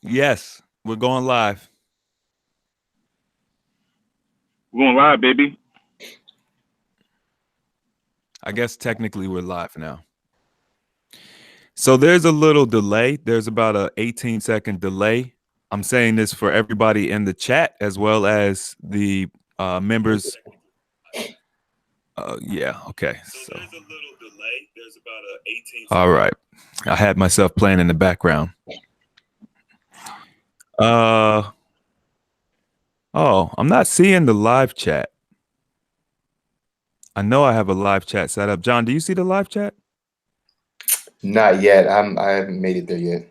Yes, we're going live. We're going live, baby. I guess technically we're live now. So there's a little delay. There's about a 18-second delay. I'm saying this for everybody in the chat as well as the members. Yeah, okay. So there's a little delay. There's about a 18. All right. I had myself playing in the background. Uh oh, I'm not seeing the live chat. I know I have a live chat set up. John, do you see the live chat? Not yet. I haven't made it there yet.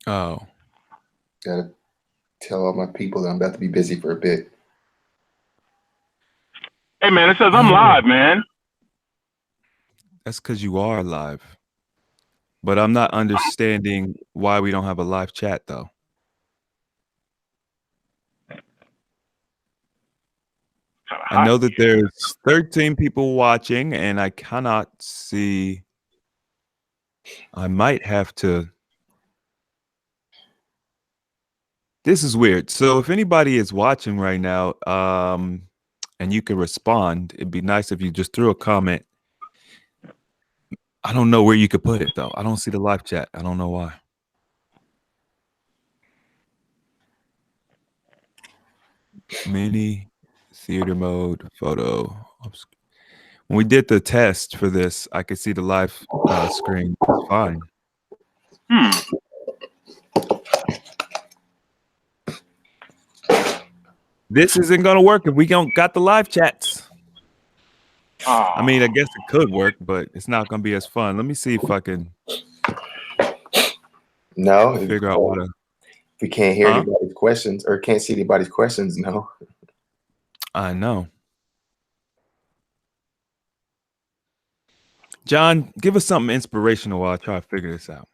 Oh. Gotta tell all my people that I'm about to be busy for a bit. Hey, man, it says I'm live, man. That's because you are live. But I'm not understanding why we don't have a live chat, though. I know that there's 13 people watching, and I cannot see. I might have to. This is weird. So if anybody is watching right now, and you can respond, it'd be nice if you just threw a comment. I don't know where you could put it, though. I don't see the live chat. I don't know why. Mini theater mode photo. When we did the test for this, I could see the live screen. It's fine. This isn't gonna work if we don't got the live chats. I mean, I guess it could work, but it's not gonna be as fun. Let me see if I can. No, figure out what. If we can't hear anybody's questions or can't see anybody's questions, no. I know. John, give us something inspirational while I try to figure this out.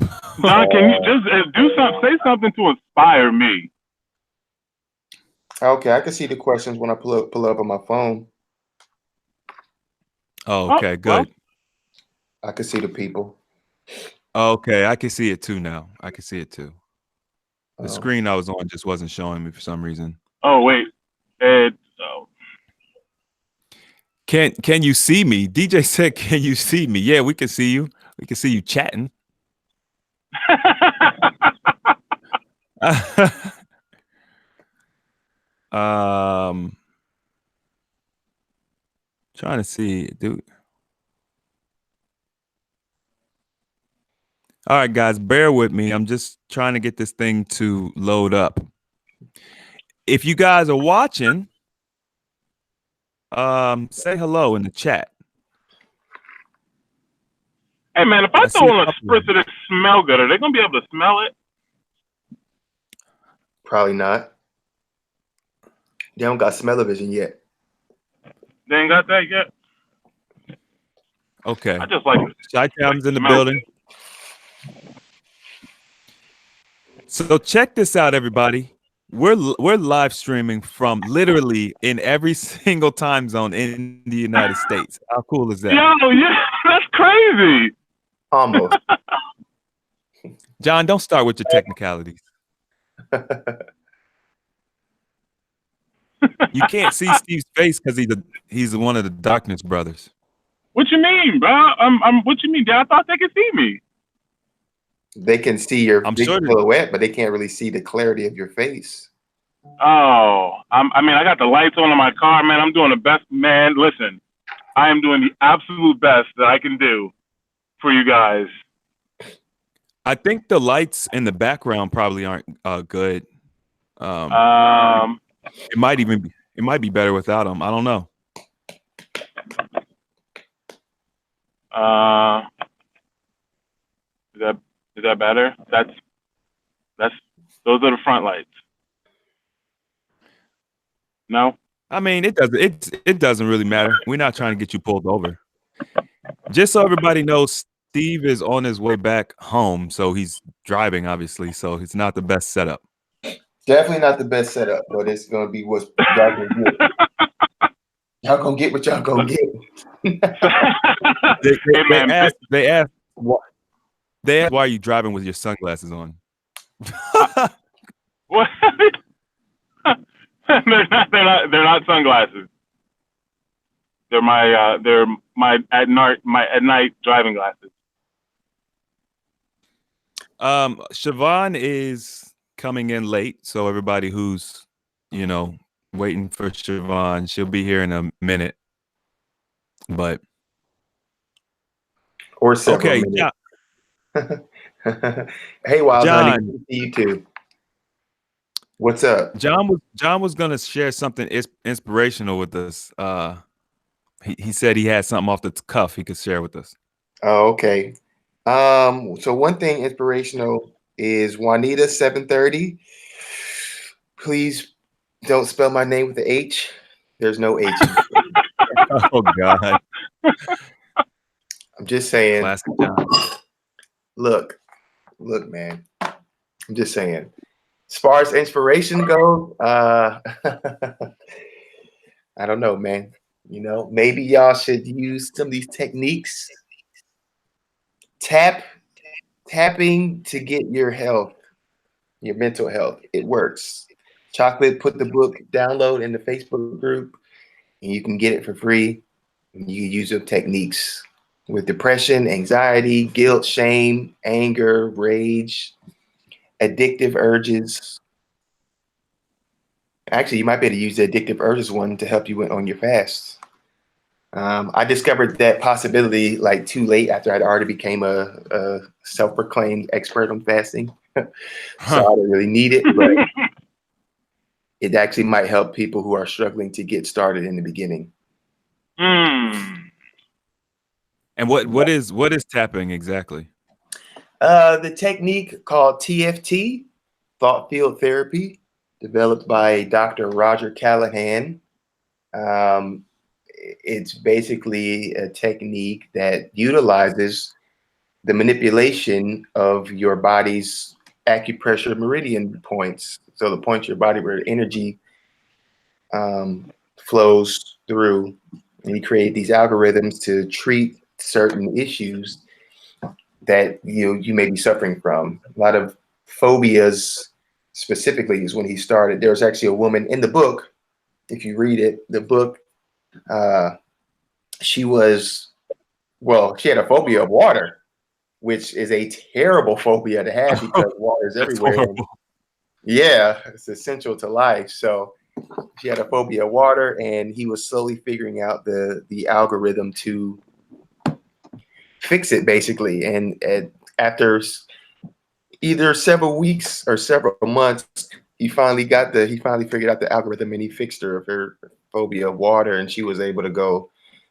John, can you just do something? Say something to inspire me. Okay, I can see the questions when I pull up on my phone. Oh, okay, good. Well, I can see the people. Okay, I can see it too now. I can see it too. The screen I was on just wasn't showing me for some reason. Oh wait, Can you see me? DJ said, "Can you see me?" Yeah, we can see you. We can see you chatting. Trying to see, dude. All right, guys, bear with me. I'm just trying to get this thing to load up. If you guys are watching, say hello in the chat. Hey, man, if I throw on a spritzer that smell good, are they going to be able to smell it? Probably not. They don't got smell-o-vision yet. They ain't got that yet? Okay. I just like it. Chi-Town's in the building. So check this out, everybody. We're live streaming from literally in every single time zone in the United States. How cool is that? Yo, yeah, that's crazy. Almost. John, don't start with your technicalities. You can't see Steve's face because he's one of the Darkness brothers. What you mean, bro? What you mean? I thought they could see me. They can see your big silhouette, but they can't really see the clarity of your face. Oh, I mean, I got the lights on in my car, man. I'm doing the best, man. Listen, I am doing the absolute best that I can do for you guys. I think the lights in the background probably aren't good. It might be better without them. I don't know. Is that better? Those are the front lights. No? I mean, it doesn't really matter. We're not trying to get you pulled over. Just so everybody knows, Steve is on his way back home, so he's driving, obviously, so it's not the best setup. Definitely not the best setup, but it's gonna be what y'all gonna get. Y'all gonna get what y'all gonna get. They asked why are you driving with your sunglasses on? What? They're not sunglasses. They're my at night driving glasses. Siobhan is coming in late, so everybody who's, waiting for Siobhan, she'll be here in a minute. But Or several okay, minutes. Hey, Wild Honey, John. good to see you too. What's up? John was gonna share something inspirational with us. He said he had something off the cuff he could share with us. Oh, okay. So one thing inspirational is Juanita 730. Please don't spell my name with the H. There's no H. Oh God, I'm just saying. classic John. Look, man. I'm just saying. As far as inspiration goes, I don't know, man. Maybe y'all should use some of these techniques. Tapping to get your health, your mental health. It works. Chocolate put the book download in the Facebook group, and you can get it for free. And you can use the techniques with depression, anxiety, guilt, shame, anger, rage, addictive urges. Actually, you might be able to use the addictive urges one to help you on your fast. I discovered that possibility like too late after I'd already became a self-proclaimed expert on fasting. So I didn't really need it, but it actually might help people who are struggling to get started in the beginning. Mm. And what is tapping exactly? The technique called TFT, thought field therapy, developed by Dr. Roger Callahan. It's basically a technique that utilizes the manipulation of your body's acupressure meridian points. So the points in your body where energy flows through, and you create these algorithms to treat certain issues that you may be suffering from. A lot of phobias specifically is when he started. There's actually a woman in the book, if you read it, the book, she had a phobia of water, which is a terrible phobia to have because water is everywhere. Yeah, it's essential to life. So she had a phobia of water, and he was slowly figuring out the algorithm to fix it, basically. And after either several weeks or several months, he finally figured out the algorithm, and he fixed her phobia of water, and she was able to go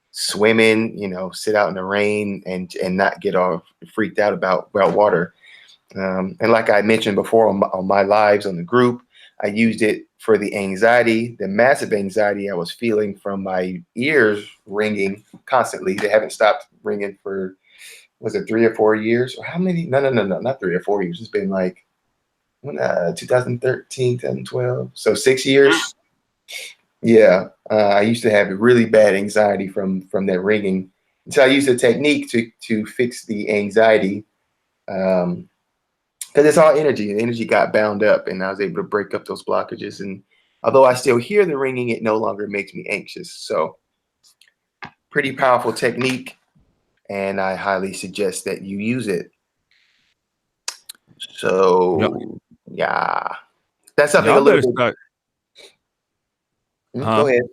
swimming, sit out in the rain and not get all freaked out about water. And like I mentioned before on my lives on the group, I used it for the anxiety, the massive anxiety I was feeling from my ears ringing constantly. They haven't stopped ringing for, was it 3 or 4 years? Or how many? No, not 3 or 4 years. It's been like 2013, 2012. So 6 years. Yeah. I used to have really bad anxiety from that ringing. So I used a technique to fix the anxiety. Because it's all energy. The energy got bound up, and I was able to break up those blockages. And although I still hear the ringing, it no longer makes me anxious. So pretty powerful technique, and I highly suggest that you use it. So yeah, that's something Y'all a little better bit. start. Go ahead.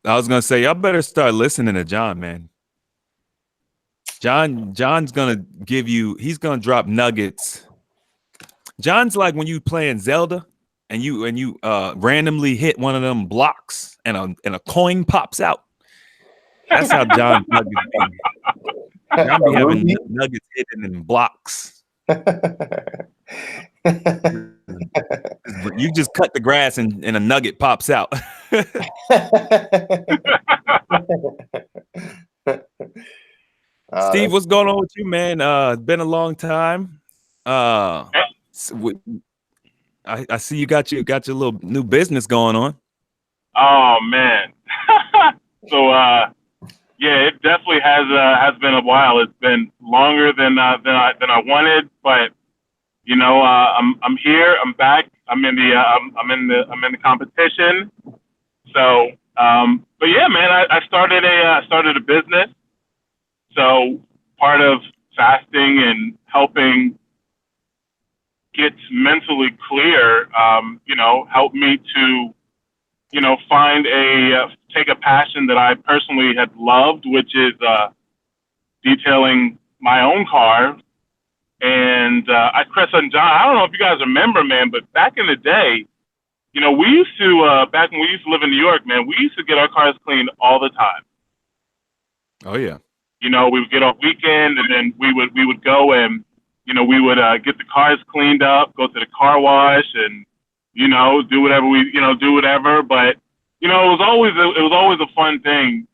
I was gonna say y'all better start listening to John, man. John's gonna he's gonna drop nuggets. John's like when you playing Zelda and you randomly hit one of them blocks and a coin pops out. That's how John's nuggets be. John be having nuggets hidden in blocks. You just cut the grass and a nugget pops out. Steve, what's going on with you, man? It's been a long time. I see you got your little new business going on. Oh man. So yeah, it definitely has been a while. It's been longer than I wanted, but I'm here. I'm back. I'm in the competition. So, but yeah, man, I started a business. So part of fasting and helping get mentally clear, helped me to, find take a passion that I personally had loved, which is detailing my own car. And Chris and John, I don't know if you guys remember, man, but back in the day, we used to, back when we used to live in New York, man, we used to get our cars cleaned all the time. Oh yeah. We would get off weekend, and then we would go and we would get the cars cleaned up, go to the car wash, and do whatever do whatever. But it was always a fun thing,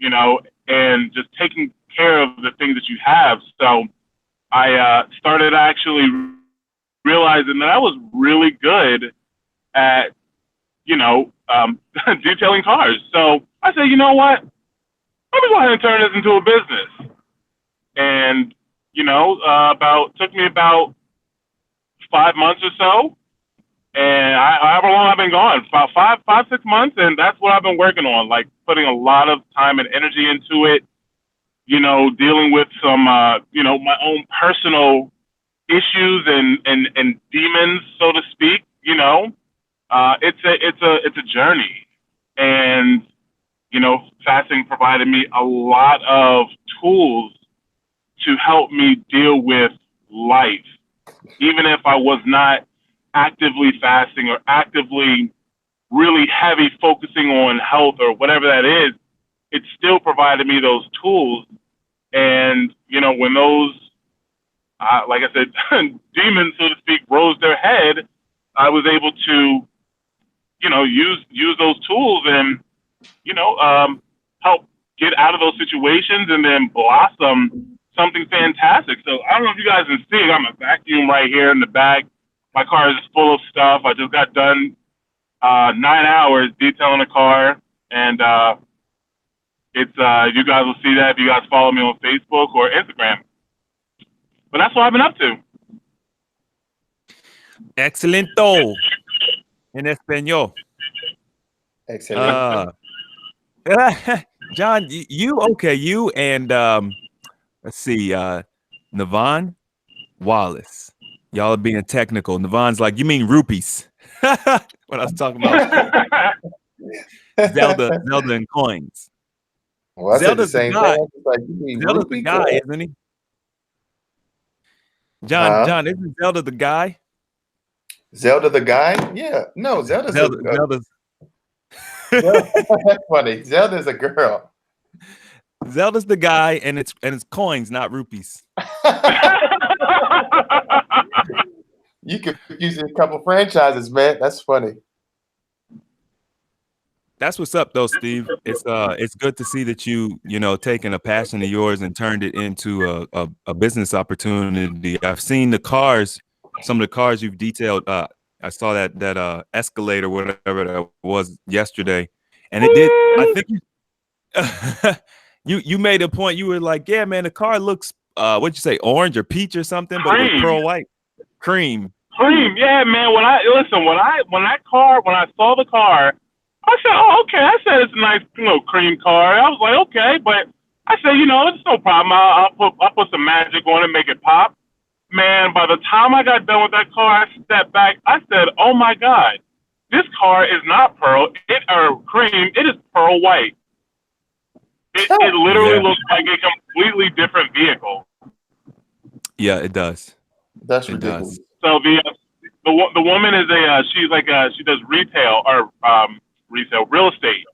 and just taking care of the things that you have. So I started actually realizing that I was really good at detailing cars. So I said, you know what? Let me go ahead and turn this into a business. And took me about 5 months or so, and however long I've been gone, about 6 months, and that's what I've been working on, like putting a lot of time and energy into it. Dealing with some my own personal issues and demons, so to speak. It's a journey, and fasting provided me a lot of tools to help me deal with life, even if I was not actively fasting or actively really heavy focusing on health or whatever that is. It still provided me those tools. And when those like I said, demons, so to speak, rose their head, I was able to use those tools and help get out of those situations and then blossom something fantastic. So I don't know if you guys can see it. I'm a vacuum right here in the back. My car is full of stuff. I just got done 9 hours detailing a car, and it's you guys will see that if you guys follow me on Facebook or Instagram. But that's what I've been up to. Excelento en español. Excellent. John, you and let's see, Navon Wallace. Y'all are being technical. Navon's like, you mean rupees? What I was talking about. Zelda and coins. Well, I said the Zelda's same guy. thing. It's like, you mean Zelda's the rupee guy, coin? isn't he? John, isn't Zelda the guy? Zelda the guy? Yeah. No, Zelda's Zelda's that's funny. Zelda's a girl. Zelda's the guy, and it's coins, not rupees. You could use a couple franchises, man. That's funny. That's what's up, though, Steve. It's good to see that you taken a passion of yours and turned it into a business opportunity. I've seen some of the cars you've detailed. I saw that Escalade or whatever that was yesterday, and it did. I think you made a point. You were like, yeah, man, the car looks what'd you say, orange or peach or something, but it was pearl white, cream. Yeah, man. When I saw the car, I said, oh, okay. I said it's a nice, cream car. I was like, okay, but I said, it's no problem. I'll put some magic on it, make it pop. Man, by the time I got done with that car, I stepped back. I said, oh my God, this car is not pearl or cream. It is pearl white. It literally looks like a completely different vehicle. Yeah, it does. That's ridiculous. So the woman is she does retail or real estate.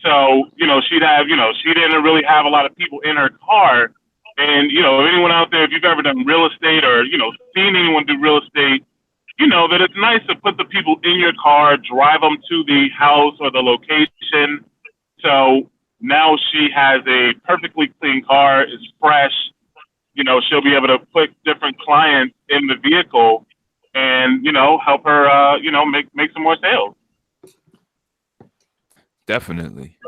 So she didn't really have a lot of people in her car. And anyone out there, if you've ever done real estate or seen anyone do real estate, that it's nice to put the people in your car, drive them to the house or the location. So now she has a perfectly clean car, it's fresh. She'll be able to put different clients in the vehicle and help her make some more sales. Definitely.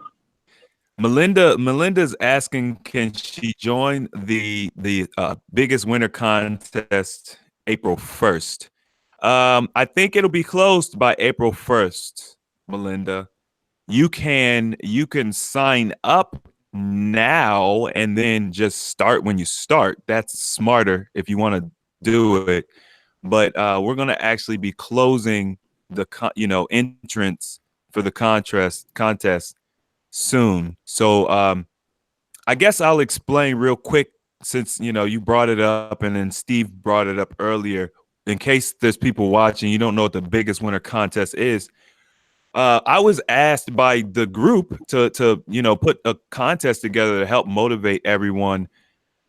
Melinda's asking, can she join the biggest winter contest April 1st? I think it'll be closed by April 1st, Melinda. You can sign up now and then just start when you start. That's smarter if you want to do it. But we're going to actually be closing the entrance for the contest soon. So I guess I'll explain real quick since you brought it up and then Steve brought it up earlier. In case there's people watching, you don't know what the biggest winter contest is. I was asked by the group to put a contest together to help motivate everyone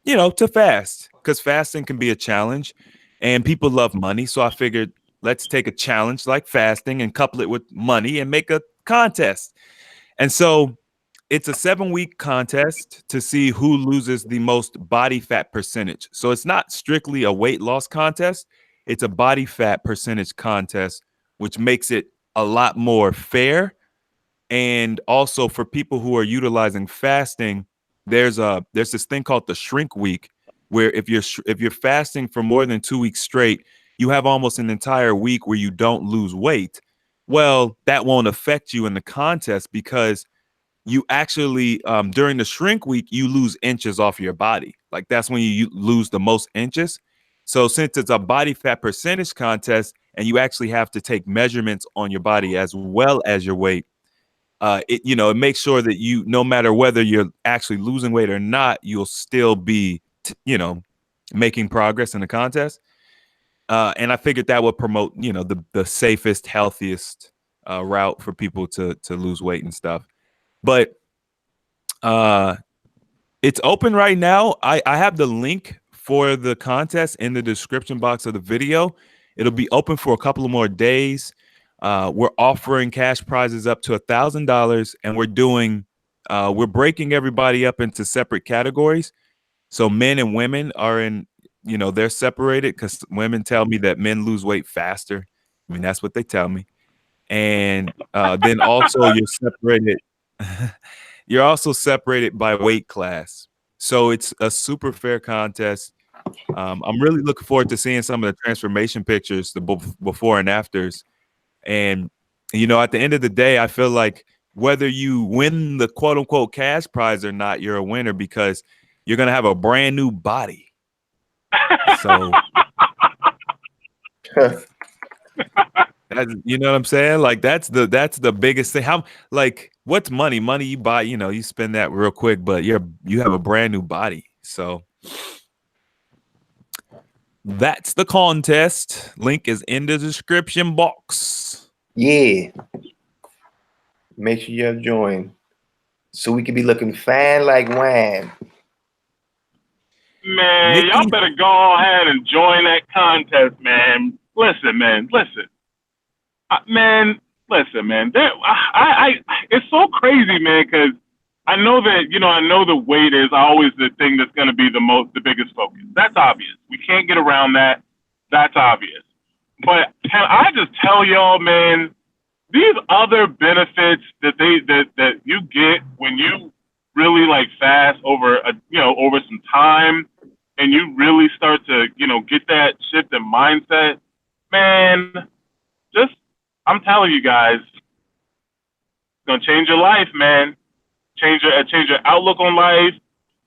to fast because fasting can be a challenge and people love money. So I figured let's take a challenge like fasting and couple it with money and make a contest. And so it's a 7-week contest to see who loses the most body fat percentage. So it's not strictly a weight loss contest, it's a body fat percentage contest, which makes it a lot more fair. And also for people who are utilizing fasting, there's this thing called the shrink week, where if you're fasting for more than 2 weeks straight, you have almost an entire week where you don't lose weight. Well, that won't affect you in the contest because you actually during the shrink week you lose inches off your body. Like that's when you lose the most inches. So since it's a body fat percentage contest and you actually have to take measurements on your body as well as your weight, it makes sure that no matter whether you're actually losing weight or not, you'll still be making progress in the contest. And I figured that would promote the safest, healthiest route for people to lose weight and stuff. But uh, it's open right now. I have the link for the contest in the description box of the video. It'll be open for a couple of more days. We're offering cash prizes up to $1,000, and we're breaking everybody up into separate categories. So men and women are they're separated because women tell me that men lose weight faster. I mean, that's what they tell me. And then also you're separated. You're also separated by weight class. So it's a super fair contest. I'm really looking forward to seeing some of the transformation pictures, the before and afters. And, at the end of the day, I feel like whether you win the quote unquote cash prize or not, you're a winner because you're going to have a brand new body. So, you know what I'm saying? Like that's the biggest thing. What's money? Money you buy, you spend that real quick, but you have a brand new body. So that's the contest. Link is in the description box. Yeah. Make sure you join so we can be looking fine like wine. Man, Nikki, y'all better go ahead and join that contest, man. Listen, man. Listen. Man, it's so crazy, man, because I know that, I know the weight is always the thing that's going to be the biggest focus. That's obvious. We can't get around that. That's obvious. But can I just tell y'all, man, these other benefits that you get when you really like fast over over some time, and you really start to get that shift in mindset, man. I'm telling you guys, it's gonna change your life, man. Change your outlook on life,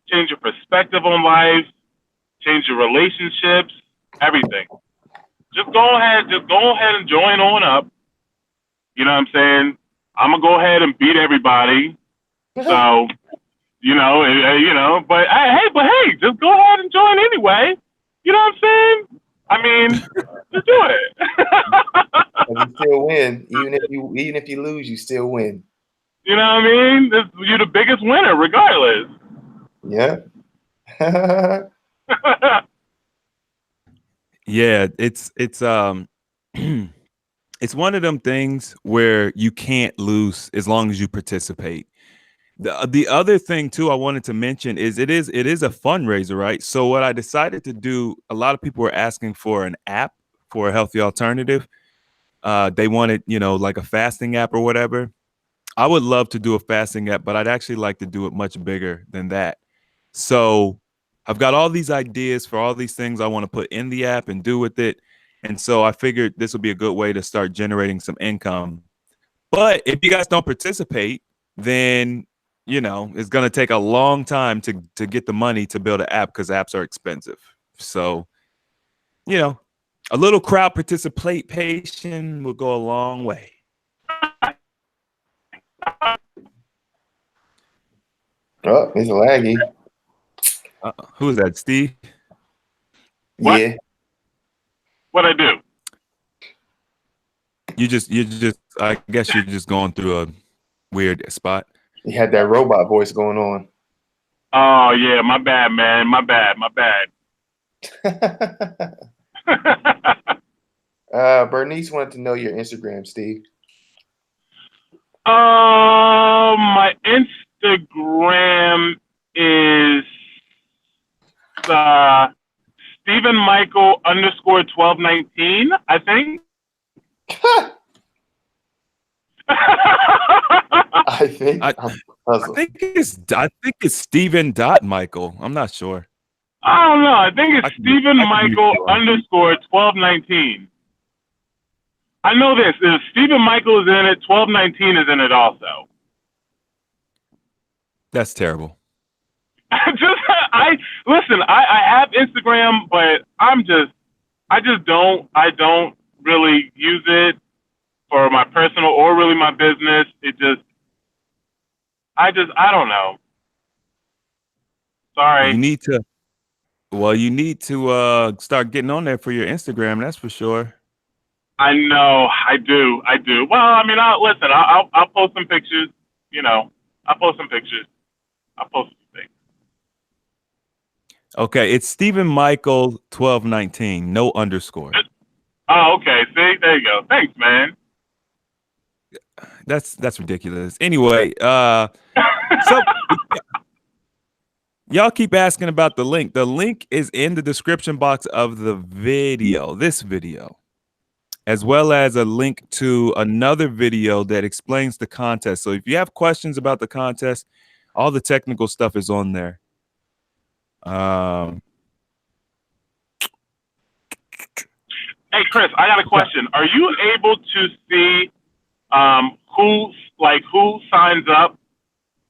change your perspective on life, change your relationships, everything. Just go ahead and join on up. You know what I'm saying? I'm gonna go ahead and beat everybody. So, but hey, just go ahead and join anyway. You know what I'm saying? I mean, just do it. You still win, even if you lose, you still win. You know what I mean? You're the biggest winner, regardless. Yeah. Yeah, it's it's one of them things where you can't lose as long as you participate. The other thing too I wanted to mention is it is a fundraiser, right? So what I decided to do, a lot of people were asking for an app for a healthy alternative. They wanted, like a fasting app or whatever. I would love to do a fasting app, but I'd actually like to do it much bigger than that. So I've got all these ideas for all these things I want to put in the app and do with it. And so I figured this would be a good way to start generating some income. But if you guys don't participate, then it's going to take a long time to get the money to build an app because apps are expensive. So, a little crowd participation will go a long way. Oh, it's laggy. Who is that, Steve? What? Yeah. What I do? You just I guess you're just going through a weird spot. You had that robot voice going on. Oh yeah, my bad, man. My bad. Bernice wanted to know your Instagram, Steve. My Instagram is Stephen Michael _1219, I think. I think it's Stephen Michael. I'm not sure. I don't know. I think it's Stephen Michael _1219. I know this. If Stephen Michael is in it, 1219 is in it also. That's terrible. I have Instagram, but I don't really use it for my personal or really my business. I don't know. Sorry. You need to start getting on there for your Instagram, that's for sure. I know, I do. Well, I mean, I'll post some pictures, I'll post some pictures. I'll post some things. Okay, it's Stephen Michael 1219, no underscore. Oh, okay. See, there you go. Thanks, man. That's ridiculous. Anyway, so y'all keep asking about the link. The link is in the description box of the video, this video, as well as a link to another video that explains the contest. So if you have questions about the contest, all the technical stuff is on there. Hey, Chris, I got a question. Are you able to see who signs up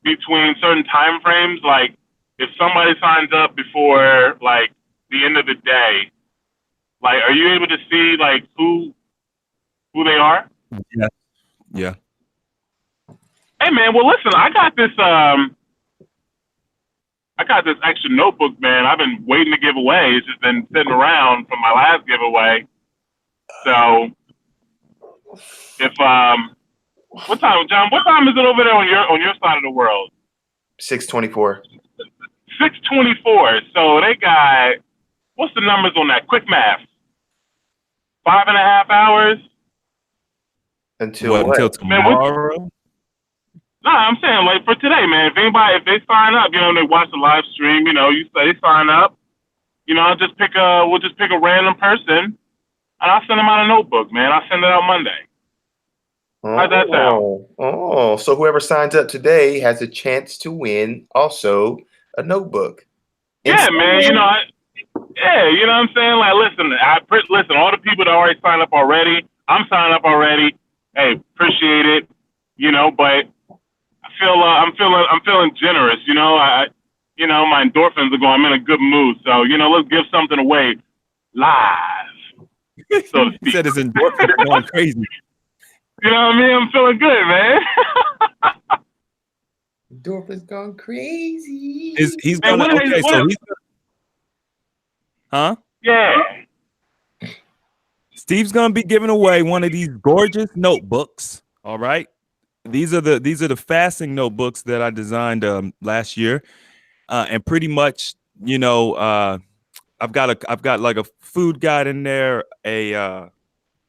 between certain time frames? Like, if somebody signs up before like the end of the day, like, are you able to see like who they are? Yeah. Hey, man. Well, listen, I got this extra notebook, man. I've been waiting to give away. It's just been sitting around from my last giveaway. So, if what time, John? What time is it over there on your side of the world? 6:24. 6:24. So they got, what's the numbers on that? Quick math. 5.5 hours Until tomorrow. I'm saying like for today, man. If they sign up, they watch the live stream. You say sign up. We'll just pick a random person, and I'll send them out a notebook, man. I'll send it out Monday. How's that sound? Oh, so whoever signs up today has a chance to win also a notebook. Yeah, man. You know what I'm saying? Like, listen, all the people that already signed up already, I'm signed up already. Hey, appreciate it. But I'm feeling generous. My endorphins are going. I'm in a good mood. So, let's give something away live. So to speak. He said his endorphins are going crazy. You know what I mean? I'm feeling good, man. Endorphins gone crazy. He's gonna. Okay, so he's. Huh? Yeah. Steve's gonna be giving away one of these gorgeous notebooks. All right. These are the fasting notebooks that I designed last year, and pretty much, I've got like a food guide in there, a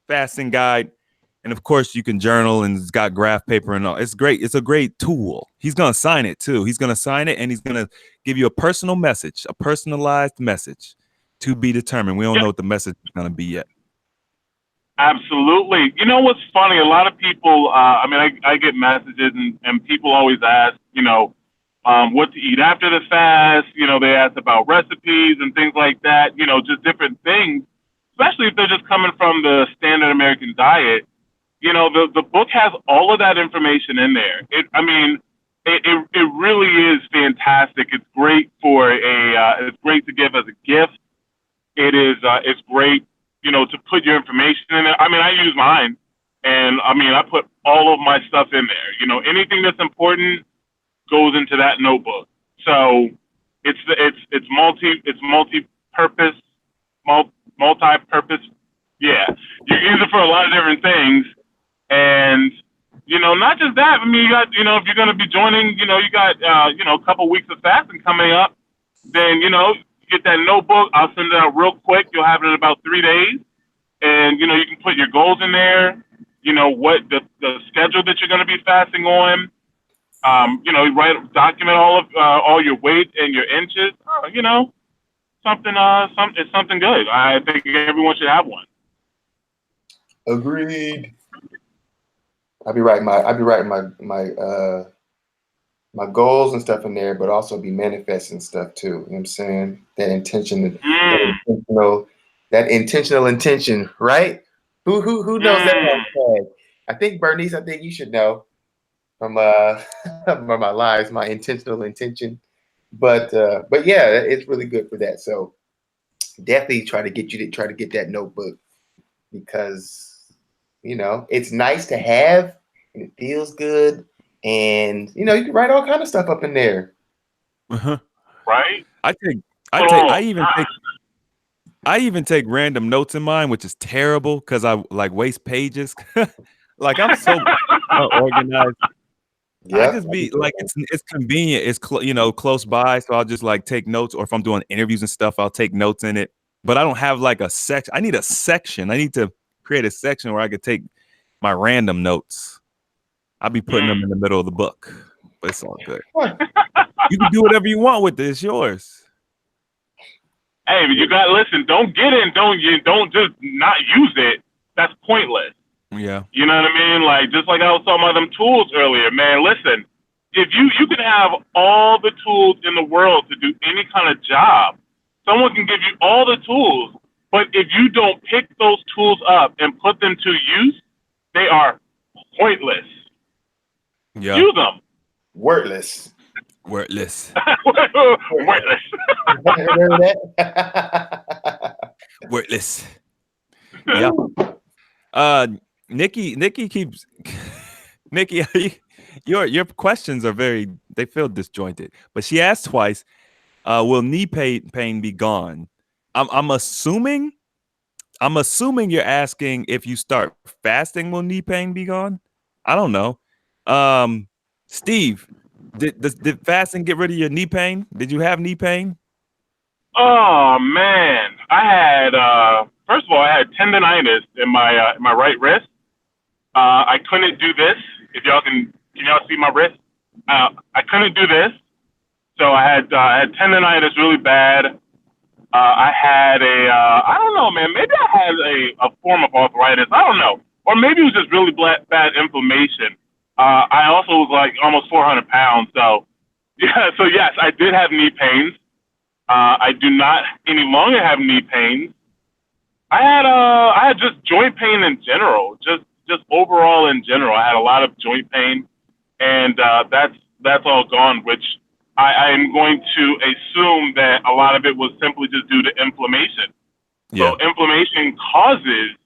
fasting guide, and of course you can journal, and it's got graph paper and all. It's great. It's a great tool. He's gonna sign it too. He's gonna sign it, and he's gonna give you a personal message, a personalized message, to be determined. We don't know what the message is gonna be yet. Absolutely. You know what's funny? A lot of people, I get messages and people always ask, what to eat after the fast. They ask about recipes and things like that, just different things. especially if they're just coming from the standard American diet, you know, the book has all of that information in there. It really is fantastic. It's great for it's great to give as a gift. It's great, you know, to put your information in there. I mean, I use mine, and I mean, I put all of my stuff in there. You know, anything that's important goes into that notebook. So it's multi-purpose, multi-purpose. Yeah, you use it for a lot of different things, and you know, not just that. I mean, you got, you know, if you're going to be joining, you know, you got you know, a couple weeks of fasting coming up, then you know, get that notebook. I'll send it out real quick. You'll have it in about 3 days, and you know, you can put your goals in there. You know what the schedule that you're going to be fasting on. You know, document all your weight and your inches. You know, it's something good. I think everyone should have one. Agreed. I'll be writing my goals and stuff in there, but also be manifesting stuff too. You know what I'm saying? That intentional intention, right? Who knows that? I think Bernice, I think you should know from from my lives, my intentional intention. But yeah, it's really good for that. So definitely try to get that notebook, because you know it's nice to have and it feels good, and you know you can write all kind of stuff up in there. Right? I even take random notes in mine, which is terrible because I like waste pages. Like I'm so organized. I Yeah, just be like it's convenient. It's you know, close by, so I'll just like take notes. Or if I'm doing interviews and stuff, I'll take notes in it. But I don't have like a section. I need a section. I need to create a section where I could take my random notes. I'll be putting them in the middle of the book, but it's all good. You can do whatever you want with it. It's yours. Hey, but you got to listen. Don't get in. Don't just not use it. That's pointless. Yeah. You know what I mean? Like, just like I was talking about them tools earlier, man. Listen, if you can have all the tools in the world to do any kind of job, someone can give you all the tools, but if you don't pick those tools up and put them to use, they are pointless. Yeah. Use them. Wordless. Wordless. Wordless. Wordless. Yeah. Nikki keeps Nikki, your questions are they feel disjointed. But she asked twice, will knee pain be gone? I'm assuming you're asking if you start fasting, will knee pain be gone? I don't know. Steve, did fasting get rid of your knee pain? Did you have knee pain? Oh man, I had first of all, I had tendonitis in my right wrist. I couldn't do this. If y'all can y'all see my wrist? I couldn't do this, so I had tendonitis really bad. I had I don't know, man. Maybe I had a form of arthritis. I don't know, or maybe it was just really bad inflammation. I also was like almost 400 pounds, so yeah. So yes, I did have knee pains. I do not any longer have knee pains. I had just joint pain in general, just overall in general. I had a lot of joint pain, and that's all gone. Which I am going to assume that a lot of it was simply just due to inflammation. Yeah. So inflammation causes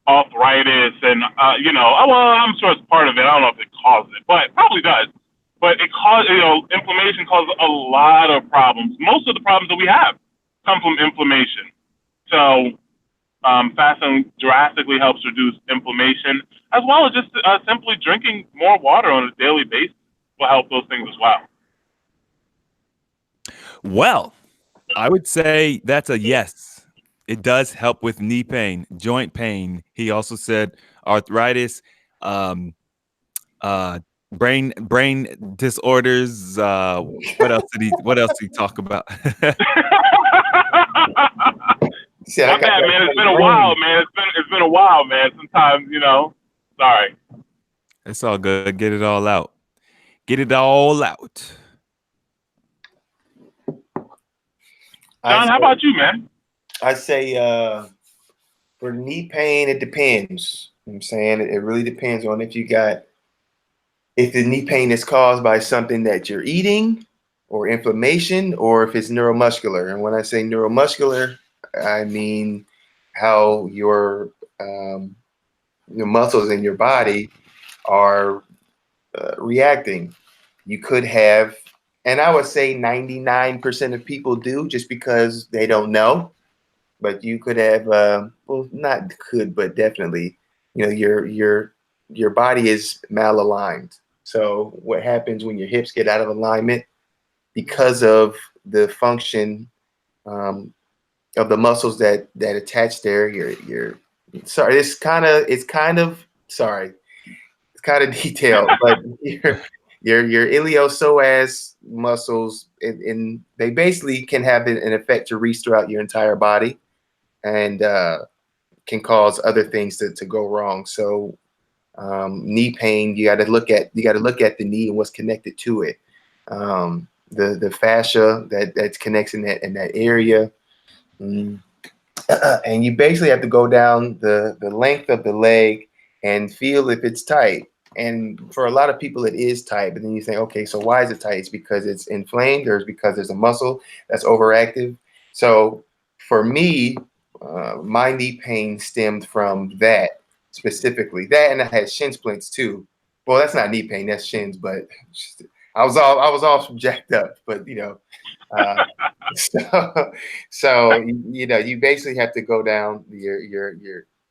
arthritis, and you know, well, I'm sure it's part of it. I don't know if it causes it, but it probably does. But it causes, you know, inflammation causes a lot of problems. Most of the problems that we have come from inflammation. So fasting drastically helps reduce inflammation, as well as just simply drinking more water on a daily basis will help those things as well. Well, I would say that's a yes. It does help with knee pain, joint pain. He also said arthritis, um, brain disorders. What else did he talk about? My bad, man. It's been a while, man. It's been a while, man. Sometimes, you know. Sorry. It's all good. Get it all out. Get it all out. John, how about you, man? I say For knee pain, it depends. I'm saying it really depends on if the knee pain is caused by something that you're eating or inflammation, or if it's neuromuscular. And when I say neuromuscular, I mean how your muscles in your body are reacting. You could have, and I would say 99% of people do just because they don't know. But you could have, well, not could, but definitely, your body is malaligned. So what happens when your hips get out of alignment because of the function um, of the muscles that attach there? Your sorry, it's kind of sorry, it's kind of detailed, but your iliopsoas muscles, and they basically can have an effect to reach throughout your entire body, and can cause other things to go wrong. So knee pain, you got to look at the knee and what's connected to it. The fascia that connects in that area. Mm. And you basically have to go down the length of the leg and feel if it's tight. And for a lot of people, it is tight. But then you think, okay, so why is it tight? It's because it's inflamed, or it's because there's a muscle that's overactive. So for me, my knee pain stemmed from that specifically. That, and I had shin splints too. Well, that's not knee pain, that's shins. But I was all jacked up. But uh, so, you basically have to go down your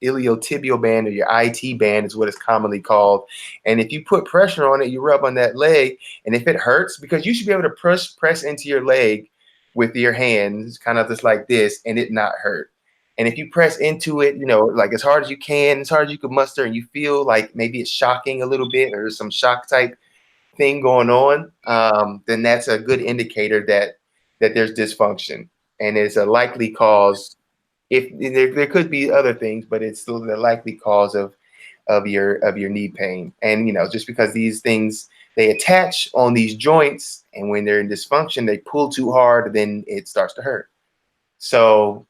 iliotibial band, or your IT band is what it's commonly called. And if you put pressure on it, you rub on that leg, and if it hurts, because you should be able to press into your leg with your hands, kind of just like this, and it not hurt. And if you press into it, like as hard as you can, as hard as you can muster, and you feel like maybe it's shocking a little bit, or there's some shock type thing going on, then that's a good indicator that there's dysfunction, and it's a likely cause. If there could be other things, but it's still the likely cause of your knee pain. And just because these things, they attach on these joints, and when they're in dysfunction, they pull too hard, then it starts to hurt. So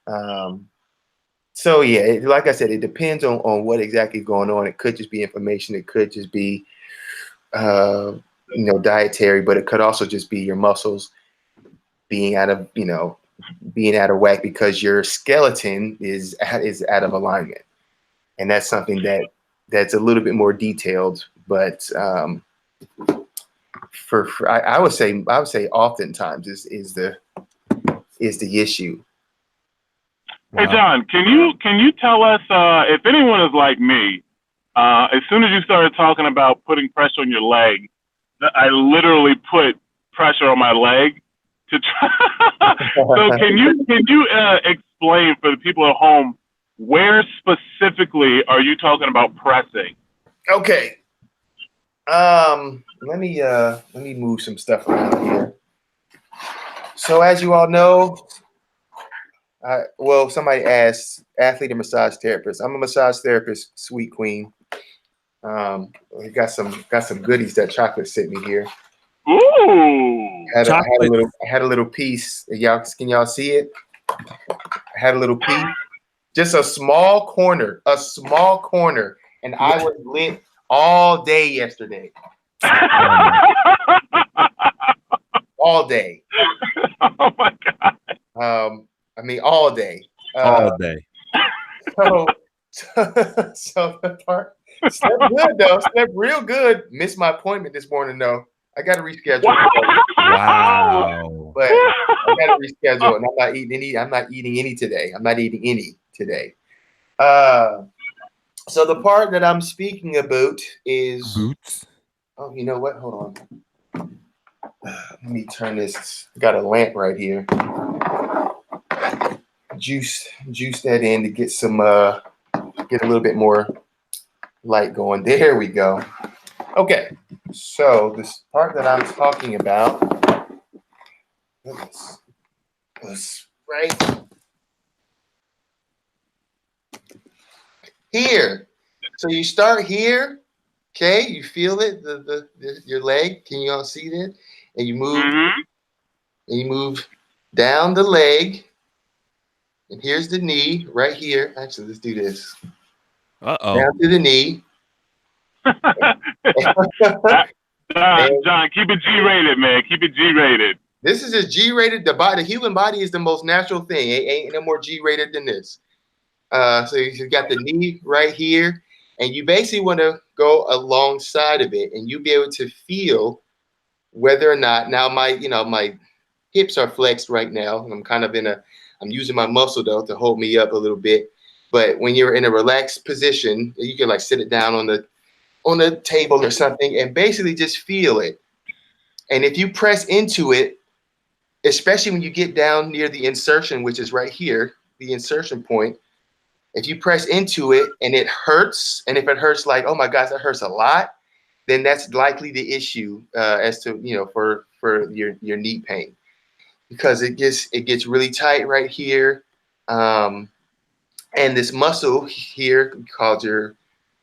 yeah, like I said, it depends on what exactly is going on. It could just be inflammation. It could just be uh, dietary, but it could also just be your muscles being out of whack because your skeleton is out of alignment. And that's something that's a little bit more detailed. But I would say oftentimes is the issue. Hey Wow. John, can you tell us if anyone is like me? As soon as you started talking about putting pressure on your leg, I literally put pressure on my leg to try. So can you explain for the people at home, where specifically are you talking about pressing? Okay. Let me move some stuff around here. So as you all know, somebody asked, athlete or massage therapist. I'm a massage therapist, sweet queen. We got some goodies that chocolate sent me here. Ooh. I had a little piece. Can y'all see it? I had a little piece, just a small corner, and I was lit all day yesterday, all day. Oh my god. I mean, all day. All day. So, so the part slept good though. Slept real good. Missed my appointment this morning though. I got to reschedule. Wow. But I got to reschedule, and I'm not eating any. I'm not eating any today. I'm not eating any today. So the part that I'm speaking about is. Boots. Oh, you know what? Hold on. Let me turn this. I got a lamp right here. Juice that in to get a little bit more light going. There we go. Okay, so this part that I'm talking about was right here. So you start here, okay? You feel it, your leg. Can you all see that? And you move, Mm-hmm. down the leg, And here's the knee right here. Actually, let's do this. Uh-oh. Down to the knee. John, keep it G-rated, man. Keep it G-rated. This is a G-rated. The human body is the most natural thing. Ain't no more G-rated than this. So you got the knee right here, and you basically want to go alongside of it, and you'll be able to feel whether or not now my hips are flexed right now, and I'm using my muscle though to hold me up a little bit. But when you're in a relaxed position, you can like sit it down on the table or something, and basically just feel it. And if you press into it, especially when you get down near the insertion, which is right here, the insertion point. If you press into it and it hurts, and if it hurts like, oh my gosh, that hurts a lot, then that's likely the issue as to for your knee pain, because it gets really tight right here, and this muscle here called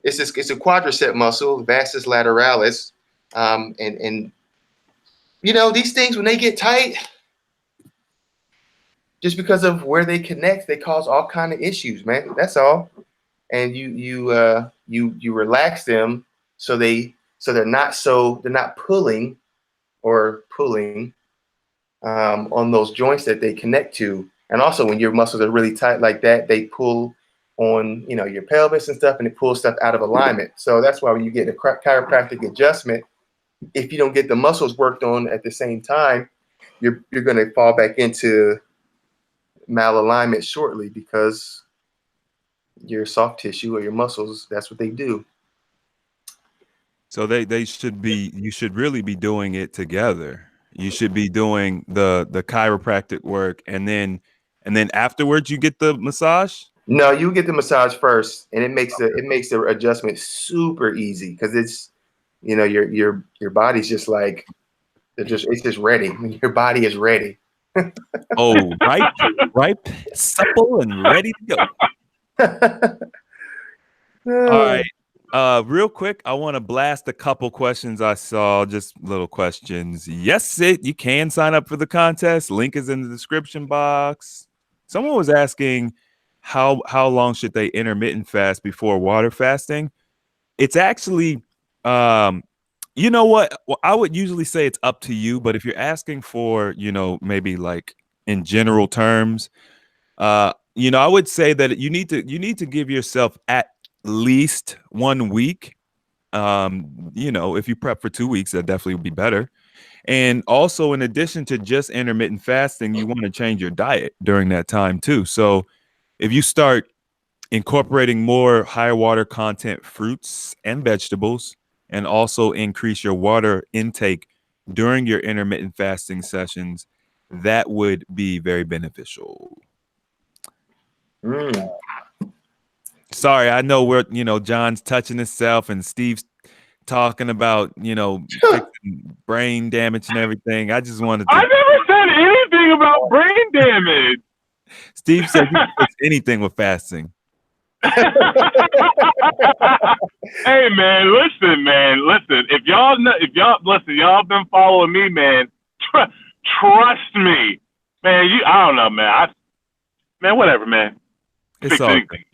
it's a quadricep muscle, vastus lateralis, and these things when they get tight, just because of where they connect, they cause all kind of issues, man. That's all. And you relax them so they're not pulling on those joints that they connect to. And also when your muscles are really tight like that, they pull on your pelvis and stuff, and it pulls stuff out of alignment. So that's why when you get a chiropractic adjustment, if you don't get the muscles worked on at the same time, you're going to fall back into malalignment shortly, because your soft tissue or your muscles, that's what they do. So you should really be doing it together. You should be doing the chiropractic work, and then afterwards you get the massage. No, you get the massage first, and it makes the adjustment super easy, because it's your body's just like it's just ready. Your body is ready. Oh, ripe, supple, and ready to go. All right. Real quick, I want to blast a couple questions I saw, just little questions. Yes, you can sign up for the contest. Link is in the description box. Someone was asking how long should they intermittent fast before water fasting? It's actually, you know what? Well, I would usually say it's up to you, but if you're asking for, maybe like in general terms, I would say that you need to give yourself at least 1 week. If you prep for 2 weeks, that definitely would be better. And also, in addition to just intermittent fasting, you want to change your diet during that time too. So if you start incorporating more higher water content fruits and vegetables, and also increase your water intake during your intermittent fasting sessions, that would be very beneficial. Sorry, I know John's touching himself and Steve's talking about, fixing brain damage and everything. I just wanted to. I never said anything about brain damage. Steve said you can fix anything with fasting. Hey man, listen. If y'all been following me, man, trust me, man. I don't know, man. Whatever, man. It's all good.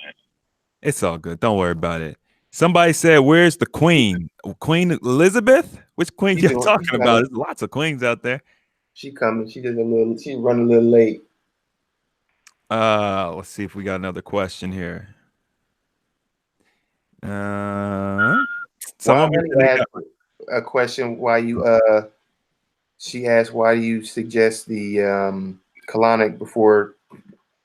It's all good. Don't worry about it. Somebody said, "Where's the Queen? Queen Elizabeth? Which queen you talking about? There's lots of queens out there." She coming. She running a little late. Let's see if we got another question here. Someone asked a question. She asked, why do you suggest the colonic before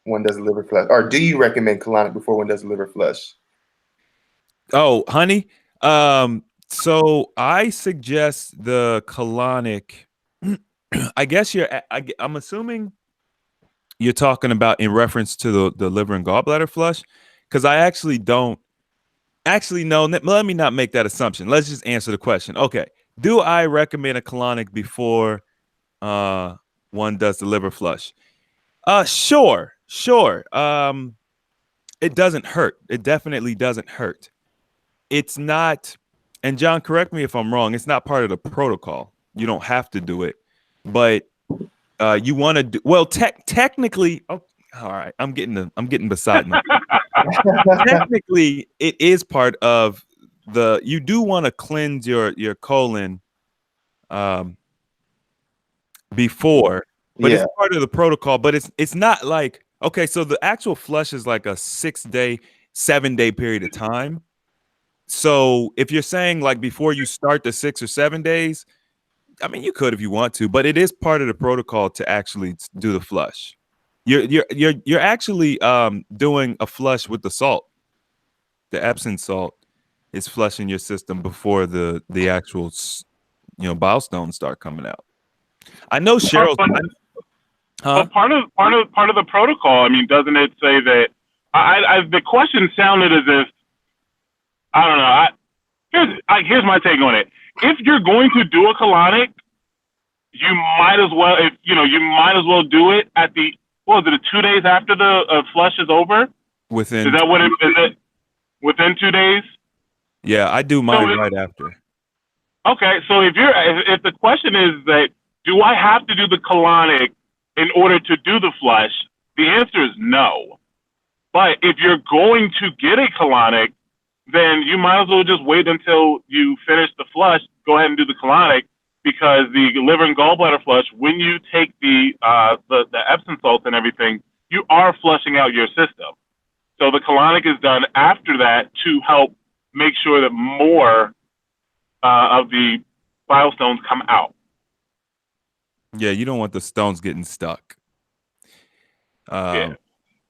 one does a liver flush, or do you recommend colonic before one does a liver flush? Oh, honey. So I suggest the colonic. I guess I'm assuming you're talking about in reference to the liver and gallbladder flush, because I actually don't. Actually, no, let me not make that assumption. Let's just answer the question. Okay. Do I recommend a colonic before one does the liver flush? Sure. It doesn't hurt. It definitely doesn't hurt. It's not, and John, correct me if I'm wrong, it's not part of the protocol. You don't have to do it, but you want to do, well, technically, All right, I'm getting beside myself. Technically, it is part of the. You do want to cleanse your colon um, before, but it's Yeah. part of the protocol. But it's not like okay. So the actual flush is like a 6 day, 7 day period of time. So if you're saying like before you start the 6 or 7 days, I mean you could if you want to, but it is part of the protocol to actually do the flush. You're actually doing a flush with the salt. The Epsom salt is flushing your system before the actual bile stones start coming out. I know But, Cheryl's. but, Huh? but part of the protocol. I mean, doesn't it say that? The question sounded as if I don't know. Here's my take on it. If you're going to do a colonic, you might as well you might as well do it at the what was it 2 days after the flush is over? Is Within that what it is? It within 2 days? Yeah, I do So mine right after. okay, so if the question is that do I have to do the colonic in order to do the flush? The answer is no. But if you're going to get a colonic, then you might as well just wait until you finish the flush. Go ahead and do the colonic because the liver and gallbladder flush, when you take the Epsom salts and everything, you are flushing out your system. So the colonic is done after that to help make sure that more of the bile stones come out. Yeah, you don't want the stones getting stuck. Yeah. So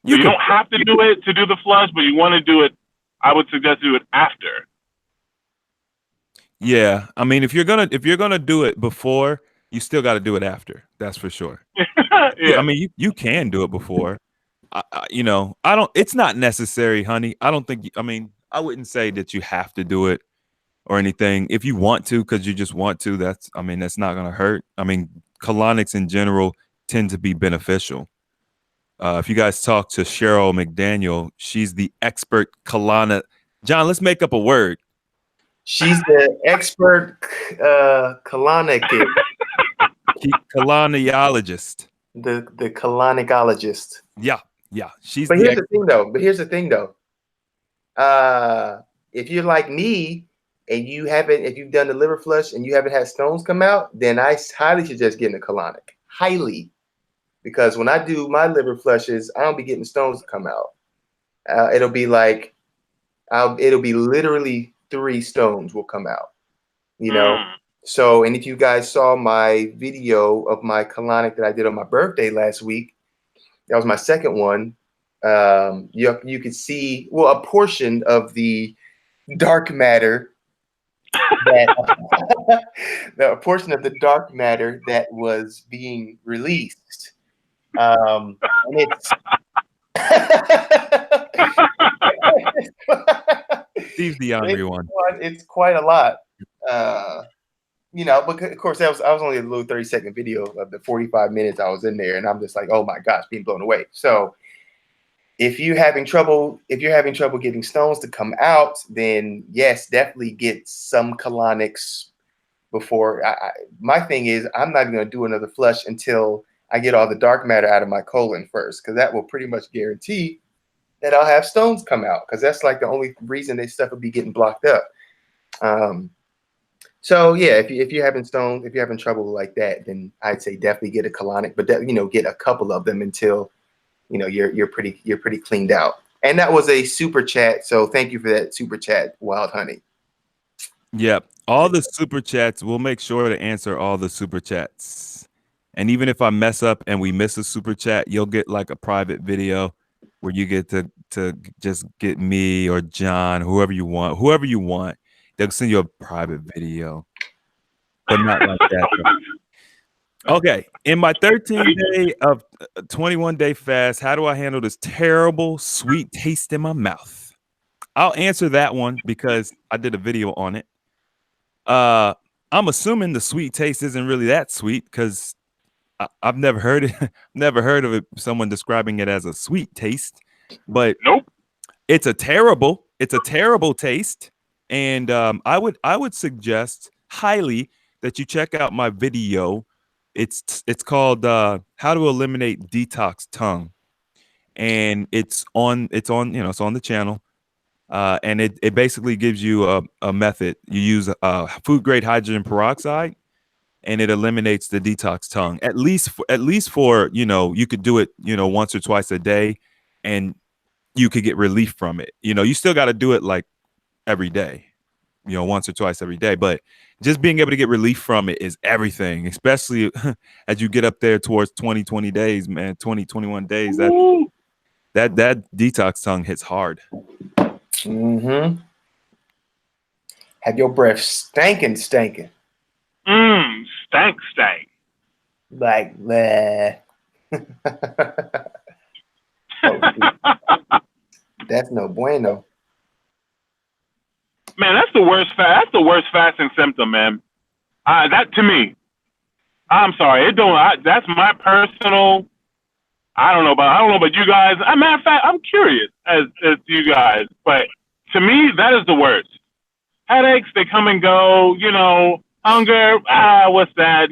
You you could, don't have to do it to do the flush, but you want to do it. I would suggest do it after. yeah. I mean, if you're gonna do it before, you still got to do it after. That's for sure. Yeah, I Yeah. mean, you can do it before. I don't. It's not necessary, honey. I don't think. I mean, I wouldn't say that you have to do it or anything. If you want to, because you just want to, that's. I mean, that's not gonna hurt. I mean, colonics in general tend to be beneficial. If you guys talk to Cheryl McDaniel, she's the expert colonic. John, let's make up a word. She's the expert colonic, Coloniologist. the colonicologist. Yeah, yeah. She's But the here's the thing, though. If you're like me and if you've done the liver flush and you haven't had stones come out, then I highly suggest getting a colonic. Highly, because when I do my liver flushes, I don't be getting stones to come out. It'll be like, it'll be literally 3 stones will come out. You know. So, and if you guys saw my video of my colonic that I did on my birthday last week, that was my second one. You could see a portion of the dark matter that the portion of the dark matter that was being released. And it's Steve's the angry one. it's quite a lot. But of course I was only a little 30-second video of the 45 minutes I was in there, and I'm just like, oh my gosh, being blown away. So if you're having trouble getting stones to come out, then yes, definitely get some colonics before. My thing is, I'm not going to do another flush until I get all the dark matter out of my colon first, because that will pretty much guarantee that I'll have stones come out, because that's like the only reason this stuff will be getting blocked up. So yeah, if you're having stones, if you're having trouble like that, then I'd say definitely get a colonic, but get a couple of them until you're pretty cleaned out. And that was a super chat, so thank you for that super chat, Wild Honey. Yep. All the super chats, we'll make sure to answer all the super chats. And even if I mess up and we miss a super chat, you'll get like a private video where you get to just get me or John, whoever you want. They'll send you a private video, but not like that. Okay. In my 13-day of 21-day fast, how do I handle this terrible sweet taste in my mouth? I'll answer that one because I did a video on it. I'm assuming the sweet taste isn't really that sweet because I've never heard it, never heard of it, someone describing it as a sweet taste, but Nope. it's a terrible taste. And I would suggest highly that you check out my video. It's called How to Eliminate Detox Tongue. and it's on it's on the channel. And it basically gives you a method. You use food grade hydrogen peroxide, and it eliminates the detox tongue. At least for you could do it once or twice a day, and you could get relief from it. You still got to do it like every day, once or twice every day. But just being able to get relief from it is everything, especially as you get up there towards 20 days, man, 20 21 days. That detox tongue hits hard. Mm-hmm. Have your breath stinking. Stank. Like, bleh. Oh, that's no bueno. Man, that's the worst. That's the worst fasting symptom, man. That to me. I'm sorry. It don't. That's my personal. I don't know about you guys. As a matter of fact, I'm curious as you guys, but to me, that is the worst. Headaches, they come and go. Hunger. What's that?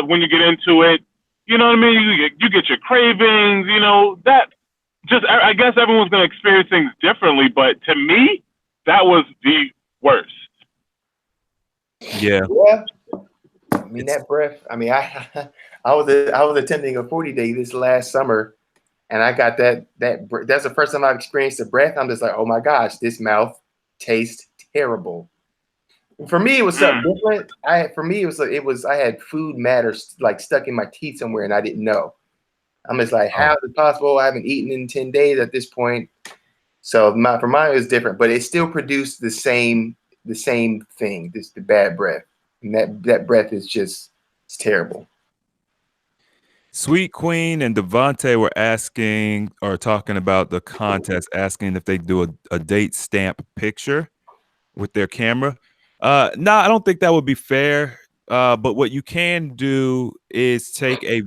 When you get into it, you know what I mean. You get your cravings. That. Just I guess everyone's gonna experience things differently, but to me, that was the worst. Yeah. I mean, that breath. I mean, I was attending a 40-day this last summer, and I got that's the first time I've experienced the breath. I'm just like, oh my gosh, this mouth tastes terrible. For me, it was something different. I had food matter like stuck in my teeth somewhere, and I didn't know. I'm just like, how is it possible? I haven't eaten in 10 days at this point. So for mine, it was different, but it still produced the same thing, the bad breath. And that breath is it's terrible. Sweet Queen and Devontae were asking or talking about the contest, asking if they do a date stamp picture with their camera. No, I don't think that would be fair. But what you can do is take a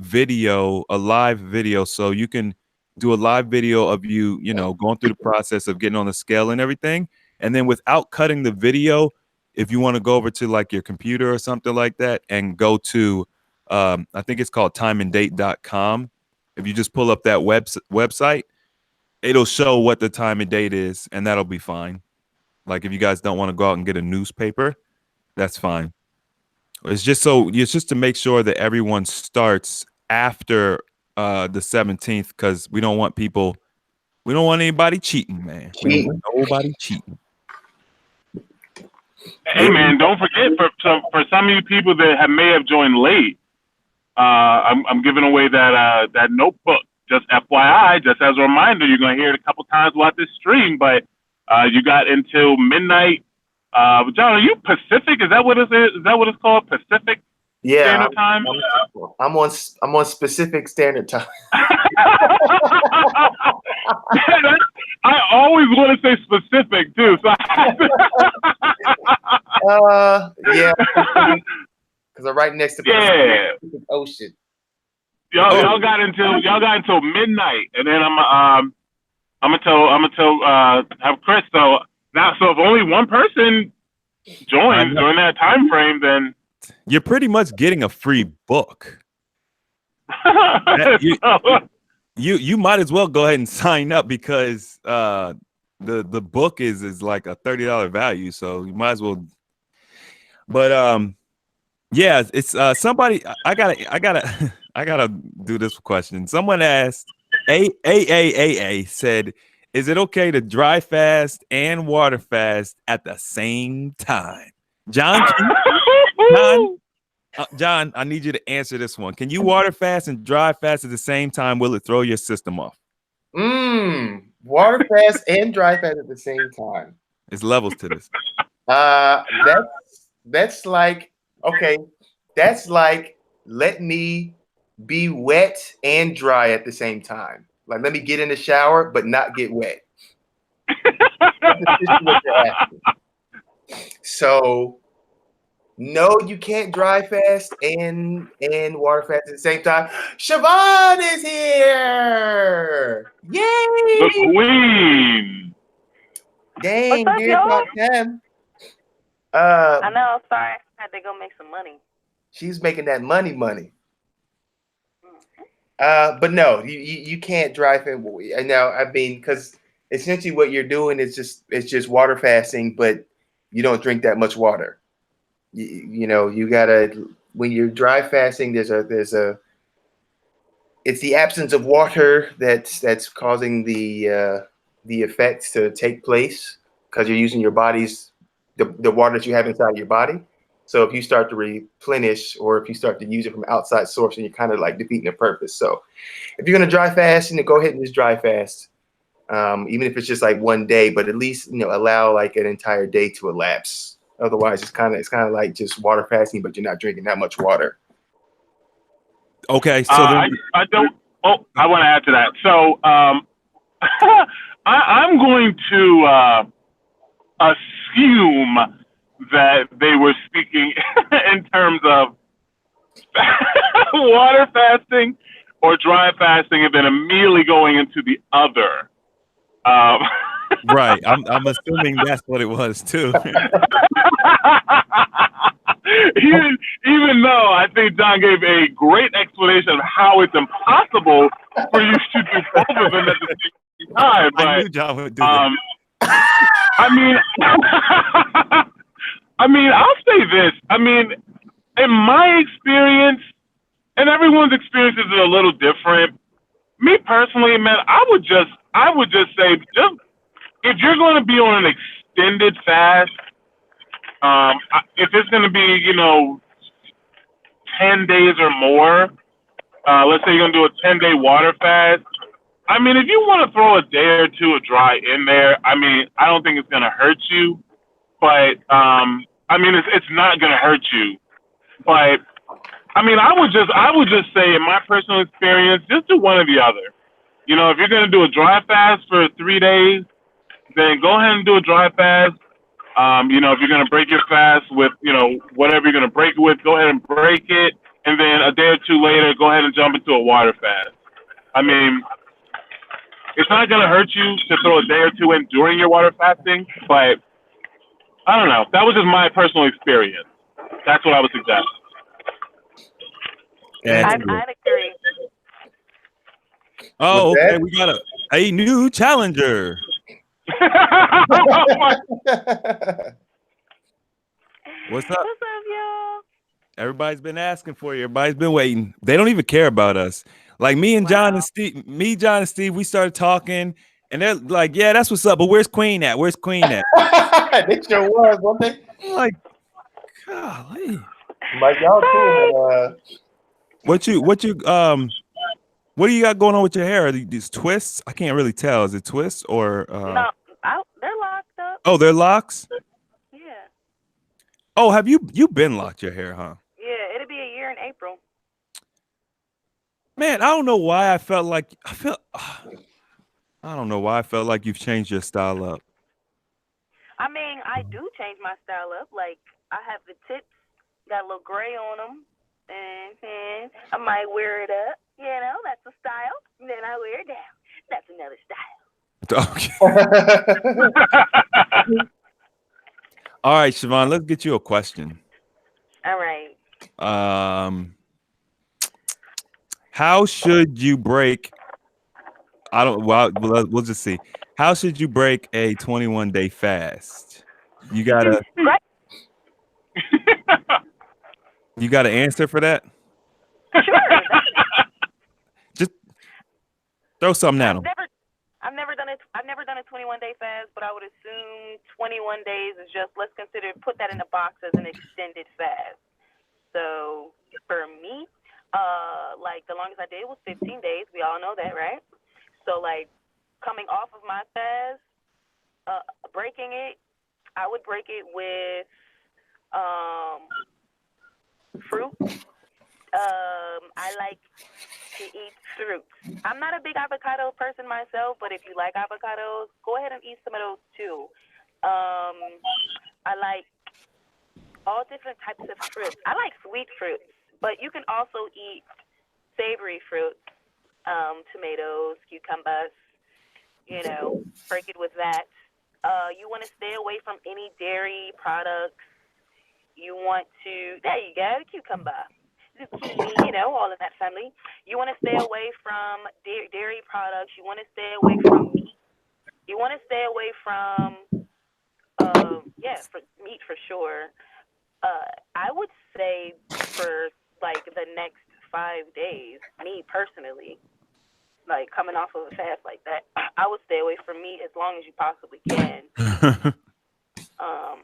live video. So you can do a live video of you, going through the process of getting on the scale and everything. And then without cutting the video, if you want to go over to like your computer or something like that and go to, I think it's called timeanddate.com. If you just pull up that website, it'll show what the time and date is, and that'll be fine. Like if you guys don't want to go out and get a newspaper, that's fine. It's just to make sure that everyone starts after the 17th, because we don't want anybody cheating, man. We don't want nobody cheating. Hey man, don't forget for some of you people that may have joined late, I'm giving away that notebook. Just FYI, just as a reminder, you're gonna hear it a couple times throughout this stream, but you got until midnight. John, are you Pacific? Is that what it is? Is that what it's called? Pacific Standard Time? I'm on specific standard time. I always want to say specific too. So yeah, because I'm right next to Pacific Ocean. Y'all got until midnight, and then I'm gonna tell have Chris. So if only one person joins during that time frame, then you're pretty much getting a free book. You might as well go ahead and sign up, because the book is like a $30 value, so you might as well. But yeah, it's somebody. I gotta do this question. Someone asked, AAAA said, is it okay to dry fast and water fast at the same time? John, John, I need you to answer this one. Can you water fast and dry fast at the same time? Will it throw your system off? Water fast and dry fast at the same time. There's levels to this. That's like, okay, that's like, let me be wet and dry at the same time. Like, let me get in the shower, but not get wet. So, no, you can't dry fast and water fast at the same time. Siobhan is here! Yay! The queen. Dang, what's up, y'all? time. I know. Sorry, I had to go make some money. She's making that money. But no, you can't dry fast. Now, I mean, because essentially what you're doing is just water fasting, but you don't drink that much water. You know, you gotta when you're dry fasting, it's the absence of water that's causing the effects to take place because you're using your body's the water that you have inside your body. So if you start to replenish or if you start to use it from outside source, and you're kind of like defeating the purpose. So if you're gonna dry fast, go ahead and just dry fast, even if it's just like one day, but at least allow like an entire day to elapse. Otherwise, it's kind of like just water fasting, but you're not drinking that much water. Okay, so then I don't. Oh, I want to add to that. So I'm going to assume that they were speaking in terms of water fasting or dry fasting, and then immediately going into the other. right, I'm assuming that's what it was too. even though I think John gave a great explanation of how it's impossible for you to do both of them at the same time, but I knew John would do that. I mean, I'll say this. I mean, in my experience, and everyone's experiences are a little different. Me personally, man, I would just say, just if you're going to be on an extended fast, if it's going to be 10 days or more, let's say you're going to do a 10-day water fast. I mean, if you want to throw a day or two of dry in there, I mean, I don't think it's going to hurt you. But, I mean, it's not going to hurt you. But, I mean, I would just say, in my personal experience, just do one or the other. If you're going to do a dry fast for 3 days, then go ahead and do a dry fast. If you're going to break your fast with, whatever you're going to break it with, go ahead and break it. And then a day or two later, go ahead and jump into a water fast. I mean, it's not going to hurt you to throw a day or two in during your water fasting, but I don't know. That was just my personal experience. That's what I would suggest. I'd agree. Oh, okay. We got a new challenger. What's up? What's up, y'all? Everybody's been asking for you. Everybody's been waiting. They don't even care about us. Like me and John and Steve, John and Steve, we started talking, and they're like, "Yeah, that's what's up." But where's Queen at? Where's Queen at? They sure was, weren't they? I'm like, golly. Like y'all cool. What do you got going on with your hair? Are these twists? I can't really tell. Is it twists or No, they're locked up. Oh, they're locks? Yeah. Oh, have you been locked your hair, huh? Yeah, it'll be a year in April. Man, I don't know why I don't know why I felt like you've changed your style up. I mean, I do change my style up. Like, I have the tips, got a little gray on them, and I might wear it up. That's a style. And then I wear it down. That's another style. Okay. All right, Siobhan, let's get you a question. All right. How should you break? We'll just see. How should you break a 21-day fast? You got an answer for that? Sure. Just throw something at them. I've never done a 21-day fast, but I would assume 21 days is just, let's put that in a box as an extended fast. So for me, like the longest I did was 15 days. We all know that, right? So like coming off of my fast, breaking it, I would break it with fruit. I like to eat fruits. I'm not a big avocado person myself, but if you like avocados, go ahead and eat some of those too. I like all different types of fruits. I like sweet fruits, but you can also eat savory fruits, tomatoes, cucumbers, break it with that. You want to stay away from any dairy products. You want to, there you go, cucumber. zucchini, all of that family. You want to stay away from dairy products. You want to stay away from meat. You want to stay away from, for meat for sure. I would say for like the next 5 days, me personally, like coming off of a fast like that, I would stay away from meat as long as you possibly can. Um,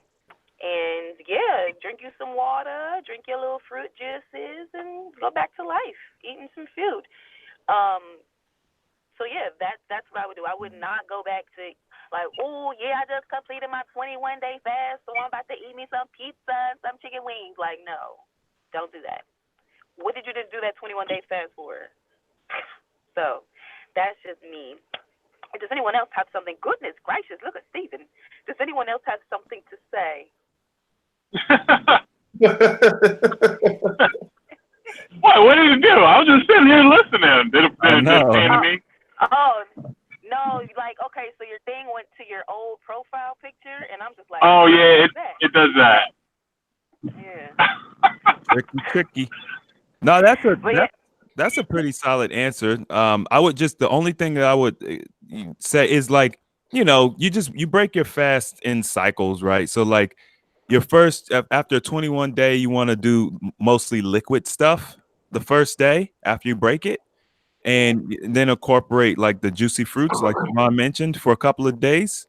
and yeah, drink you some water, drink your little fruit juices, and go back to life, eating some food. Um, so yeah, that's what I would do. I would not go back to like, oh yeah, I just completed my 21-day fast, so I'm about to eat me some pizza and some chicken wings. Like, no, don't do that. What did you just do that 21-day fast for? So that's just me. Does anyone else have something? Goodness gracious, look at Stephen. Does anyone else have something to say? What did it do? I was just sitting here listening. Did it say to me? Oh, no, like, okay, so your thing went to your old profile picture, and I'm just like, oh, yeah, it does that. Yeah. Tricky. No, that's a pretty solid answer. I would just, the only thing that I would say is like, you break your fast in cycles, right? So like your first, after 21 day, you want to do mostly liquid stuff the first day after you break it, and then incorporate like the juicy fruits, like Ron mentioned, for a couple of days,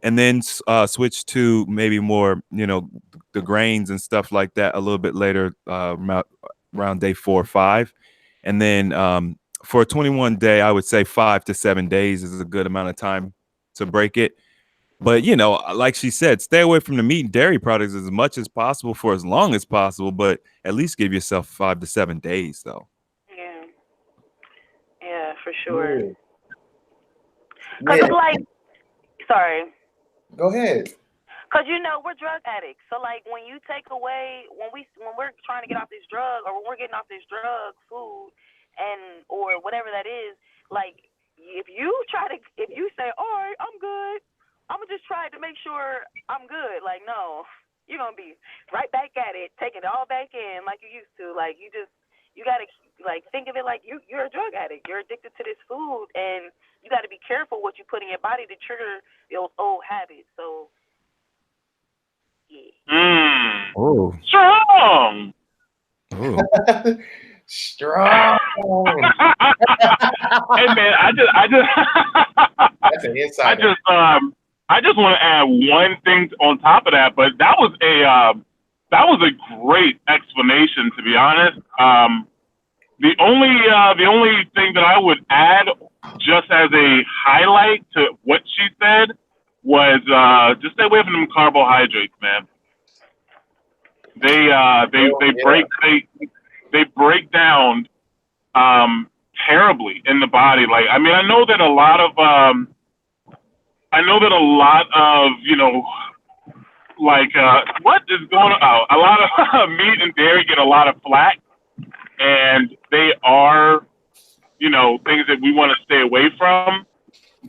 and then switch to maybe more, the grains and stuff like that a little bit later, around day 4 or 5, and then for a 21 day, I would say 5 to 7 days is a good amount of time to break it. But like she said, stay away from the meat and dairy products as much as possible for as long as possible, but at least give yourself 5 to 7 days, though. Yeah, for sure. Yeah. Because it's like, sorry. Go ahead. Because we're drug addicts, so like when you take away, when we're trying to get off this drug, or when we're getting off this drug, food, and or whatever that is, like if you say, all right, I'm good, I'm gonna just try to make sure I'm good. Like, no, you're gonna be right back at it, taking it all back in like you used to. Like you gotta like think of it like you're a drug addict. You're addicted to this food, and you got to be careful what you put in your body to trigger those old habits. So. Yeah. Oh, strong. Oh. Strong. Hey man, That's an insight. I just want to add one thing on top of that, but that was a great explanation, to be honest. The only thing that I would add, just as a highlight to what she said, was just stay away from them carbohydrates, man. They break down terribly in the body. Like, I mean, I know that a lot of what is going on? A lot of meat and dairy get a lot of flack, and they are things that we want to stay away from.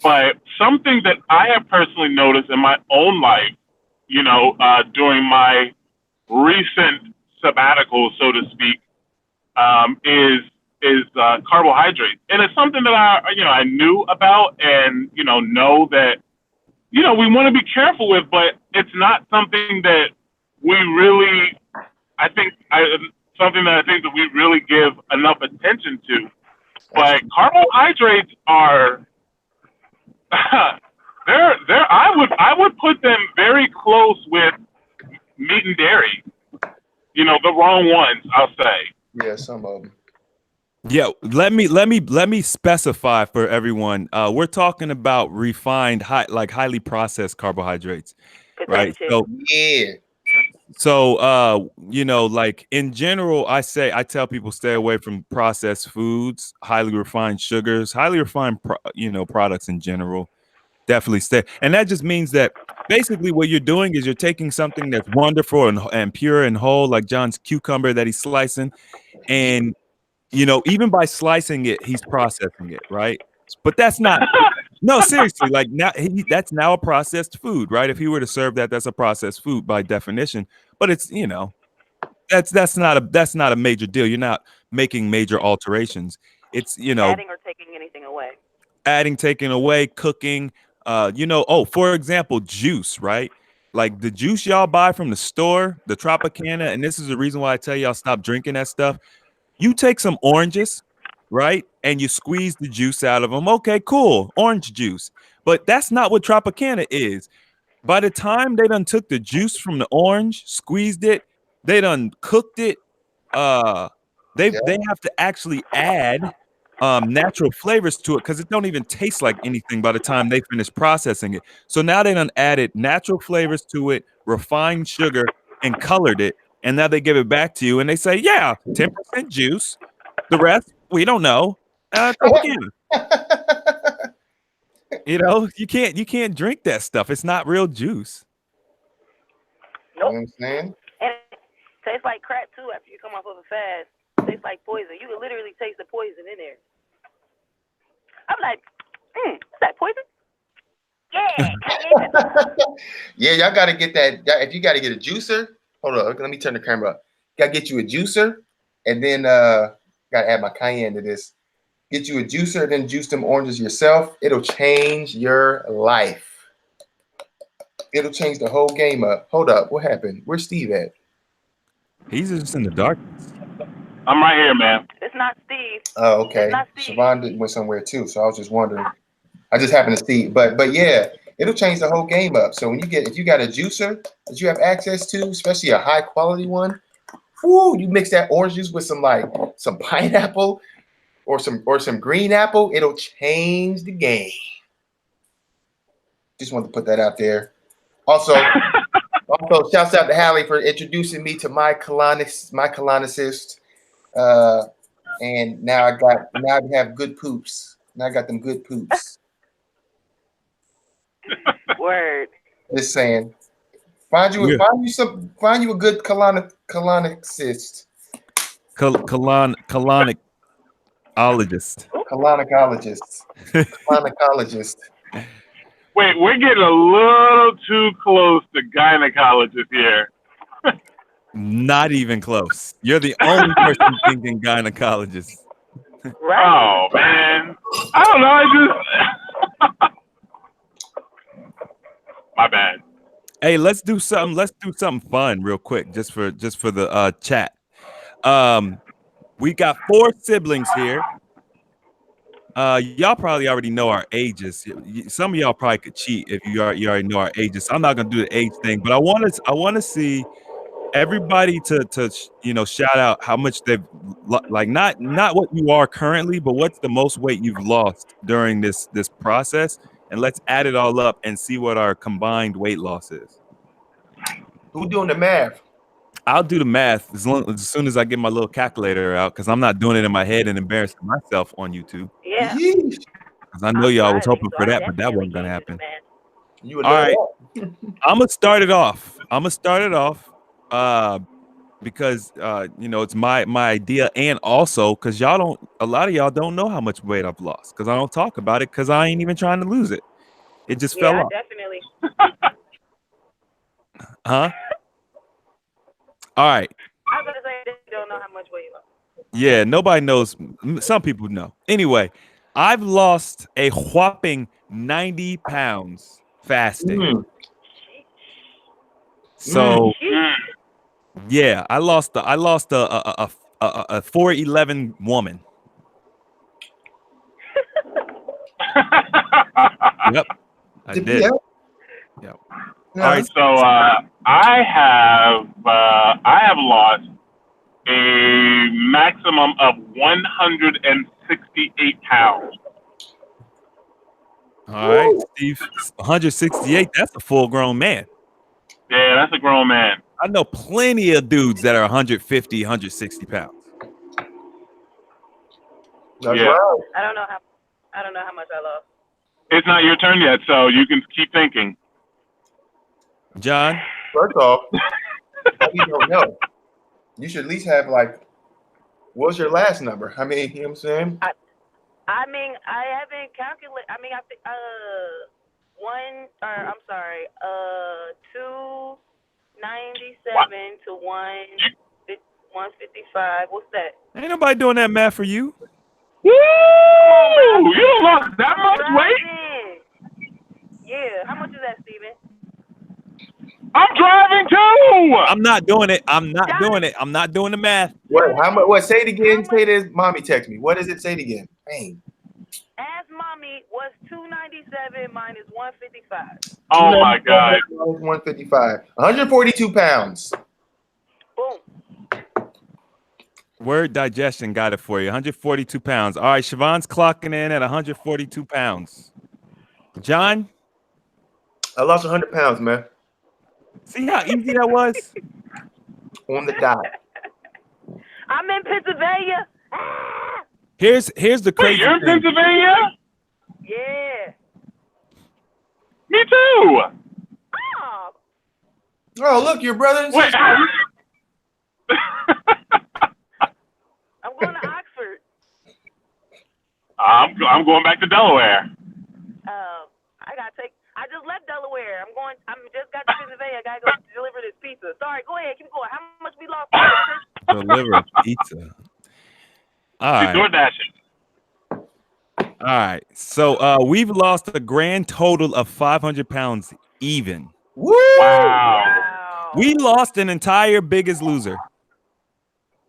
But something that I have personally noticed in my own life, during my recent sabbatical, so to speak, is carbohydrates, and it's something that I knew about, and know that we want to be careful with, but it's not something that we really, something that I think that we really give enough attention to. But carbohydrates are I would put them very close with meat and dairy. The wrong ones, I'll say. Yeah, some of them. Yeah, let me specify for everyone. We're talking about refined, highly processed carbohydrates, right? So yeah. So like in general, I tell people stay away from processed foods, highly refined sugars, highly refined products in general. Definitely stay. And that just means that basically what you're doing is you're taking something that's wonderful and pure and whole, like John's cucumber that he's slicing, and even by slicing it, he's processing it, right? But that's not. No, seriously, like now that's now a processed food, right? If he were to serve that, that's a processed food by definition. But it's that's not a major deal. You're not making major alterations. It's adding or taking anything away. adding, taking away, cooking. For example, juice, right? Like the juice y'all buy from the store, the Tropicana, and this is the reason why I tell y'all stop drinking that stuff. You take some oranges, right? And you squeeze the juice out of them. Okay, cool. Orange juice. But that's not what Tropicana is. By the time they done took the juice from the orange, squeezed it, they done cooked it. Uh, Yeah. they have to actually add natural flavors to it because it don't even taste like anything by the time they finish processing it. So now they done added natural flavors to it, refined sugar, and colored it, and now they give it back to you and they say, yeah, 10% juice. The rest we don't know. Tropicana. You can't drink that stuff. It's not real juice. You know Nope. what I'm saying? And it tastes like crack too after you come off of a fast. It tastes like poison. You can literally taste the poison in there. I'm like, is that poison? Yeah. Yeah, y'all got to get that. If you got to get a juicer, hold on. Let me turn the camera up. Got to get you a juicer, and then got to add my cayenne to this. Get you a juicer, then juice them oranges yourself. It'll change your life. It'll change the whole game up. Hold up, what happened? Where's Steve at? He's just in the darkness. I'm right here, man. It's not Steve. Oh, okay. It's not Steve. Siobhan went somewhere too, so I was just wondering. I just happened to see, but yeah, it'll change the whole game up. So if you got a juicer that you have access to, especially a high quality one, whoo, you mix that orange juice with some pineapple or some green apple, it'll change the game. Just wanted to put that out there. Also, shouts out to Hallie for introducing me to my colonicist. And now I have good poops. Now I got them good poops. Word. Just saying. Find you a good colonicist. Colonicologist. Colonicologists. Wait, we're getting a little too close to gynecologist here. Not even close. You're the only person thinking gynecologist. Right. Oh man, I don't know. My bad. Hey, let's do something fun real quick, just for the chat. We got 4 siblings here. Y'all probably already know our ages. Some of y'all probably could cheat if you already know our ages. So I'm not gonna do the age thing, but I want to see everybody to shout out how much they've like not what you are currently, but what's the most weight you've lost during this process, and let's add it all up and see what our combined weight loss is. Who doing the math? I'll do the math as soon as I get my little calculator out, because I'm not doing it in my head and embarrassing myself on YouTube. Yeah. Because I know y'all was hoping for that, but that wasn't gonna happen. All right, I'm gonna start it off. Because it's my idea, and also because a lot of y'all don't know how much weight I've lost because I don't talk about it because I ain't even trying to lose it. It just fell off. Definitely. Huh? All right. I was gonna say they don't know how much weight you lost. Yeah, nobody knows. Some people know. Anyway, I've lost a whopping 90 pounds fasting. So yeah, I lost a 4'11" woman. Yep, I did. Yep. All right. So I have lost a maximum of 168 pounds. All right, Steve, 168. That's a full-grown man. Yeah, that's a grown man. I know plenty of dudes that are 150, 160 pounds. Yeah. I don't know how much I lost. It's not your turn yet, so you can keep thinking. John? First off, you don't know. You should at least have what's your last number? I mean, you know what I'm saying? I mean, I haven't calculated. I mean, I think 297 to 158. 155. What's that? Ain't nobody doing that math for you. Woo! You don't lost that much weight? Driving. Yeah. How much is that, Steven? I'm driving too. I'm not doing it. I'm not doing it. I'm not doing the math. What? How much? What? Say it again. Say it as mommy text me. What is it? Say it again. Dang. Ask mommy what's 297 minus 155. Oh my God. 155. 142 pounds. Boom. Word Digestion got it for you. 142 pounds. All right, Siobhan's clocking in at 142 pounds. John? I lost 100 pounds, man. See how easy that was? On the dot. I'm in Pennsylvania. Ah! Here's the Wait, crazy you're in thing. Pennsylvania? Yeah. Me too. Oh. Oh, look, your brother and Wait. sister. I'm going to Oxford. I'm going back to Delaware. I just left Delaware. I'm just got to Pennsylvania. I gotta go deliver this pizza. Sorry, go ahead, keep going. How much we lost? Deliver pizza. All right. DoorDash. All right. So we've lost a grand total of 500 pounds even. Woo! Wow. We lost an entire Biggest Loser.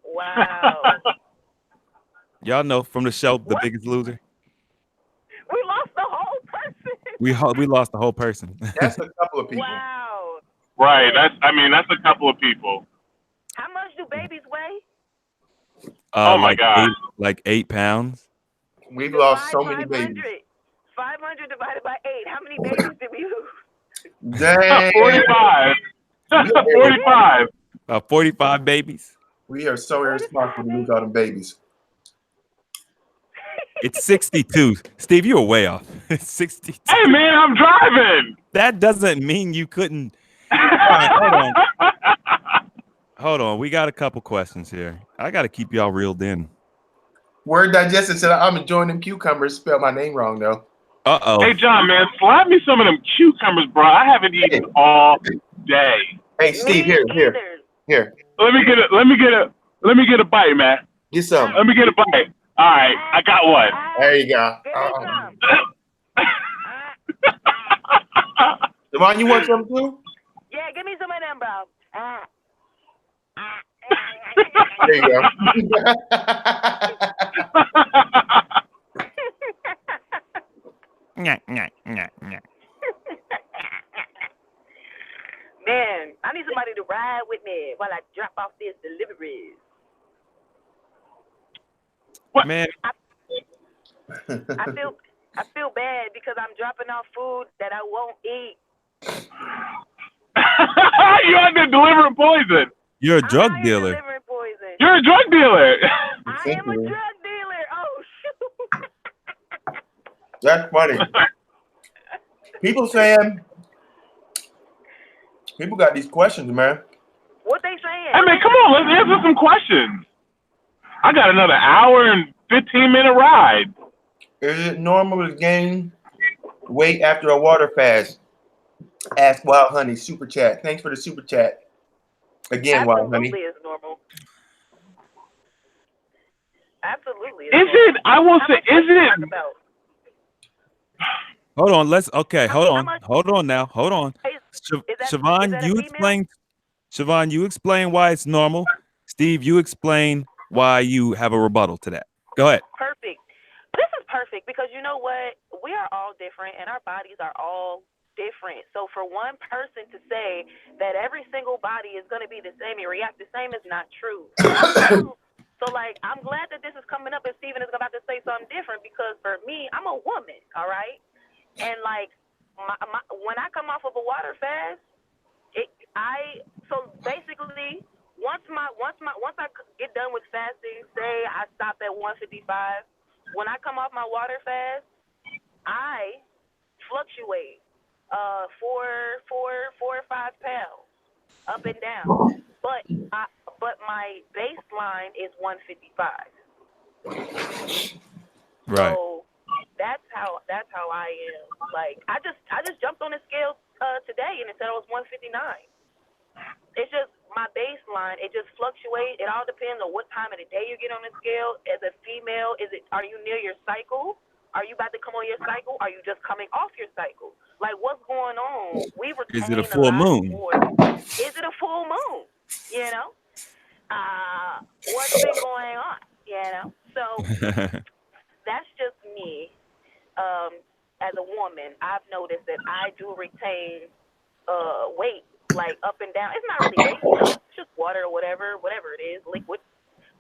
Wow. Y'all know from the show, The Biggest Loser. We lost the whole person. We lost the whole person. That's a couple of people. Wow. Right. That's a couple of people. How much do babies weigh? Oh my God. Like 8 pounds. We've lost so many 500. babies. 500 divided by 8. How many babies did we lose? Dang. 45. 45. About 45 babies. We are so irresponsible to lose all them babies. It's 62. Steve, you were way off. It's 62. Hey man, I'm driving. That doesn't mean you couldn't. All right, hold on. We got a couple questions here. I got to keep y'all reeled in. Word Digested said I'm enjoying them cucumbers. Spelled my name wrong though. Uh-oh. Hey John, man, slap me some of them cucumbers, bro. I haven't eaten all day. Hey Steve, here. Let me get a bite, man. Get some. Let me get a bite. All right, I got one. There you go. Give me some. Devon, you want some too? Yeah, give me some of them, bro. There you go. Man, I need somebody to ride with me while I drop off these deliveries. What? Man, I feel bad because I'm dropping off food that I won't eat. You out there delivering poison. you're a I'm drug out here dealer. delivering poison. You're a drug dealer. I am a drug dealer. Oh shoot. That's funny. People got these questions, man. What they saying? Hey man, come on, let's answer some questions. I got another hour and 15-minute ride. Is it normal to gain weight after a water fast? Ask Wild Honey super chat. Thanks for the super chat. Again, Wild Honey. Absolutely, it's normal. Absolutely. Is it? I will say, is it? Hold on. Hold on now. Hold on. Siobhan, Siobhan, you explain why it's normal. Steve, you explain why you have a rebuttal to that. Go ahead. Perfect. This is perfect because you know what? We are all different and our bodies are all different. So for one person to say that every single body is going to be the same and react the same is not true. So like, I'm glad that this is coming up and Steven is about to say something different because for me, I'm a woman, all right? And like, when I come off of a water fast, so basically, once I get done with fasting, say I stop at 155. When I come off my water fast, I fluctuate 4 or 5 pounds up and down. But my baseline is 155. Right. So that's how I am. Like I just jumped on the scale today and it said I was 159. It's just my baseline. It just fluctuates. It all depends on what time of the day you get on the scale. As a female, are you near your cycle? Are you about to come on your cycle? Are you just coming off your cycle? Like, what's going on? We Is it a retain a full lot moon? more. Is it a full moon? You know, what's been going on? You know, so that's just me. As a woman, I've noticed that I do retain weight, like up and down. It's not really weight, you know, it's just water or whatever it is, liquid.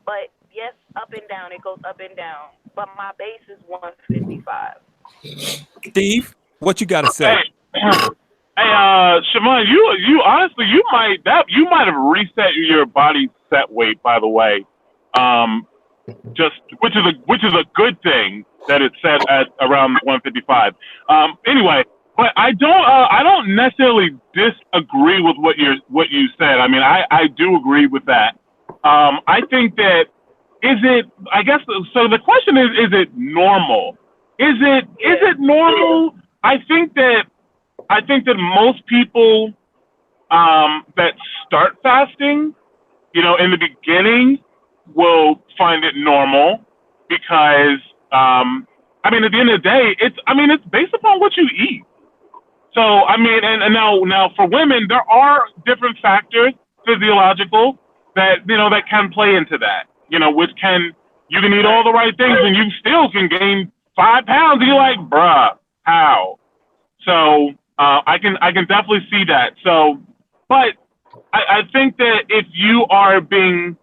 But yes, up and down, it goes up and down. But my base is 155. Steve, what you got to say? Hey, Siobhan, you honestly, you might have reset your body set weight, by the way. Just which is a good thing that it's set at around 155. Anyway, but I don't necessarily disagree with what you said. I mean, I do agree with that. I think that I guess so. The question is it normal? Is it normal? I think that most people that start fasting, you know, in the beginning will find it normal because I mean, at the end of the day, it's based upon what you eat. So I mean, and now for women, there are different factors, physiological, that that can play into that. You know, you can eat all the right things and you still can gain 5 pounds. And you're like, bruh, how? So I can definitely see that. So, but I think that if you are being,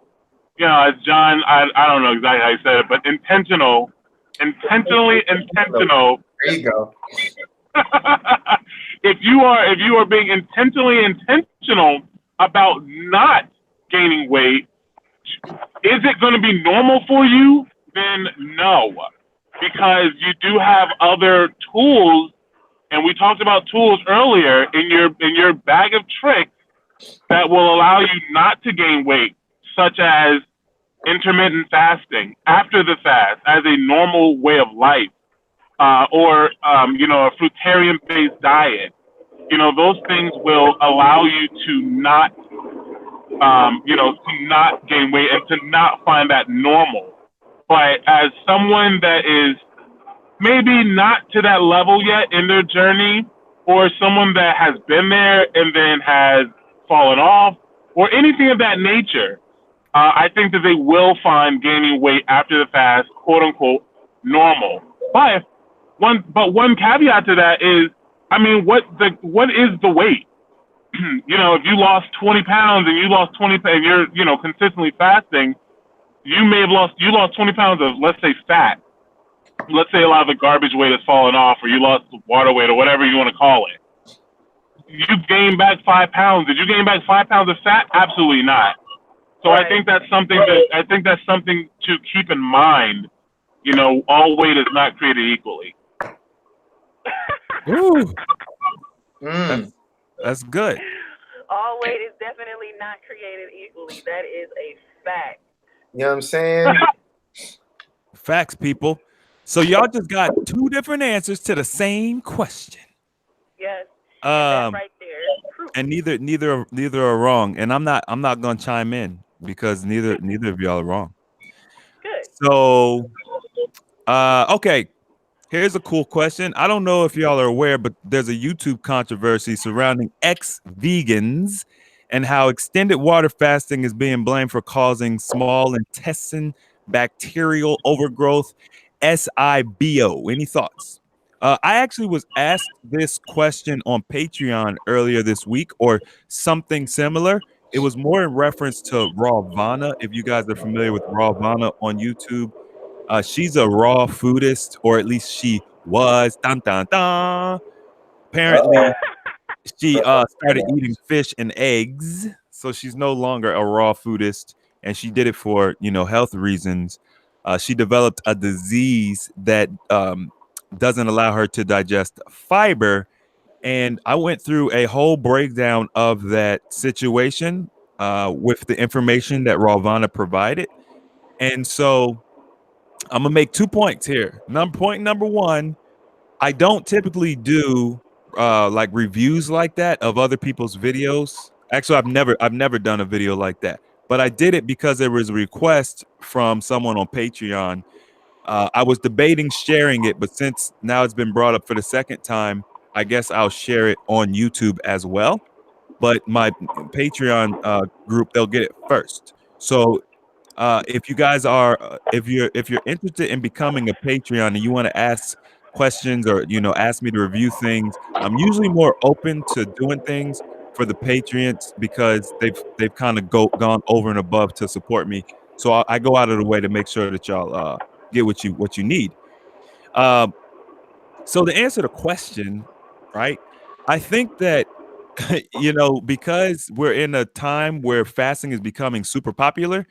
as John, I don't know exactly how you said it, but intentionally intentional. There you go. If you are being intentionally intentional about not gaining weight, is it going to be normal for you? Then no, because you do have other tools, and we talked about tools earlier in your bag of tricks that will allow you not to gain weight, such as intermittent fasting after the fast as a normal way of life, or a fruitarian-based diet. Those things will allow you to not, to not gain weight and to not find that normal. But as someone that is maybe not to that level yet in their journey, or someone that has been there and then has fallen off, or anything of that nature, I think that they will find gaining weight after the fast, quote unquote, normal. But one caveat to that is, I mean, what is the weight? If you lost 20 pounds and you're consistently fasting, you lost 20 pounds of, let's say, fat. Let's say a lot of the garbage weight has fallen off, or you lost water weight, or whatever you want to call it. You gained back 5 pounds. Did you gain back 5 pounds of fat? Absolutely not. So I think that's something to keep in mind. All weight is not created equally. Ooh. That's good. All weight is definitely not created equally. That is a fact. You know what I'm saying? Facts, people. So y'all just got two different answers to the same question. Yes. And that right there. And neither are wrong. And I'm not gonna chime in because neither of y'all are wrong. Good. So okay. Here's a cool question. I don't know if y'all are aware, but there's a YouTube controversy surrounding ex-vegans and how extended water fasting is being blamed for causing small intestine bacterial overgrowth, SIBO. Any thoughts? I actually was asked this question on Patreon earlier this week, or something similar. It was more in reference to Rawvana. If you guys are familiar with Rawvana on YouTube, she's a raw foodist, or at least she was. Dun, dun, dun. Apparently, she started eating fish and eggs, so she's no longer a raw foodist, and she did it for health reasons. She developed a disease that doesn't allow her to digest fiber, and I went through a whole breakdown of that situation with the information that Rawvana provided, and so I'm gonna make 2 points here. Point number one, I don't typically do like reviews like that of other people's videos Actually, I've never done a video like that, but I did it because there was a request from someone on Patreon. I was debating sharing it, but since now it's been brought up for the second time, I guess I'll share it on YouTube as well. But my Patreon group, they'll get it first. So if you guys are if you're interested in becoming a Patreon and you want to ask questions or ask me to review things, I'm usually more open to doing things for the Patreons because they've kind of gone over and above to support me. So I go out of the way to make sure that y'all get what you need. Um, so to answer the question, right? I think that because we're in a time where fasting is becoming super popular,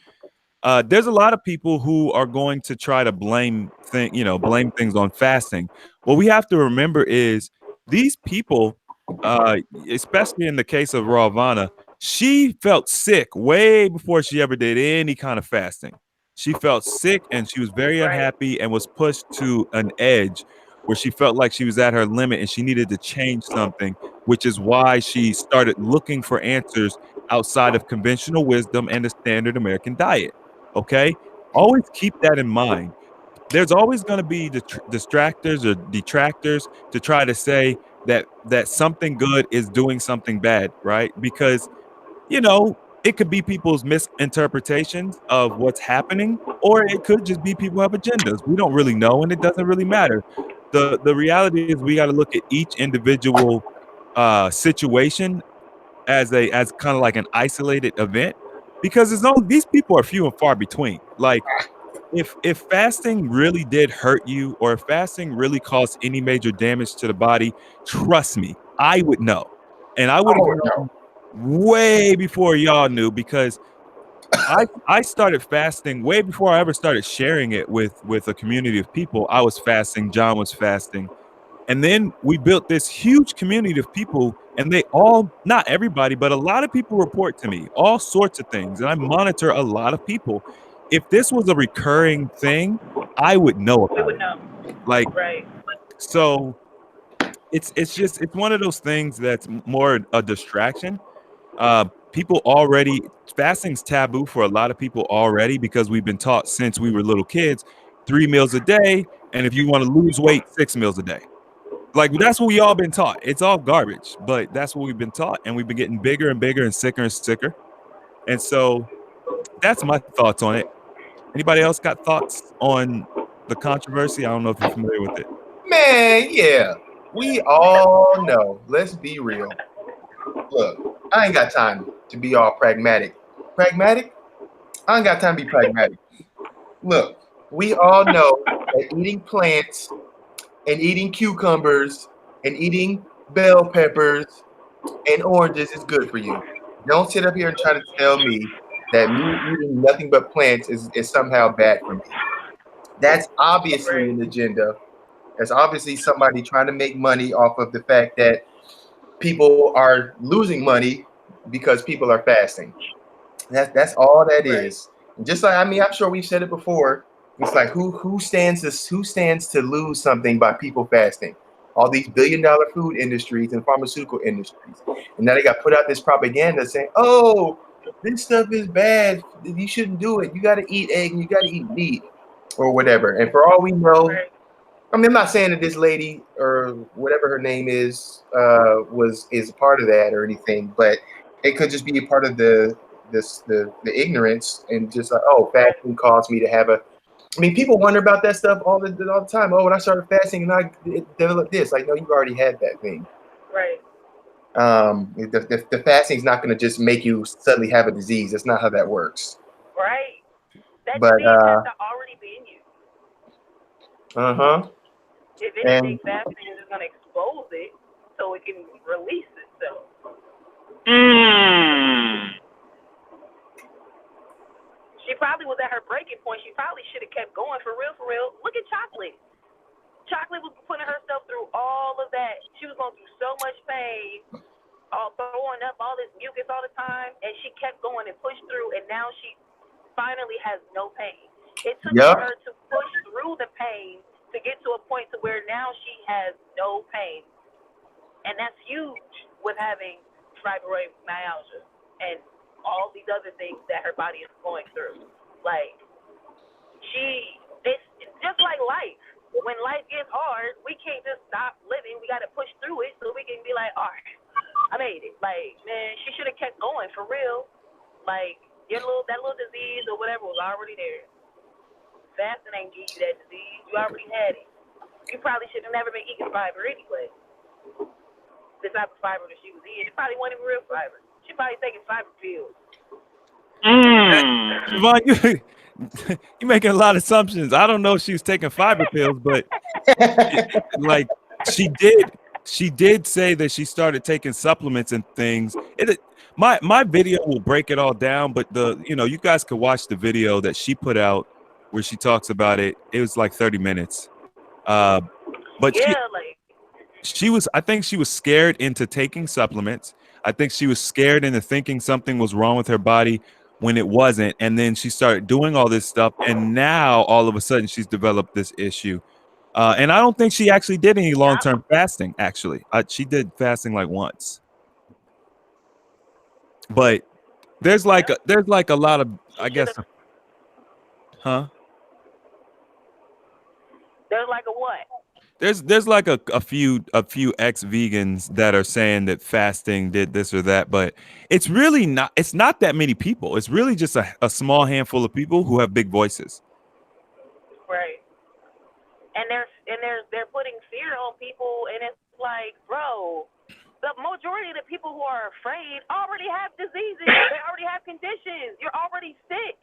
there's a lot of people who are going to try to blame things on fasting. What we have to remember is these people, uh, especially in the case of Ravana, she felt sick way before she ever did any kind of fasting. She felt sick and she was very Right. unhappy and was pushed to an edge where she felt like she was at her limit and she needed to change something, which is why she started looking for answers outside of conventional wisdom and the standard American diet. Okay, always keep that in mind. There's always going to be distractors or detractors to try to say that something good is doing something bad, right? Because it could be people's misinterpretations of what's happening, or it could just be people have agendas. We don't really know, and it doesn't really matter. The reality is we got to look at each individual situation as kind of like an isolated event because these people are few and far between. Like if fasting really did hurt you or if fasting really caused any major damage to the body, trust me, I would know. And I would have Oh no. known way before y'all knew because I started fasting way before I ever started sharing it with a community of people. I was fasting, John was fasting, and then we built this huge community of people, and they all, not everybody, but a lot of people report to me all sorts of things. And I monitor a lot of people. If this was a recurring thing, I would know We about would it. know. Like, Right. so it's one of those things that's more a distraction. People already fasting's taboo for a lot of people already because we've been taught since we were little kids 3 meals a day, and if you want to lose weight, 6 meals a day. Like that's what we all been taught. It's all garbage, but that's what we've been taught, and we've been getting bigger and bigger and sicker. And so that's my thoughts on it. Anybody else got thoughts on the controversy? I don't know if you're familiar with it. Man, yeah. We all know. Let's be real. Look, I ain't got time to be all pragmatic. Pragmatic? I ain't got time to be pragmatic. Look, we all know that eating plants and eating cucumbers and eating bell peppers and oranges is good for you. Don't sit up here and try to tell me that me eating nothing but plants is somehow bad for me. That's obviously Right. an agenda. That's obviously somebody trying to make money off of the fact that people are losing money because people are fasting. That's all that Right. is. Just like I'm sure we've said it before. It's like who stands to lose something by people fasting? All these billion-dollar food industries and pharmaceutical industries, and now they got put out this propaganda saying, "Oh, this stuff is bad. You shouldn't do it. You got to eat egg and you got to eat meat or whatever." And for all we know, Right. I mean, I'm not saying that this lady or whatever her name is a part of that or anything, but it could just be a part of the ignorance and just like, oh, Right. fasting caused me to have a. I mean, people wonder about that stuff all the time. Oh, when I started fasting and it developed this, like, no, you already had that thing. Right. The fasting is not going to just make you suddenly have a disease. That's not how that works. Right. That But disease has to already be in you. uh-huh. If anything, And fasting is just going to expose it so it can release itself. Mm. She probably was at her breaking point. She probably should have kept going for real, for real. Look at Chocolate. Chocolate was putting herself through all of that. She was going through so much pain, all throwing up all this mucus all the time, and she kept going and pushed through, and now she finally has no pain. It took for yep. her to push through the pain to get to a point to where now she has no pain. And that's huge with having fibromyalgia and all these other things that her body is going through. Like, it's just like life. When life gets hard, we can't just stop living. We got to push through it so we can be like, all right, I made it. Like, man, she should have kept going for real. Like, that little disease or whatever was already there. Fasting ain't give you that disease. You already had it. You probably should have never been eating fiber anyway. The type of fiber that she was eating, it probably wasn't even real fiber. She probably taking fiber pills. Siobhan, you're making a lot of assumptions. I don't know if she was taking fiber pills, but like she did say that she started taking supplements and things. My video will break it all down, but you guys could watch the video that she put out where she talks about it. It was like 30 minutes. But I think she was scared into taking supplements. I think she was scared into thinking something was wrong with her body when it wasn't. And then she started doing all this stuff. And now all of a sudden she's developed this issue. And I don't think she actually did any long-term fasting, actually. She did fasting like once. But there's like a lot of, I guess, huh? There's like a what? There's like a few ex-vegans that are saying that fasting did this or that, but it's really not. It's not that many people. It's really just a small handful of people who have big voices. Right. And they're putting fear on people, and it's like, bro, the majority of the people who are afraid already have diseases. They already have conditions. You're already sick.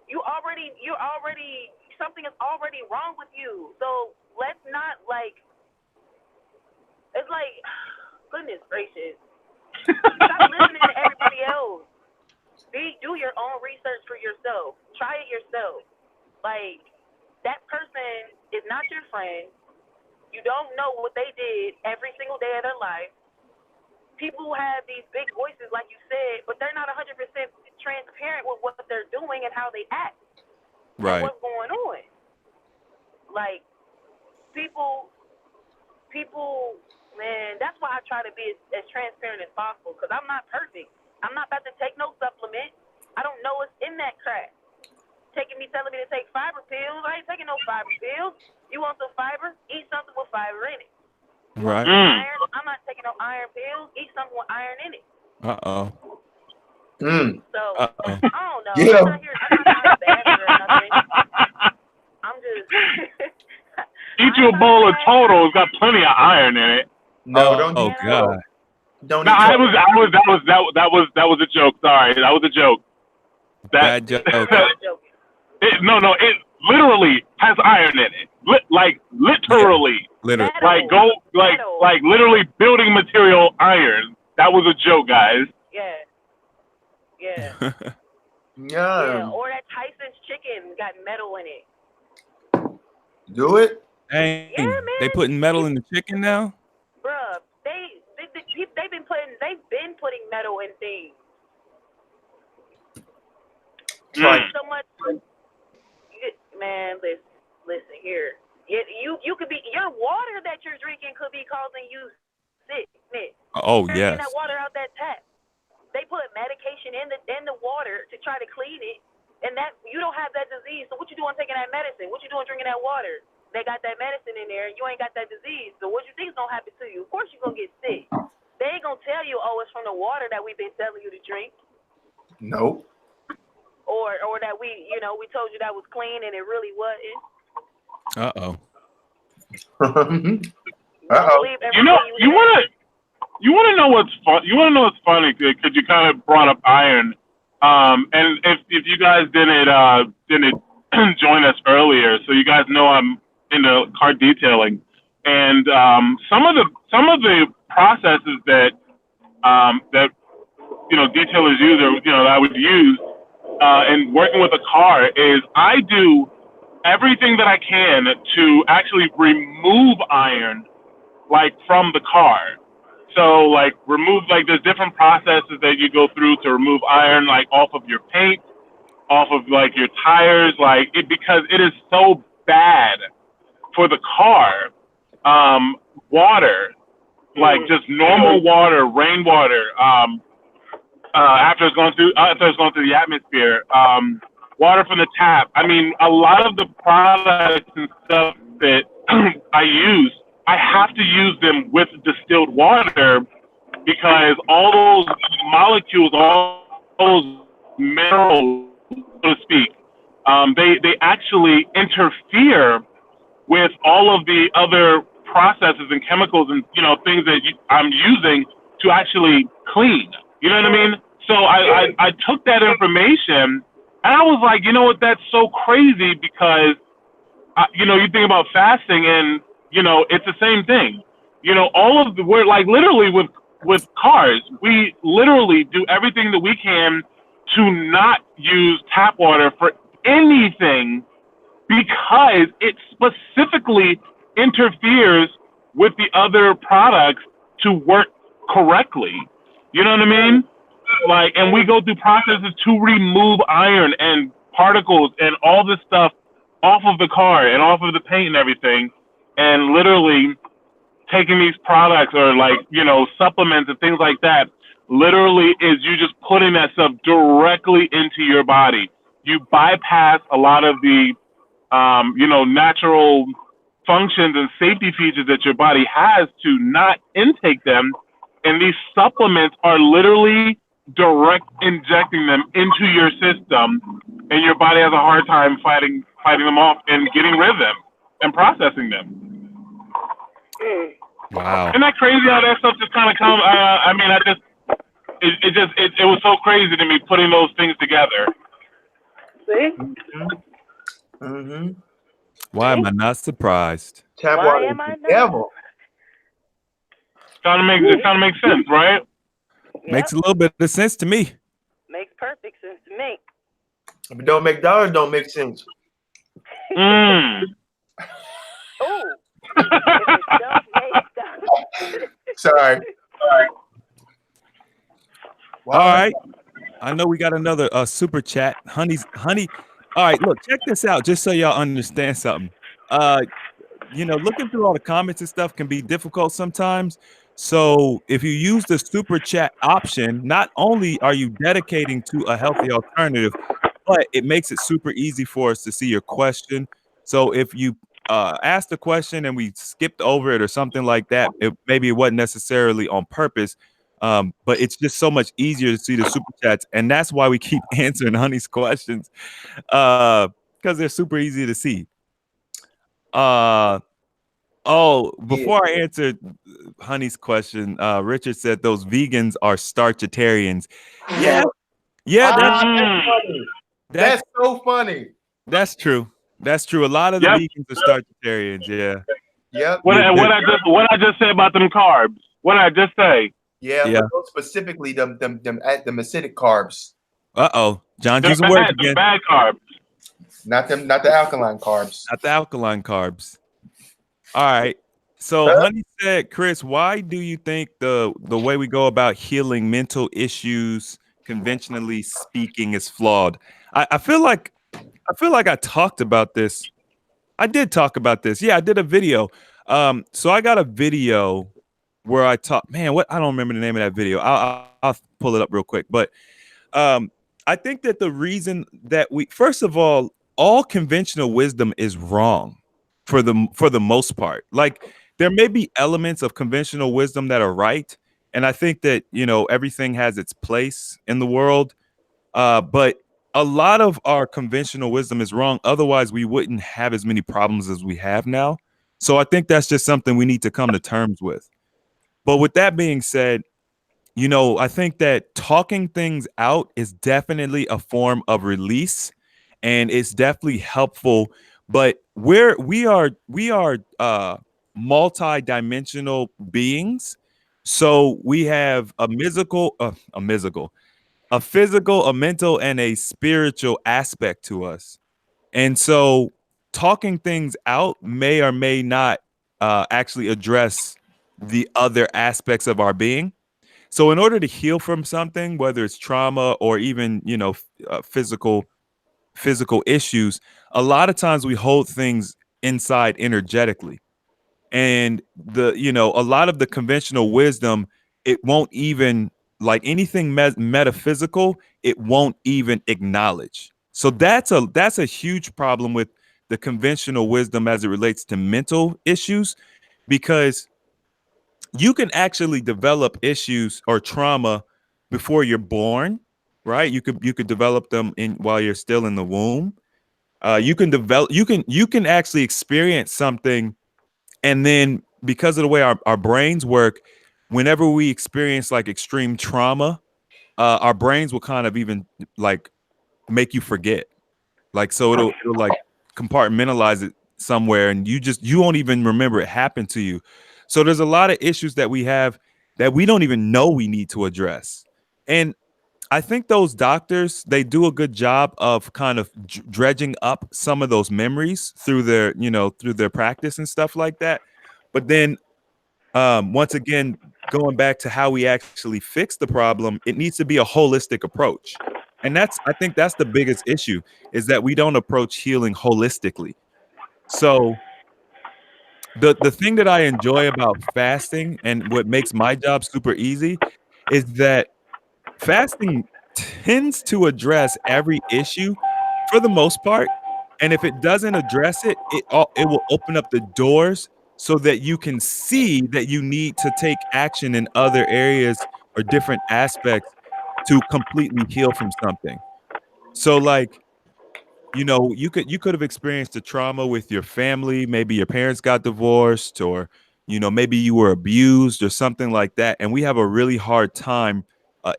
You already something is already wrong with you. So let's not it's like, goodness gracious. Stop listening to everybody else. Do your own research for yourself. Try it yourself. Like, that person is not your friend. You don't know what they did every single day of their life. People have these big voices, like you said, but they're not 100% transparent with what they're doing and how they act. Right. And what's going on. Like, people, man, that's why I try to be as transparent as possible, because I'm not perfect. I'm not about to take no supplement. I don't know what's in that crap. Telling me to take fiber pills. I ain't taking no fiber pills. You want some fiber? Eat something with fiber in it. Right. Iron? I'm not taking no iron pills. Eat something with iron in it. So, I don't know. Yeah. I'm not trying to bash her or nothing. I'm just... Eat you a bowl of Toto. It's got plenty of iron in it. No, don't. Oh God. Don't. No, that was a joke. Sorry, that was a joke. Bad joke. It literally has iron in it. Literally. Literally. Like literally building material iron. That was a joke, guys. Yeah. Yeah. Yeah. Or that Tyson's chicken got metal in it. Do it. Dang. Yeah, man. They putting metal in the chicken now? Bruh, they've been putting metal in things. So much. Man, listen here. You could be, your water that you're drinking could be causing you sickness. Oh You're yes. that water out that tap. They put medication in the water to try to clean it, and that you don't have that disease. So what you doing taking that medicine? What you doing drinking that water? They got that medicine in there, and you ain't got that disease. So what you think is gonna happen to you? Of course you're gonna get sick. They ain't gonna tell you, oh, it's from the water that we've been telling you to drink. Nope. Or that we told you that was clean and it really wasn't. Uh-oh. You wanna know what's fun? You wanna know what's funny? Because you kind of brought up iron. And if you guys didn't join us earlier, so you guys know I'm into car detailing, and some of the processes that detailers use, or that I would use in working with a car, is I do everything that I can to actually remove iron, from the car. So remove, there's different processes that you go through to remove iron, off of your paint, off of your tires, because it is so bad for the car. Water, like just normal water, rainwater, after it's going through the atmosphere, water from the tap. I mean, a lot of the products and stuff that I use, I have to use them with distilled water because all those molecules, all those minerals, so to speak, they actually interfere with all of the other processes and chemicals and things that I'm using to actually clean. You know what I mean? So I took that information and I was like, you know what? That's so crazy because you think about fasting and it's the same thing. We're like literally with cars, we literally do everything that we can to not use tap water for anything because it specifically interferes with the other products to work correctly. You know what I mean? Like, and we go through processes to remove iron and particles and all this stuff off of the car and off of the paint and everything. And literally taking these products or like, supplements and things like that literally is you just putting that stuff directly into your body. You bypass a lot of the natural functions and safety features that your body has to not intake them. And these supplements are literally direct injecting them into your system, and your body has a hard time fighting them off and getting rid of them and processing them. Wow. Isn't that crazy how that stuff just kind of comes? It was so crazy to me putting those things together. See? Mm-hmm. Why am I not surprised? Tap Why water am I is the not? devil. It kind of makes sense, right? Makes a little bit of sense to me. Makes perfect sense to me. If it don't make dollars, don't make sense. Mm. Oh. If it don't make sense. Sorry. All right. I know we got another super chat. Honey. All right, look, check this out, just so y'all understand something. Looking through all the comments and stuff can be difficult sometimes. So if you use the super chat option, not only are you dedicating to a healthy alternative, but it makes it super easy for us to see your question. So if you asked a question and we skipped over it or something like that, maybe it wasn't necessarily on purpose, but it's just so much easier to see the super chats, and that's why we keep answering Honey's questions because they're super easy to see. Before I answered Honey's question, Richard said those vegans are starchitarians. Yeah, That's funny. That's so funny. That's true. That's true. A lot of the vegans are starchitarians. Yeah. Yep. What I just say about them carbs? What did I just say? Yeah. But those specifically them acidic carbs. John's using words again. Bad carbs. Not the alkaline carbs. Not the alkaline carbs. All right. So Honey said, Chris, why do you think the way we go about healing mental issues, conventionally speaking, is flawed? I feel like I talked about this. I did talk about this. Yeah, I did a video. So I got a video where I talk. Man, I don't remember the name of that video. I'll pull it up real quick. But I think that the reason that first of all conventional wisdom is wrong for the most part. Like, there may be elements of conventional wisdom that are right, and I think that everything has its place in the world. But a lot of our conventional wisdom is wrong. Otherwise, we wouldn't have as many problems as we have now. So I think that's just something we need to come to terms with. But with that being said, I think that talking things out is definitely a form of release, and it's definitely helpful. But we are multi-dimensional beings. So we have a physical, a mental, and a spiritual aspect to us. And so talking things out may or may not actually address the other aspects of our being. So in order to heal from something, whether it's trauma or even, physical issues, a lot of times we hold things inside energetically. And a lot of the conventional wisdom, it won't even, like anything metaphysical, it won't even acknowledge. So that's a huge problem with the conventional wisdom as it relates to mental issues, because you can actually develop issues or trauma before you're born, right? You could develop them in while you're still in the womb. You can actually experience something, and then because of the way our brains work, whenever we experience like extreme trauma, our brains will kind of even like make you forget. Like, so it'll like compartmentalize it somewhere, and you won't even remember it happened to you. So there's a lot of issues that we have that we don't even know we need to address. And I think those doctors, they do a good job of kind of dredging up some of those memories through their practice and stuff like that. But then, once again, going back to how we actually fix the problem, it needs to be a holistic approach. And I think that's the biggest issue, is that we don't approach healing holistically. So the thing that I enjoy about fasting and what makes my job super easy is that fasting tends to address every issue for the most part. And if it doesn't address it, it will open up the doors so that you can see that you need to take action in other areas or different aspects to completely heal from something. So, like, you could have experienced a trauma with your family. Maybe your parents got divorced, or maybe you were abused or something like that, and we have a really hard time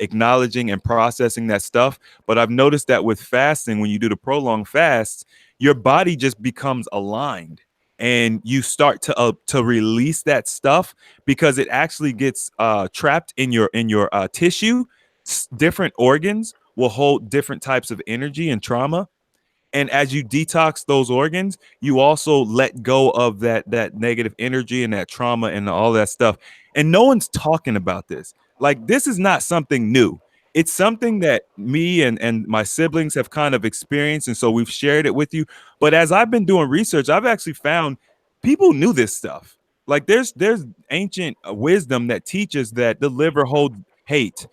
acknowledging and processing that stuff. But I've noticed that with fasting, when you do the prolonged fasts, your body just becomes aligned, and you start to release that stuff, because it actually gets trapped in your tissue. Different organs will hold different types of energy and trauma, and as you detox those organs, you also let go of that negative energy and that trauma and all that stuff. And no one's talking about this. Like, this is not something new. It's something that me and my siblings have kind of experienced, and so we've shared it with you. But as I've been doing research, I've actually found people knew this stuff. Like, there's ancient wisdom that teaches that the liver holds hate,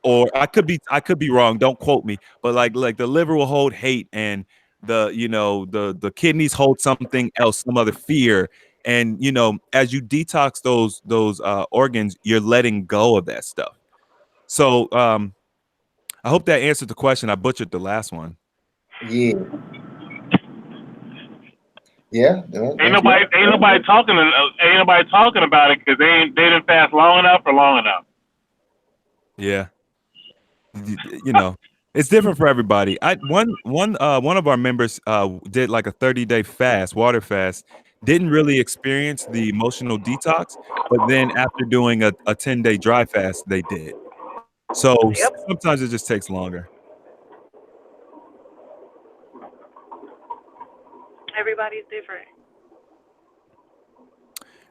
or I could be wrong. Don't quote me, but like the liver will hold hate, and the kidneys hold something else, some other fear, and as you detox those organs, you're letting go of that stuff. So I hope that answered the question. I butchered the last one. Yeah, yeah. Ain't nobody talking about it because they didn't fast long enough or long enough. Yeah, you know, it's different for everybody. One of our members did like a 30-day fast, water fast, didn't really experience the emotional detox, but then after doing a 10-day dry fast, they did. So Yep. sometimes it just takes longer. Everybody's different.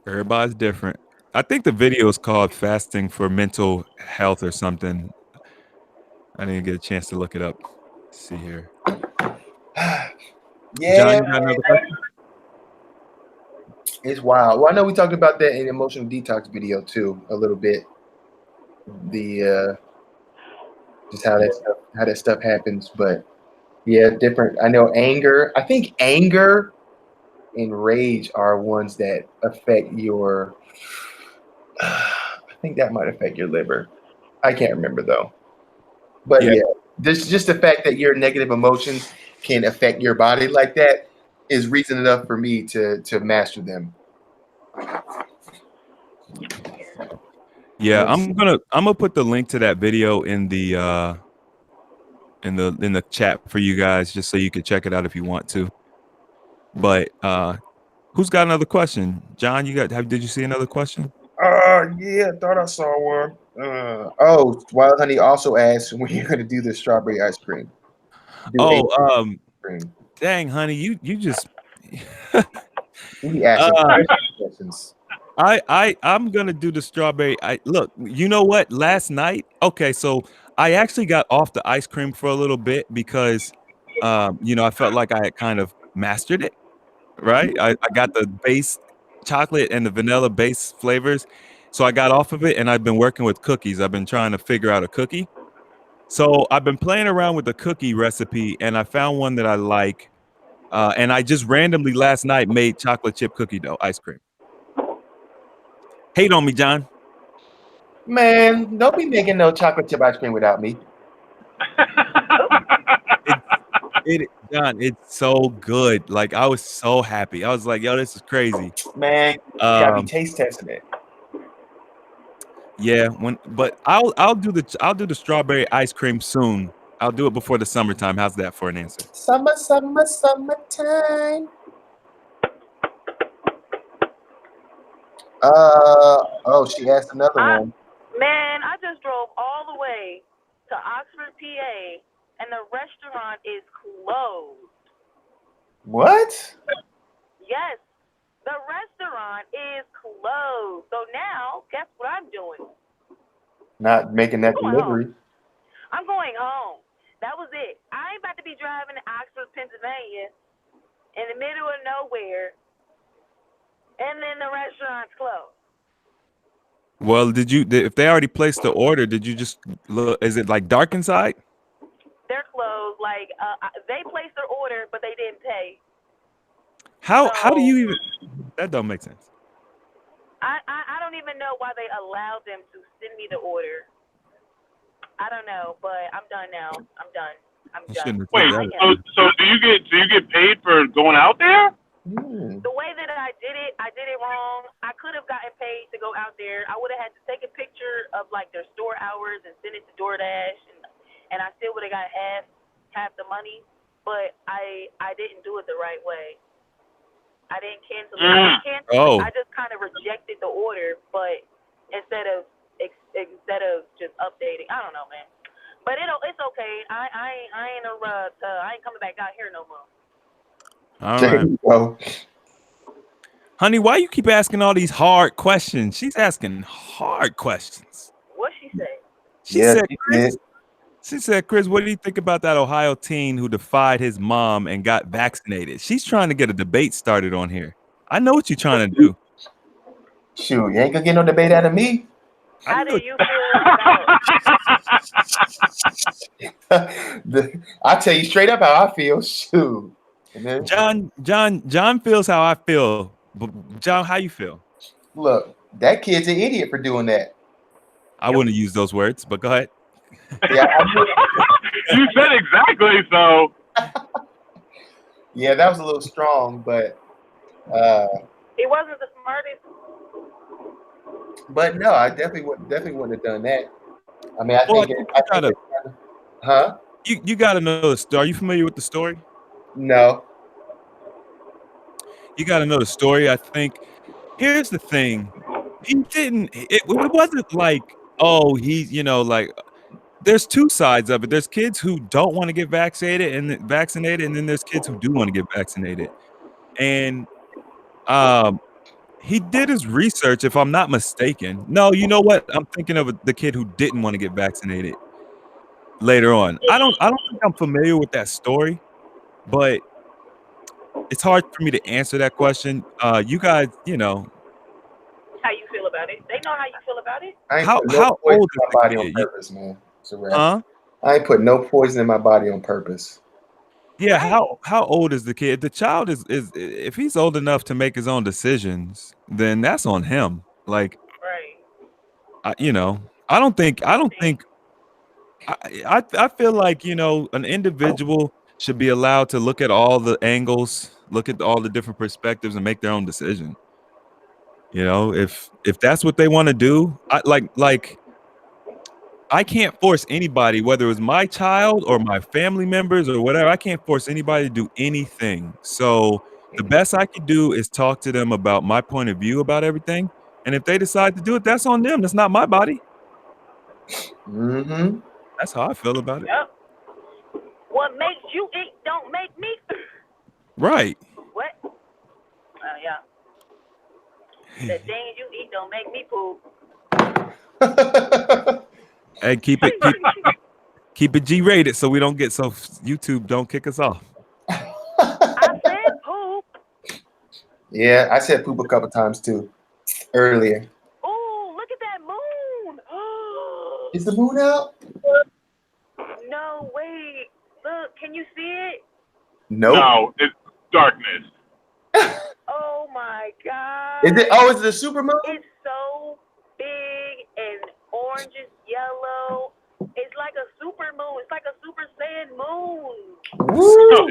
Everybody's different. I think the video is called "Fasting for Mental Health" or something. I didn't get a chance to look it up. Let's see here. Yeah, John, you got another question? it's wild. Well, I know we talked about that in emotional detox video too, a little bit. The just how that stuff happens, but yeah, different. I know anger. I think anger and rage are ones that affect your. I think that might affect your liver. I can't remember though. But Yeah. yeah, just the fact that your negative emotions can affect your body like that is reason enough for me to master them. Yeah, Let's I'm gonna put the link to that video in the chat for you guys, just so you can check it out if you want to. But who's got another question? John, did you see another question? Yeah, I thought I saw one. Oh, Wild Honey also asked when you're gonna do the strawberry ice cream. Oh, Cream. dang, honey, you just We be asking uh questions. I'm gonna do the strawberry. Look, you know what? Last night, okay, so I actually got off the ice cream for a little bit because I felt like I had kind of mastered it, right? I got the base chocolate and the vanilla base flavors. So I got off of it and I've been working with cookies. I've been trying to figure out a cookie. So I've been playing around with the cookie recipe and I found one that I like. And I just randomly last night made chocolate chip cookie dough ice cream. Hate on me, John. Man, don't be making no chocolate chip ice cream without me. John, it's so good. Like I was so happy. I was like, yo, this is crazy. Man, you gotta be taste testing it. Yeah, but I'll do the strawberry ice cream soon. I'll do it before the summertime. How's that for an answer? Summertime. She asked another one. Man, I just drove all the way to Oxford, PA, and the restaurant is closed. What? Yes, the restaurant is closed. So now, guess what I'm doing? Not making that delivery. I'm going home. That was it. I ain't about to be driving to Oxford, Pennsylvania, in the middle of nowhere, and then the restaurant's closed. Well, if they already placed the order, did you just look? Is it like dark inside? They're closed. Like they placed their order, but they didn't pay. How do you even? That don't make sense. I don't even know why they allowed them to send me the order. I don't know, but I'm done now. I'm done. Wait, so do you get paid for going out there? The way that I did it wrong. I could have gotten paid to go out there. I would have had to take a picture of like their store hours and send it to DoorDash, and I still would have got half the money. But I didn't do it the right way. I didn't cancel it. I just kind of rejected the order, but instead of just updating, I don't know, man. But it's okay. I ain't coming back out here no more. All right. Honey, why you keep asking all these hard questions? She's asking hard questions. What'd she say? She said, Chris, what do you think about that Ohio teen who defied his mom and got vaccinated? She's trying to get a debate started on here. I know what you're trying to do. Shoot, you ain't gonna get no debate out of me. How do you feel about I'll tell you straight up how I feel. Shoot. John feels how I feel. But John, how you feel? Look, that kid's an idiot for doing that. I wouldn't use those words, but go ahead. Yeah, you said exactly so. Yeah, that was a little strong, but he wasn't the smartest. But no, I definitely wouldn't have done that. I mean, you gotta know the story. Are you familiar with the story? No. You gotta know the story. I think here's the thing. It wasn't like, oh, he's, like, there's two sides of it. There's kids who don't want to get vaccinated, and then there's kids who do want to get vaccinated. And he did his research, if I'm not mistaken. No, you know what? I'm thinking of the kid who didn't want to get vaccinated later on. I don't think I'm familiar with that story, but it's hard for me to answer that question. You guys, how you feel about it. They know how you feel about it. How old is my body on purpose, man? I ain't put no poison in my body on purpose. Yeah, right. How old is the kid? The child is if he's old enough to make his own decisions, then that's on him. Like, right. I don't think I feel like, an individual should be allowed to look at all the angles, look at all the different perspectives and make their own decision. If that's what they want to do, I can't force anybody, whether it was my child or my family members or whatever. I can't force anybody to do anything. So the best I could do is talk to them about my point of view about everything. And if they decide to do it, that's on them. That's not my body. Mm-hmm. That's how I feel about it. Yep. What makes you eat don't make me. Right. What? Yeah. The things you eat don't make me poop. Hey, keep it G-rated so we don't get YouTube don't kick us off. I said poop. Yeah, I said poop a couple times too earlier. Ooh, look at that moon. Is the moon out? No, wait. Look, can you see it? Nope. No, it's darkness. Oh my Is it? God. Oh, is it a super moon? It's so big and orange is yellow. It's like a super moon. It's like a super saiyan moon. Woo!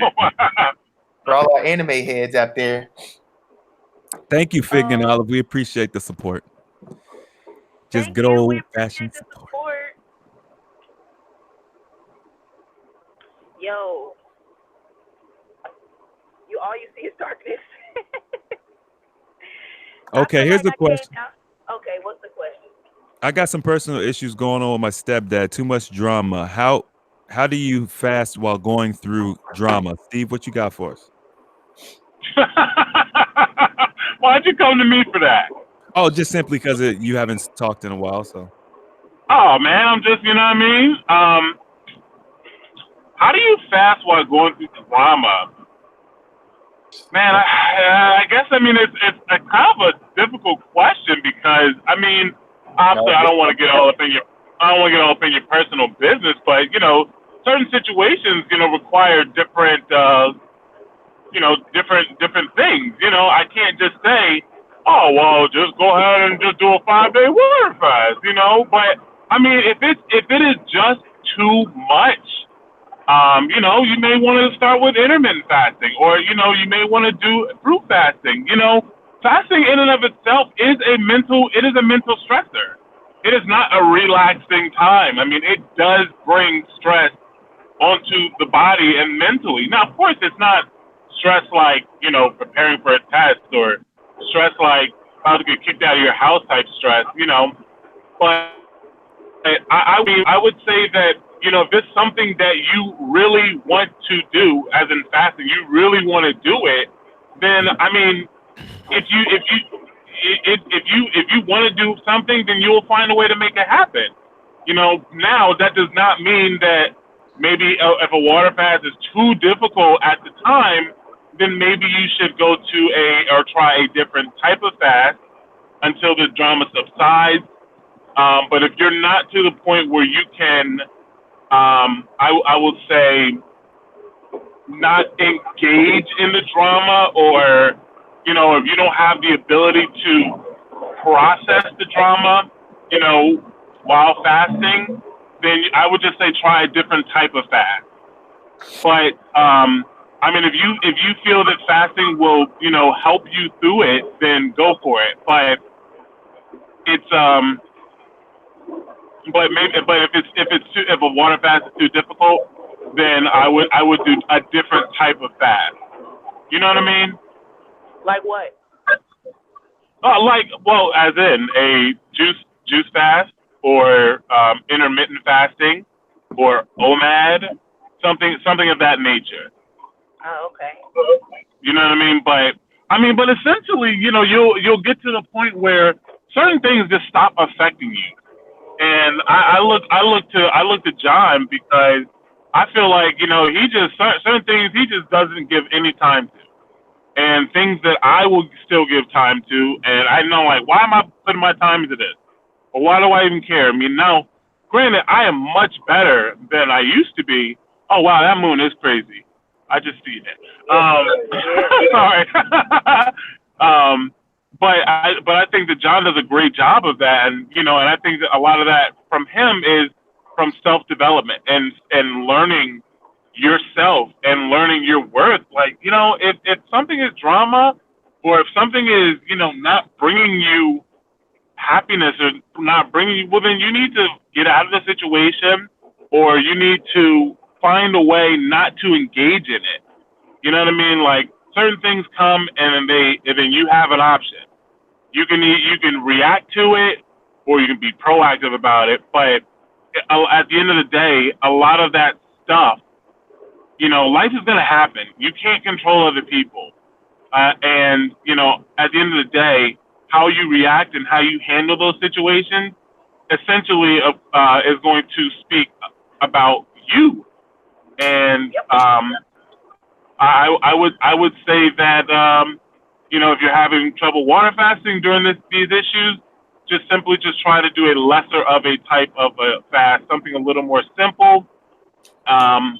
For all our anime heads out there. Thank you, Fig and Olive. We appreciate the support. Just Thank good you. We old appreciate fashioned the support. support. Yo, all you see is darkness. I Okay, feel here's like the I came question. out. Okay, what's the question? I got some personal issues going on with my stepdad. Too much drama. How do you fast while going through drama? Steve, what you got for us? Why'd you come to me for that? Oh, just simply because you haven't talked in a while. So Oh man, I'm just, you know what I mean? How do you fast while going through drama? Man, I guess I mean it's a kind of a difficult question because I mean obviously No, I don't want to get all up in your personal business, but certain situations require different different things. I can't just say, oh well, just go ahead and just do a 5 day water fast. But I mean if it is just too much. You may want to start with intermittent fasting, or you may want to do fruit fasting. Fasting in and of itself is a mental stressor. It is not a relaxing time. I mean, it does bring stress onto the body and mentally. Now, of course, it's not stress like preparing for a test or stress like about to get kicked out of your house type stress. But I would say that if it's something that you really want to do, as in fasting, you really want to do it, then I mean, if you want to do something, then you'll find a way to make it happen. Now that does not mean that maybe if a water fast is too difficult at the time, then maybe you should go to or try a different type of fast until the drama subsides. But if you're not to the point where you can, I will say, not engage in the drama, or if you don't have the ability to process the drama, while fasting, then I would just say try a different type of fast. But I mean, if you feel that fasting will help you through it, then go for it. But it's but if a water fast is too difficult, then I would do a different type of fast. You know what I mean? Like what? Well, as in a juice fast, or intermittent fasting, or OMAD, something of that nature. Oh, okay. You know what I mean? But essentially, you'll get to the point where certain things just stop affecting you. And I look to John because I feel like he just certain things he just doesn't give any time to, and things that I will still give time to, and I know, like, why am I putting my time into this, or why do I even care? I mean, now, granted, I am much better than I used to be. Oh wow, that moon is crazy. I just see it. Sorry. um, but I think that John does a great job of that, and I think that a lot of that from him is from self development and learning yourself and learning your worth. Like, if something is drama, or if something is not bringing you happiness, or not bringing you, well, then you need to get out of the situation, or you need to find a way not to engage in it. You know what I mean? Like, certain things come, and then you have an option. You can react to it, or you can be proactive about it. But at the end of the day, a lot of that stuff, life is going to happen. You can't control other people, and at the end of the day, how you react and how you handle those situations essentially is going to speak about you. And I would say that if you're having trouble water fasting during these issues, just try to do a lesser of a type of a fast, something a little more simple, um,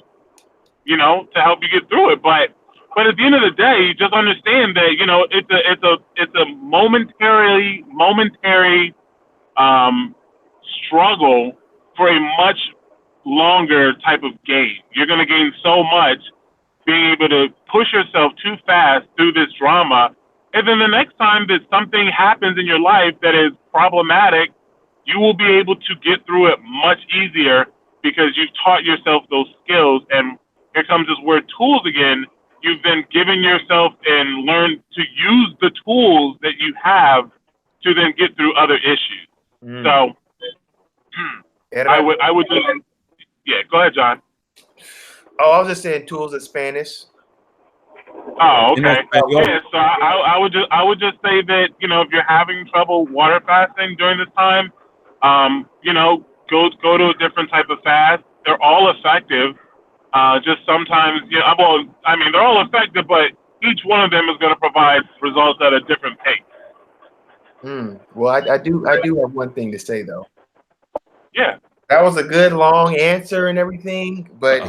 to help you get through it. But at the end of the day, you just understand that it's a momentary um, struggle for a much longer type of gain. You're going to gain so much being able to push yourself too fast through this drama. And then the next time that something happens in your life that is problematic, you will be able to get through it much easier because you've taught yourself those skills. And here comes this word tools again. You've then given yourself and learned to use the tools that you have to then get through other issues. So I would just, yeah, go ahead, John. Oh, I was just saying tools in Spanish. Oh, okay. Yeah, so I would just say that, if you're having trouble water fasting during this time, go to a different type of fast. They're all effective. Just sometimes, well, I mean, they're all effective, but each one of them is going to provide results at a different pace. Well, I do have one thing to say though. Yeah. That was a good long answer and everything, but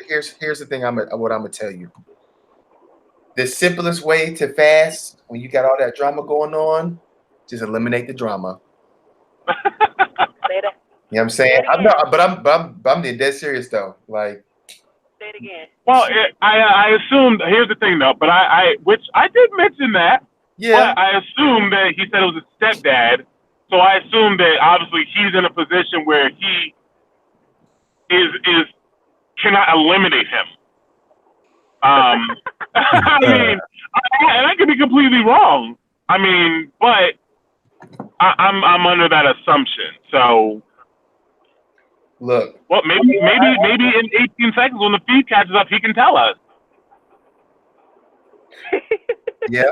here's the thing. What I'm gonna tell you. The simplest way to fast when you got all that drama going on, just eliminate the drama. Say that. You know what I'm saying? I'm dead serious though. Like, say it again. Well, I assumed. Here's the thing though, but which I did mention that. Yeah. But I assumed that he said it was his stepdad, so I assumed that obviously he's in a position where he is cannot eliminate him. I mean, and I could be completely wrong. I mean, but I'm under that assumption. So look. Well, maybe in 18 seconds when the feed catches up, he can tell us. Yeah.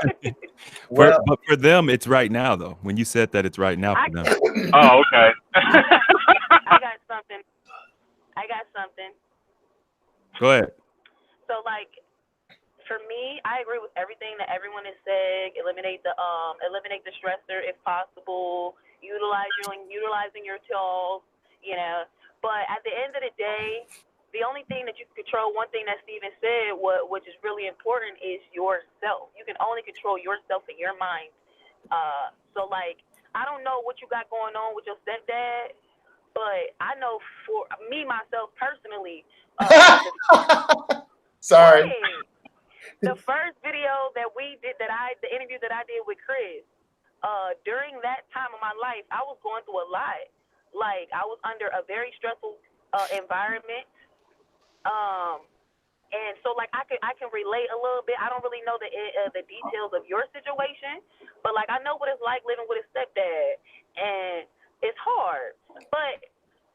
Well, but for them, it's right now, though. When you said that, it's right now for them. Oh, okay. I got something. Go ahead. So, like, for me, I agree with everything that everyone has said. Eliminate the stressor if possible. Utilizing your tools. But at the end of the day, the only thing that you can control, one thing that Steven said, which is really important, is yourself. You can only control yourself and your mind. So, like, I don't know what you got going on with your stepdad, but I know for me, myself, personally. Sorry. The first video that we did, the interview that I did with Chris, during that time of my life, I was going through a lot. Like, I was under a very stressful environment. And so, like, I can relate a little bit. I don't really know the details of your situation, but, like, I know what it's like living with a stepdad, and it's hard. But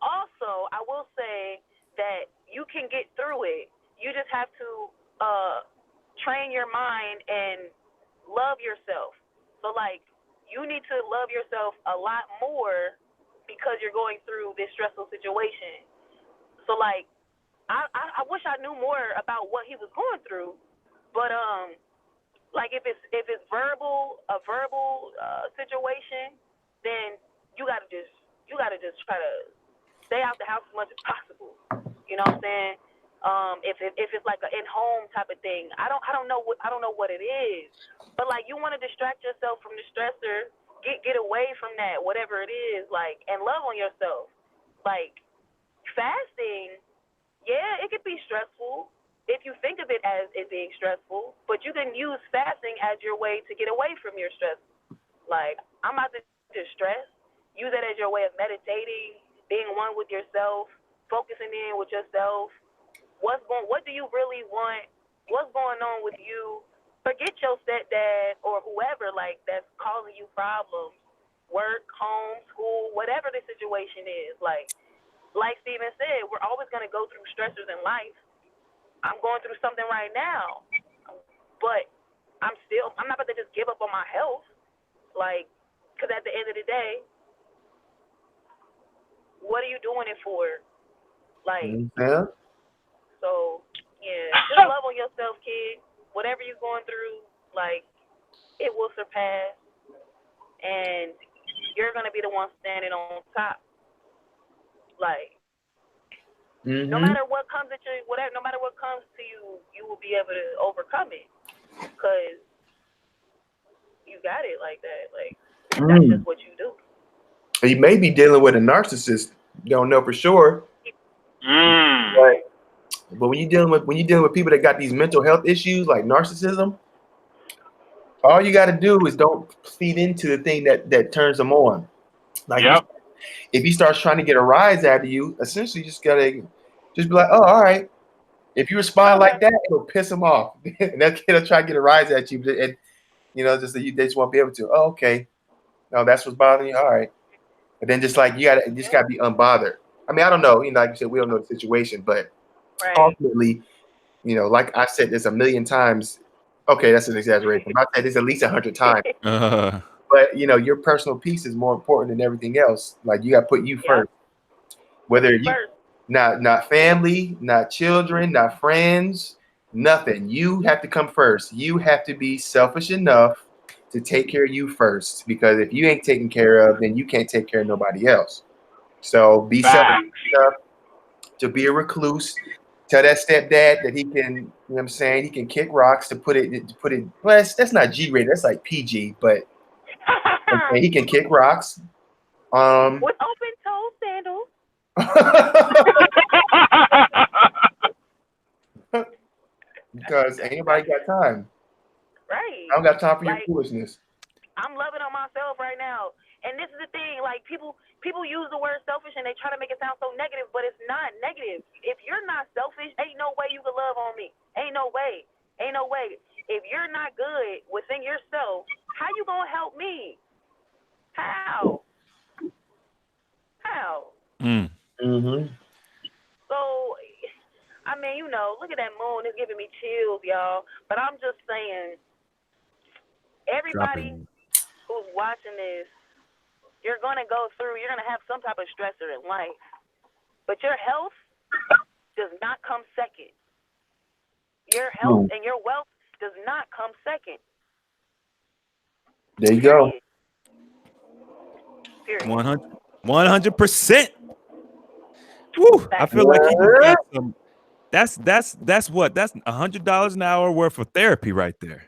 also, I will say that you can get through it. You just have to train your mind and love yourself. So, like, you need to love yourself a lot more because you're going through this stressful situation. So, like, I wish I knew more about what he was going through, but like if it's a verbal situation, then you gotta just try to stay out the house as much as possible. You know what I'm saying? If it's like an in-home type of thing, I don't know what it is, but like you want to distract yourself from the stressor, get away from that, whatever it is, like, and love on yourself. Like, fasting. Yeah, it could be stressful if you think of it as it being stressful, but you can use fasting as your way to get away from your stress. Like, I'm about to stress. Use that as your way of meditating, being one with yourself, focusing in with yourself. What do you really want? What's going on with you? Forget your stepdad or whoever, like, that's causing you problems. Work, home, school, whatever the situation is. Like Steven said, we're always going to go through stressors in life. I'm going through something right now, but I'm not about to just give up on my health. Like, because at the end of the day, what are you doing it for? Like, yeah. So, yeah, just love on yourself, kid. Whatever you're going through, like, it will surpass, and you're gonna be the one standing on top. Like no Mm-hmm. matter what comes at you, whatever, no matter what comes to you, you will be able to overcome it, cause you got it like that. Like that's just Mm. what you do. You may be dealing with a narcissist. You don't know for sure, Mm. but when you're dealing with people that got these mental health issues like narcissism, all you got to do is don't feed into the thing that turns them on. Like Yep. if he starts trying to get a rise out of you, essentially you just gotta just be like, oh, all right. If you respond like Okay. that, it'll piss him off, and they'll try to get a rise at you, and just that they just won't be able to. Oh, okay. No, that's what's bothering you. All right. And then just like you just Yep. gotta be unbothered. I mean, I don't know. Like you said, we don't know the situation, but Right. ultimately, like I said this a million times. Okay, that's an exaggeration. But I said this at least 100 times. Uh, But your personal peace is more important than everything else. Like you got to put you Yep. first. Whether You you first. not family, not children, not friends, nothing. You have to come first. You have to be selfish enough to take care of you first. Because if you ain't taken care of, then you can't take care of nobody else. So be selfish Facts. enough to be a recluse. Tell that stepdad that he can, what I'm saying, he can kick rocks to put it. Well, that's not G rated. That's like PG. But okay, he can kick rocks. With open toe sandals. Because ain't nobody got time. Right. I don't got time for your Like foolishness. I'm loving on myself right now. And this is the thing, like people use the word selfish and they try to make it sound so negative, but it's not negative. If you're not selfish, ain't no way you can love on me. Ain't no way. Ain't no way. If you're not good within yourself, how you gonna help me? How? How? mm. Mm-hmm. So I mean, look at that moon. It's giving me chills, y'all. But I'm just saying, everybody Dropping. who's watching this, you're gonna go through. You're gonna have some type of stressor in life, but your health does not come second. Your health and your wealth does not come second. There you go. Period. Period. 100%. Woo! I Fact. feel like he just got some. That's what? That's $100 an hour worth of therapy right there.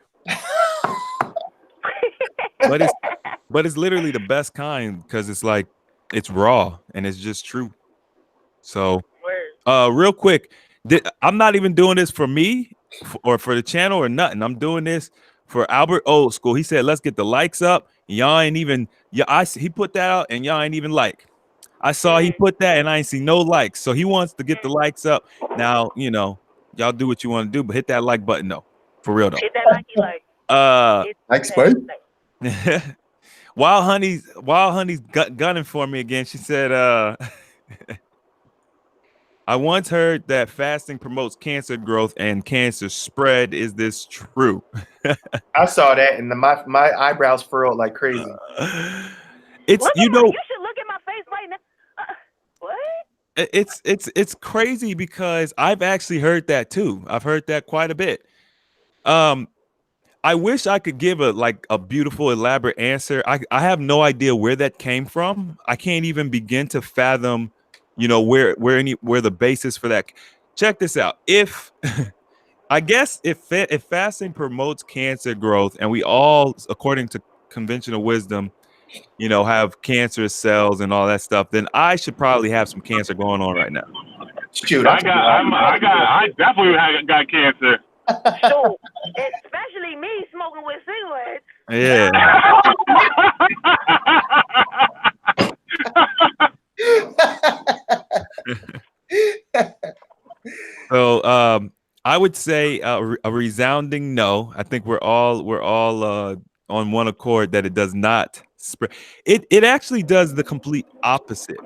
But it's literally the best kind because it's like it's raw and it's just true. So, Word. real quick, I'm not even doing this for me or for the channel or nothing. I'm doing this for Albert Old School. He said, "Let's get the likes up." Y'all ain't even he put that out and y'all ain't even like. I saw he put that and I ain't see no likes. So he wants to get the likes up. Now, y'all do what you want to do, but hit that like button though. For real though. Hit that like. Uh Hit Like that Spike. like. while honey's gunning for me again, she said, I once heard that fasting promotes cancer growth and cancer spread. Is this true? I saw that, and my eyebrows furrowed like crazy. It's Look at my. You should look at my face right now. What? it's crazy because I've actually heard that too. I've heard that quite a bit. Um, I wish I could give a beautiful, elaborate answer. I have no idea where that came from. I can't even begin to fathom, where the basis for that. Check this out. If I guess if fasting promotes cancer growth, and we all, according to conventional wisdom, have cancerous cells and all that stuff, then I should probably have some cancer going on right now. Shoot, I definitely got cancer. So, especially me smoking with cigarettes. Yeah. So I would say a resounding no. I think we're all on one accord that it does not spread. It actually does the complete opposite.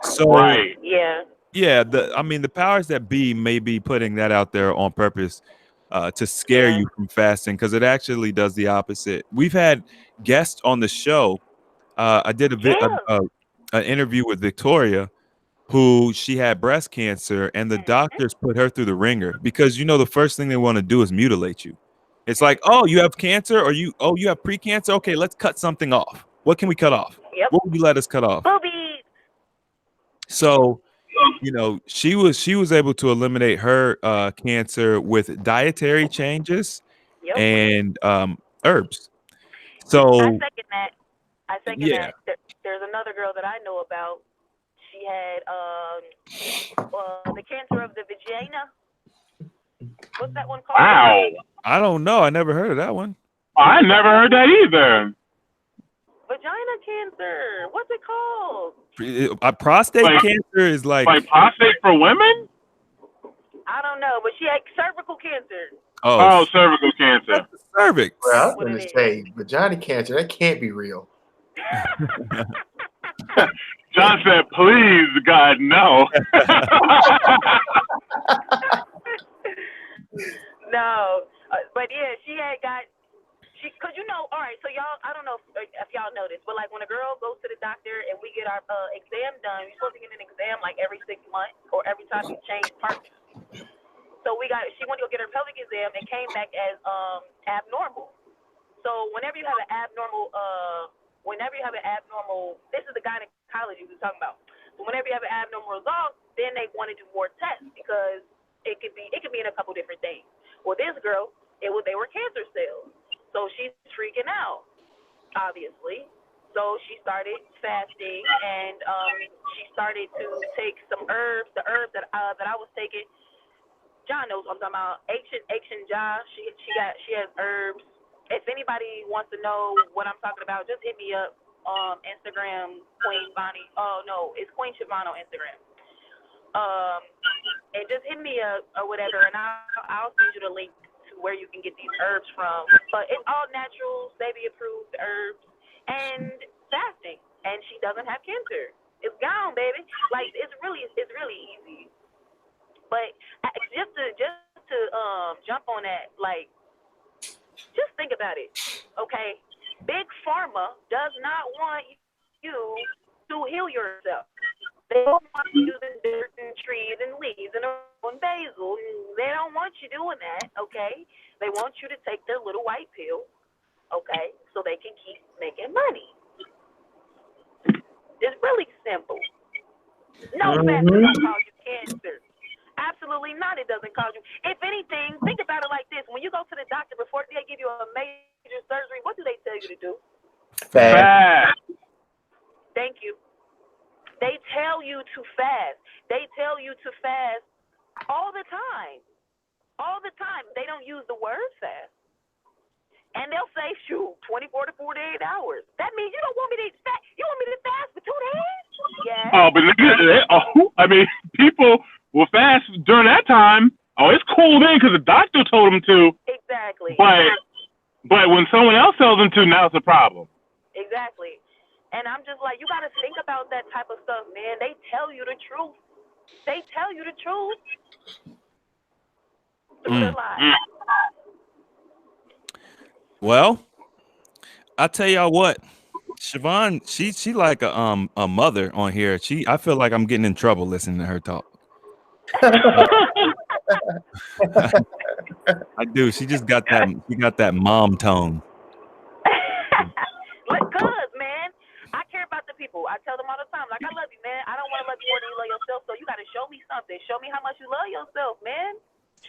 So Right. Yeah. yeah, the powers that be may be putting that out there on purpose to scare Yeah. you from fasting because it actually does the opposite. We've had guests on the show. I did Yeah. an interview with Victoria, who she had breast cancer, and the doctors put her through the ringer because the first thing they want to do is mutilate you. It's like, oh, you have cancer, or you have pre-cancer. Okay, let's cut something off. What can we cut off? Yep. What would you let us cut off? Boobies. So, she was able to eliminate her cancer with dietary changes Yep. and herbs. I So second that. I second yeah, that. There's another girl that I know about. She had the cancer of the vagina. What's that one called? Wow. I don't know. I never heard of that one. I never heard that either. Vagina cancer. What's it called? Prostate Like- cancer is like prostate for women? I don't know, but she had cervical cancer. Oh, cervical cancer. cervix. Well, I was What going it to is. say vagina cancer. That can't be real. John said, please, God, no. No, but yeah, she had got cause all right. So y'all, I don't know if y'all know this, but like when a girl goes to the doctor and we get our exam done, you're supposed to get an exam like every 6 months or every time you change parts. So she went to go get her pelvic exam and came back as abnormal. So whenever you have an abnormal, this is the gynecology we were talking about. So whenever you have an abnormal result, then they want to do more tests because it could be in a couple different things. Well, this girl, they were cancer cells. So she's freaking out, obviously. So she started fasting, and she started to take some herbs. The herbs that I was taking, John knows what I'm talking about. Ancient Jah. She has herbs. If anybody wants to know what I'm talking about, just hit me up. Instagram, Queen Bonnie. Oh no, it's Queen Siobhan on Instagram. And just hit me up or whatever, and I'll send you the link to where you can get these herbs from. But it's all natural, baby approved herbs and fasting, and she doesn't have cancer. It's gone, baby. Like it's really easy. But just to jump on that, like just think about it, okay? Big Pharma does not want you to heal yourself. They don't want you using dirt and trees and leaves and basil. They don't want you doing that, okay? They want you to take their little white pill, okay, so they can keep making money. It's really simple. No, fast food don't cause you cancer. Absolutely not. It doesn't cause you. If anything, think about it like this. When you go to the doctor before they give you a major surgery, what do they tell you to do? Fast. Thank you. They tell you to fast. They tell you to fast all the time. All the time. They don't use the word fast. And they'll say, shoot, 24 to 48 hours. That means you don't want me to fast. You want me to fast for 2 days? Yes. Oh, but people will fast during that time. Oh, it's cool then because the doctor told them to. Exactly. But when someone else tells them to, now it's a problem. Exactly. And I'm just like, you got to think about that type of stuff, man. They tell you the truth. They tell you the truth through their lies. Well, I tell y'all what, Siobhan, she like a mother on here. I feel like I'm getting in trouble listening to her talk. I do. She just got that. She got that mom tone. Cause, man, I care about the people. I tell them all the time, like, I love you, man. I don't want to love you more than you love yourself, so you got to show me something. Show me how much you love yourself, man.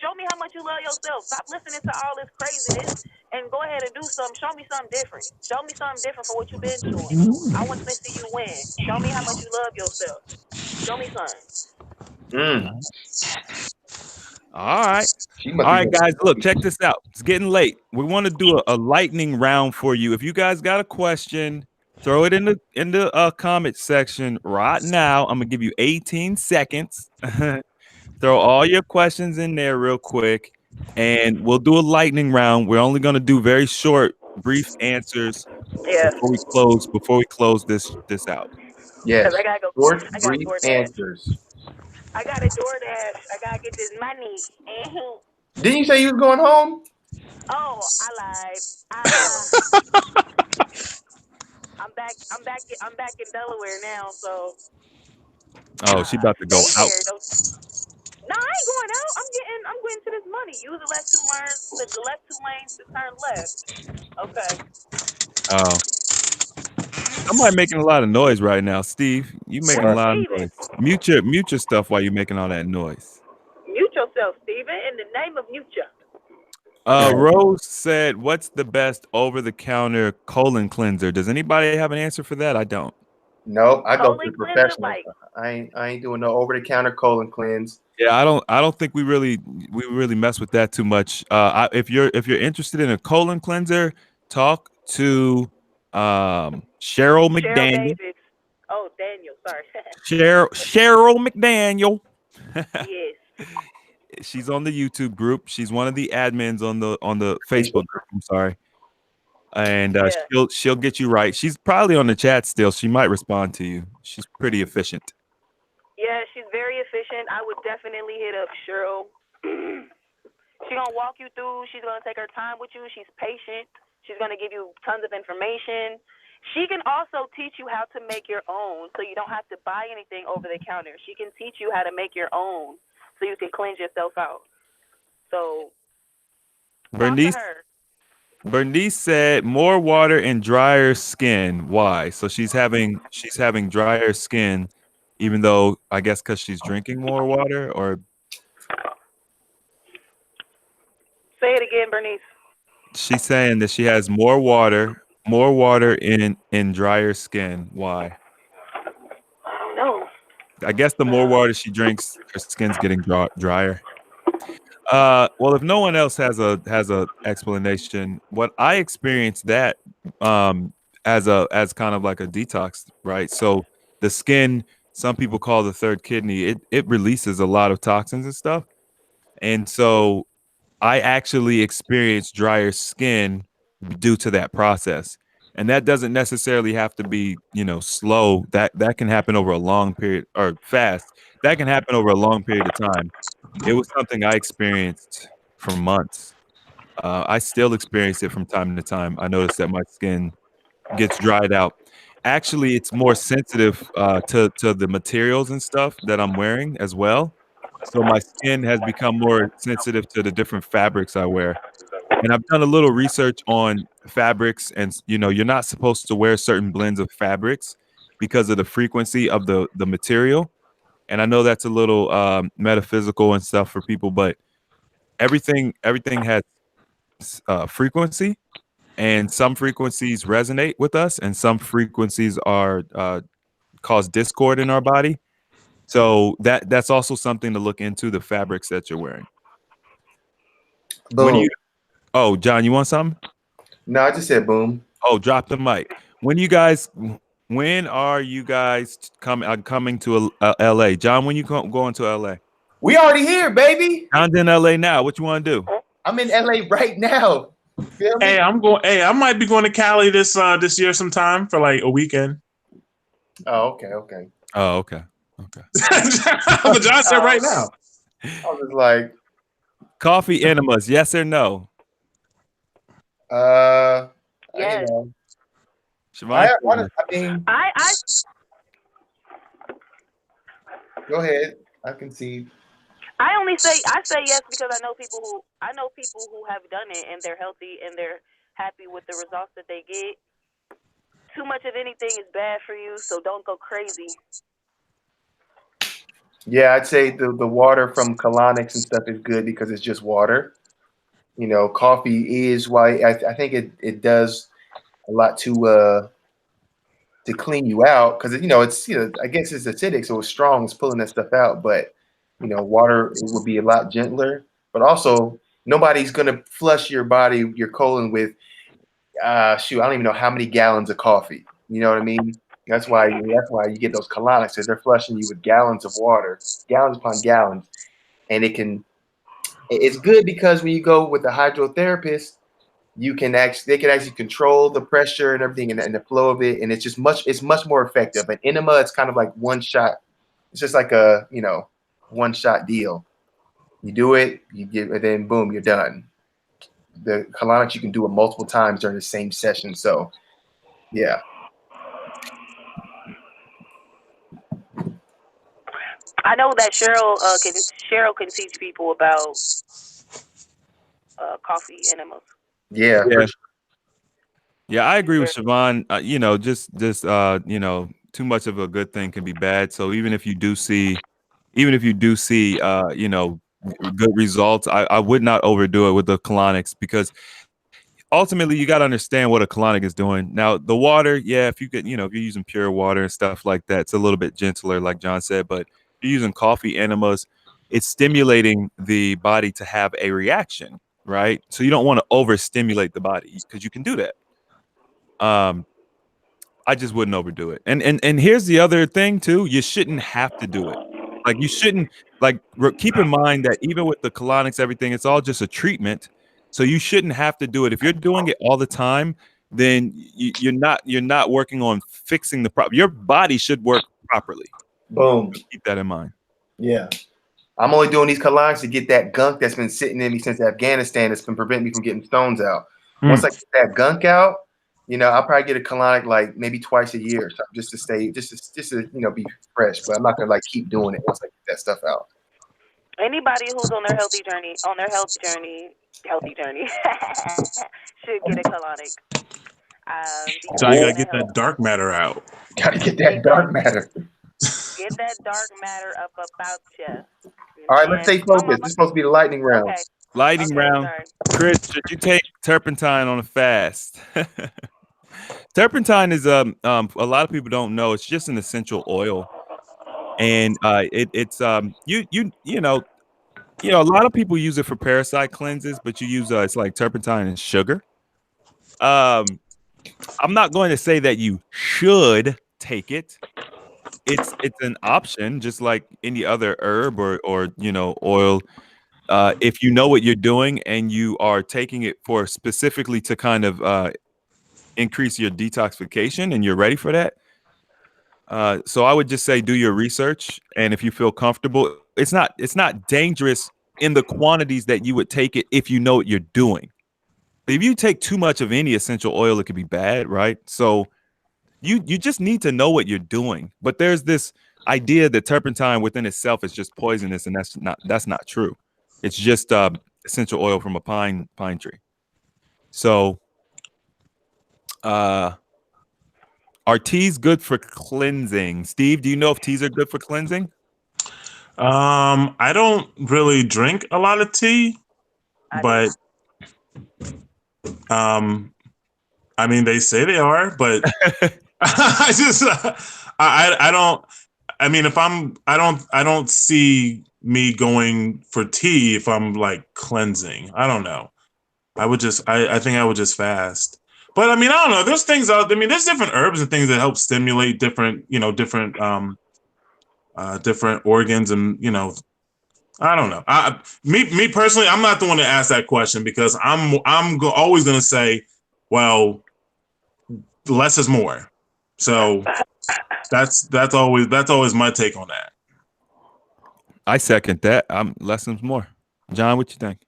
Show me how much you love yourself. Stop listening to all this craziness and go ahead and do something. Show me something different. Show me something different for what you've been doing. I want to see you win. Show me how much you love yourself. Show me something. All right. All right, guys, look, check this out. It's getting late. We want to do a lightning round for you. If you guys got a question, throw it in the comment section right now. I'm gonna give you 18 seconds. Throw all your questions in there real quick, and we'll do a lightning round. We're only gonna do very short, brief answers before we close this out. Yes. I gotta go. Short, I gotta brief DoorDash. answers. I gotta DoorDash. I gotta get this money. Didn't you say you was going home? Oh, I lied. I'm back in Delaware now, so. Oh, she about to go out. No, I ain't going out. I'm getting to this money. Use the left two lanes to turn left. Okay. Oh, somebody making a lot of noise right now, Steve. You making a That's Sorry. lot of Steven. noise. Mute your stuff while you're making all that noise. Mute yourself, Steven, in the name of Mucha. Rose said, "What's the best over-the-counter colon cleanser?" Does anybody have an answer for that? I don't. Nope, I go to Colon the cleanser, professionals. like, I ain't doing no over the counter colon cleanse. Yeah, I don't think we really mess with that too much. If you're interested in a colon cleanser, talk to Cheryl Cheryl McDaniel. Davis. Oh, Daniel, sorry. Cheryl McDaniel. Yes. She's on the YouTube group. She's one of the admins on the Facebook group. I'm sorry, and Yeah. she'll get you right. She's probably on the chat still. She might respond to you. She's pretty efficient. Yeah, she's very efficient. I would definitely hit up Cheryl. She's gonna walk you through. She's gonna take her time with you. She's patient. She's gonna give you tons of information. She can also teach you how to make your own, so you don't have to buy anything over the counter. She can teach you how to make your own, so you can cleanse yourself out. So talk to Bernice her. Bernice said more water and drier skin. Why? So she's having drier skin, even though I guess because she's drinking more water, or Say it again, Bernice. she's saying that she has more water in drier skin. Why? I don't know. I guess the more water she drinks, her skin's getting drier. Well, if no one else has a explanation, what I experienced that as kind of like a detox, right? So the skin, some people call the third kidney, it releases a lot of toxins and stuff, and so I actually experienced drier skin due to that process. And that doesn't necessarily have to be, slow. That can happen over a long period, or fast. That can happen over a long period of time. It was something I experienced for months. I still experience it from time to time. I notice that my skin gets dried out. Actually, it's more sensitive to the materials and stuff that I'm wearing as well. So my skin has become more sensitive to the different fabrics I wear. And I've done a little research on fabrics, and you're not supposed to wear certain blends of fabrics because of the frequency of the material. And I know that's a little metaphysical and stuff for people, but everything has frequency, and some frequencies resonate with us, and some frequencies are cause discord in our body. So that's also something to look into, the fabrics that you're wearing. When Boom. you Oh, John, you want something? No, I just said boom. Oh, drop the mic. When are you guys coming to LA? John, when you going to LA? We already here, baby. John's in LA now. What you want to do? I'm in LA right now. Feel me? Hey, I might be going to Cali this year sometime for like a weekend. Oh, okay. Oh, okay. But John said right now. I was just like, Coffee enemas, yes or no? Yes. you know, Siobhan, I mean, I go ahead. I can see. I say yes because I know people who have done it and they're healthy and they're happy with the results that they get. Too much of anything is bad for you, so don't go crazy. Yeah, I'd say the water from colonics and stuff is good because it's just water. Coffee is why I think it does a lot to clean you out because it's I guess it's acidic, so it's strong, it's pulling that stuff out. But water it would be a lot gentler. But also, nobody's gonna flush your colon with I don't even know how many gallons of coffee. You know what I mean? That's why you get those colonics, because they're flushing you with gallons of water, gallons upon gallons, and it's good because when you go with a hydrotherapist, they can actually control the pressure and everything and the flow of it, and it's much more effective. An enema, it's kind of like one shot. It's just like a one shot deal. You do it, you get, and then boom, you're done. The colonics you can do it multiple times during the same session. So yeah. I know that Cheryl can teach people about coffee enemas. Yeah, for Yeah. sure. Yeah, I agree with Very- Siobhan. Just too much of a good thing can be bad. So even if you do see good results, I would not overdo it with the colonics because ultimately you got to understand what a colonic is doing. Now, the water, yeah, if you could, if you're using pure water and stuff like that, it's a little bit gentler, like John said. But if you're using coffee enemas, it's stimulating the body to have a reaction, right? So you don't want to overstimulate the body because you can do that. Um, I just wouldn't overdo it. And here's the other thing too: you shouldn't have to do it. Like you shouldn't keep in mind that even with the colonics, everything, it's all just a treatment. So you shouldn't have to do it. If you're doing it all the time, then you're not working on fixing the problem. Your body should work properly. Boom. Keep that in mind. Yeah. I'm only doing these colonics to get that gunk that's been sitting in me since Afghanistan that's been preventing me from getting stones out. Once I get that gunk out, I'll probably get a colonic like maybe twice a year, so just to stay, just to be fresh. But I'm not gonna like keep doing it once I get that stuff out. Anybody who's on their healthy journey, should get a colonic. So I Because it's gotta gonna get help. that dark matter out. Gotta get that dark matter. Get that dark matter up about you. All right, let's stay My focused. mama. This is supposed to be the lightning round. Okay. Lighting Okay. round. Sorry. Chris, should you take turpentine on a fast? Turpentine is a lot of people don't know. It's just an essential oil, and it's a lot of people use it for parasite cleanses, but you use it's like turpentine and sugar. Um, I'm not going to say that you should take it. It's an option, just like any other herb or oil. If you know what you're doing and you are taking it for specifically to kind of increase your detoxification and you're ready for that. So I would just say do your research, and if you feel comfortable, it's not dangerous in the quantities that you would take it if you know what you're doing. If you take too much of any essential oil, it could be bad, right? So you just need to know what you're doing. But there's this idea that turpentine within itself is just poisonous, and that's not true. It's just essential oil from a pine tree. So uh are teas good for cleansing? Steve, do you know if teas are good for cleansing? I don't really drink a lot of tea, but I mean they say they are, but I just I don't. I mean, if I don't see me going for tea if I'm like cleansing. I don't know. I think I would just fast. But I mean, I don't know. There's things out. I mean, there's different herbs and things that help stimulate different organs, and I don't know. Me personally, I'm not the one to ask that question because always going to say, well, less is more. So that's always my take on that. I I second that. I'm less is more. John, what you think?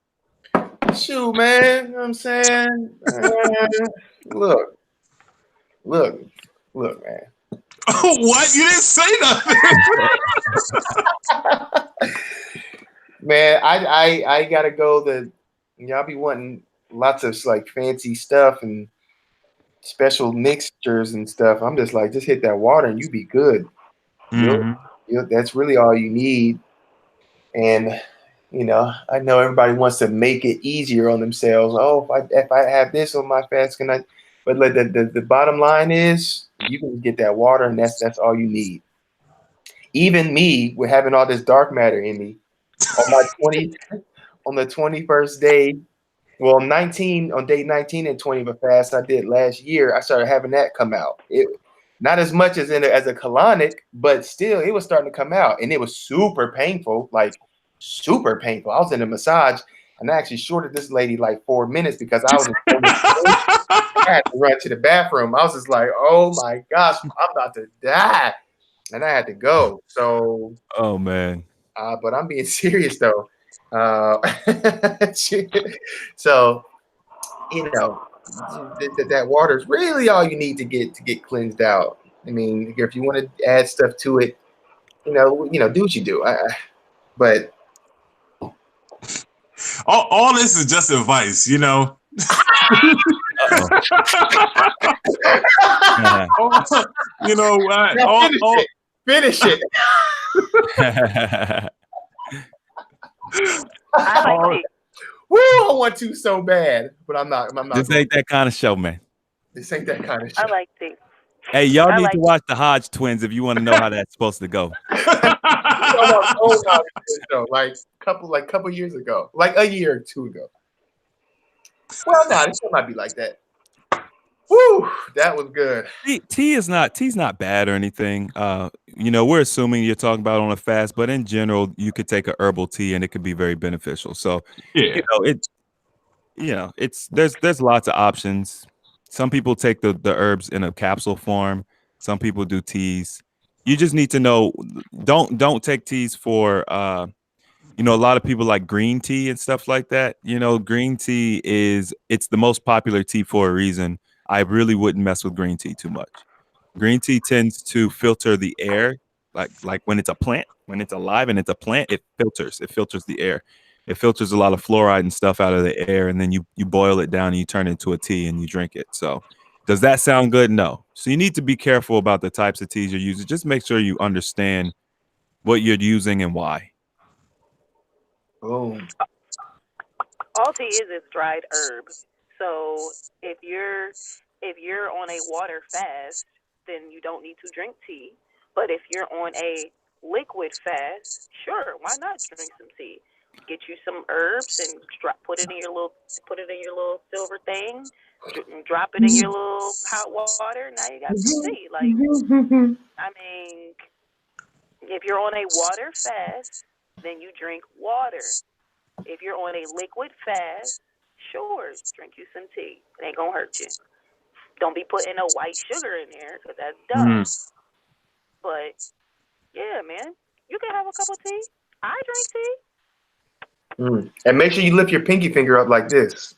Shoot, man. You know what I'm saying? Look, look, look, man. What? You didn't say nothing. Man, I gotta go. Y'all be wanting lots of like fancy stuff and special mixtures and stuff. I'm just like, just hit that water and you be good. Mm-hmm. That's really all you need. And I know everybody wants to make it easier on themselves. Oh, if I have this on my fast, can I? But like the bottom line is, you can get that water, and that's all you need. Even me, with having all this dark matter in me, on my 20 on the 21st day, well, 19 on day 19 and 20 of a fast I did last year, I started having that come out. It not as much as as a colonic, but still it was starting to come out, and it was super painful, like super painful. I was in a massage, and I actually shorted this lady like 4 minutes because I was in so much pain. I had to run to the bathroom. I was just like, oh my gosh, I'm about to die. And I had to go. So Oh man. but I'm being serious though. So that water is really all you need to get cleansed out. I mean, if you want to add stuff to it, do what you do. But all this is just advice, you know. Uh-oh. You know, now finish it. I like all, tea. Woo! I want to so bad, but I'm not. I'm not. This ain't that kind of show, man. This ain't that kind of I shit. like tea. Hey, y'all I need like to watch the Hodge twins if you want to know how that's supposed to go. Like couple years ago, like a year or two ago. Well, no, this might be like that. Woo! That was good. Tea's not bad or anything. We're assuming you're talking about on a fast, but in general, you could take a herbal tea and it could be very beneficial. So, yeah. there's lots of options. Some people take the herbs in a capsule form. Some people do teas. You just need to know. Don't take teas for. A lot of people like green tea and stuff like that. Green tea it's the most popular tea for a reason. I really wouldn't mess with green tea too much. Green tea tends to filter the air, like when it's a plant, when it's alive and it's a plant, it filters the air. It filters a lot of fluoride and stuff out of the air, and then you boil it down and you turn it into a tea and you drink it. So, does that sound good? No. So you need to be careful about the types of teas you're using. Just make sure you understand what you're using and why. Boom. All tea is dried herb. So if you're on a water fast, then you don't need to drink tea. But if you're on a liquid fast, sure, why not drink some tea? Get you some herbs and put it in your little silver thing. Drop it in your little hot water. Now you got some tea. Like, I mean, if you're on a water fast, then you drink water. If you're on a liquid fast, sure, drink you some tea. It ain't gonna hurt you. Don't be putting no white sugar in there because that's dumb. But yeah, man, you can have a cup of tea. I drink tea. And make sure you lift your pinky finger up like this.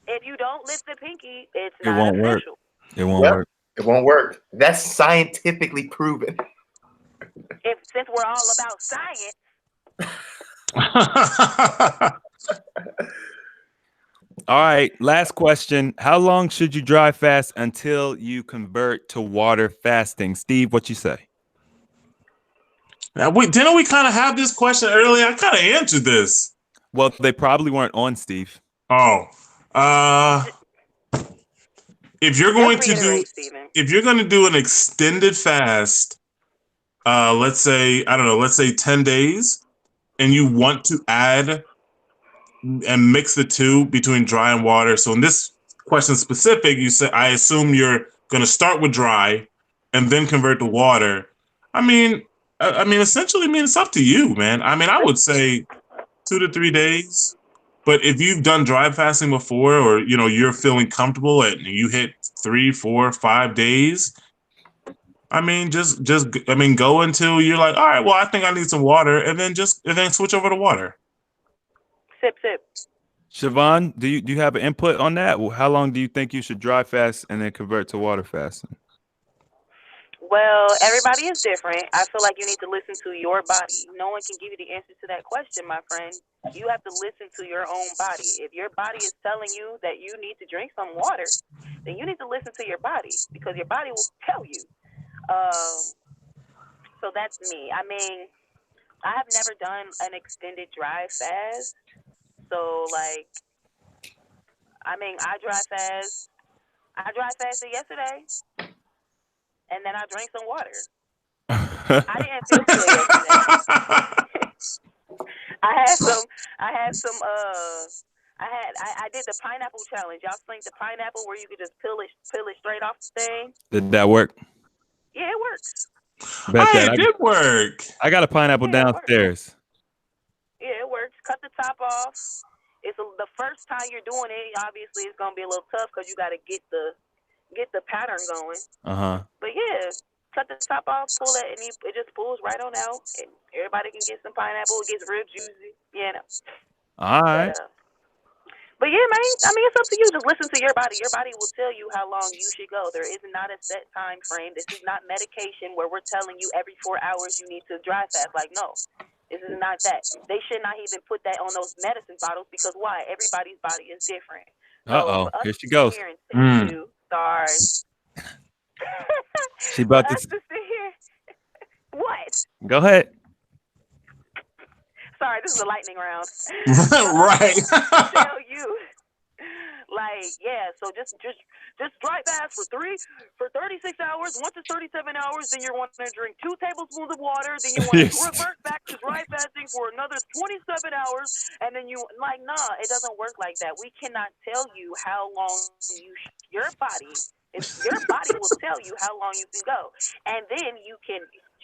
If you don't lift the pinky, it's It not won't work. official. It won't work. It won't work. That's scientifically proven. Since we're all about science, All right, last question. How long should you dry fast until you convert to water fasting? Steve, what you say? Now, didn't we kind of have this question earlier? I kind of answered this. Well, they probably weren't on, Steve. Oh, if you're going to do, Steven. if you're going to do an extended fast, let's say 10 days, and you want to add and mix the two between dry and water. So in this question specific, you said, I assume you're going to start with dry and then convert to water. Essentially, it's up to you, man. I would say 2 to 3 days. But if you've done dry fasting before, or you're feeling comfortable and you hit 3, 4, 5 days, go until you're like, all right, well, I think I need some water, and then switch over to water. Sip. Siobhan, do you have an input on that? Well, how long do you think you should dry fast and then convert to water fasting? Well, everybody is different. I feel like you need to listen to your body. No one can give you the answer to that question, my friend. You have to listen to your own body. If your body is telling you that you need to drink some water, then you need to listen to your body because your body will tell you. So that's me. I have never done an extended dry fast. So, I dry fast. I dry fasted yesterday, and then I drank some water. I didn't feel good yesterday. I did the pineapple challenge. Y'all seen the pineapple where you could just peel it straight off the thing? Did that work? Yeah, it works. It did work. I got a pineapple downstairs. Yeah, it works. Cut the top off. The first time you're doing it, obviously it's gonna be a little tough because you got to get the pattern going. But yeah, cut the top off, pull it, and it just pulls right on out, and everybody can get some pineapple. It gets real juicy, All right. But yeah, man, I mean, it's up to you. Just listen to your body. Your body will tell you how long you should go. There is not a set time frame. This is not medication where we're telling you every 4 hours you need to dry fast. Like, no, this is not that. They should not even put that on those medicine bottles because why? Everybody's body is different. So for us Here to she sit goes. here and tell you, sorry. She For about us to to sit here, what? go ahead. Sorry, this is a lightning round. Right. Tell you, like, yeah. So just dry fast for 36 hours. Once it's 37 hours, then you're wanting to drink 2 tablespoons of water. Then you want to Yes. revert back to dry fasting for another 27 hours, and then you like, nah, it doesn't work like that. We cannot tell you how long your body. Your body will tell you how long you can go, and then you can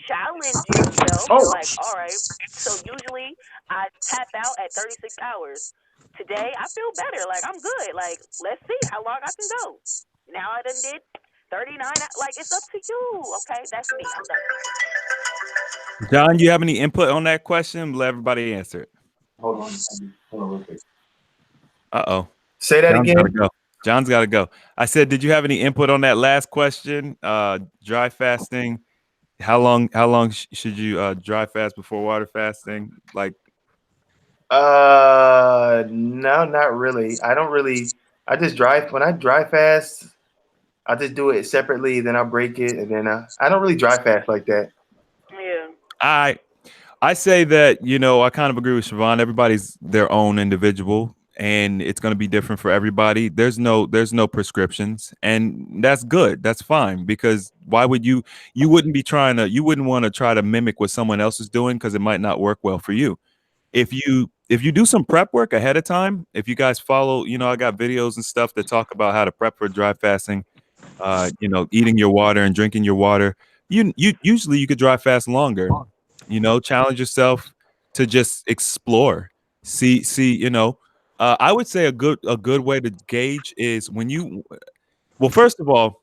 challenge yourself. Oh. Like, all right. So usually I tap out at 36 hours. Today I feel better. Like I'm good. Like let's see how long I can go. Now I done did 39. Like it's up to you. Okay, that's me. I'm done. John, you have any input on that question? Let everybody answer it. Hold on real quick. Uh-oh. Say that John's again. gotta go. John's gotta go. I said, did you have any input on that last question? Dry fasting. How long should you dry fast before water fasting? Like, No, not really. I don't really. I just when I dry fast, I just do it separately. Then I break it, and then I don't really dry fast like that. Yeah. I say that, I kind of agree with Siobhan. Everybody's their own individual and it's going to be different for everybody. There's no prescriptions, and that's good. That's fine, because why would you wouldn't want to try to mimic what someone else is doing, because it might not work well for you. If you do some prep work ahead of time, if you guys follow, I got videos and stuff that talk about how to prep for dry fasting, eating your water and drinking your water. You usually you could dry fast longer. Challenge yourself to just explore. See. I would say a good way to gauge is when well, first of all,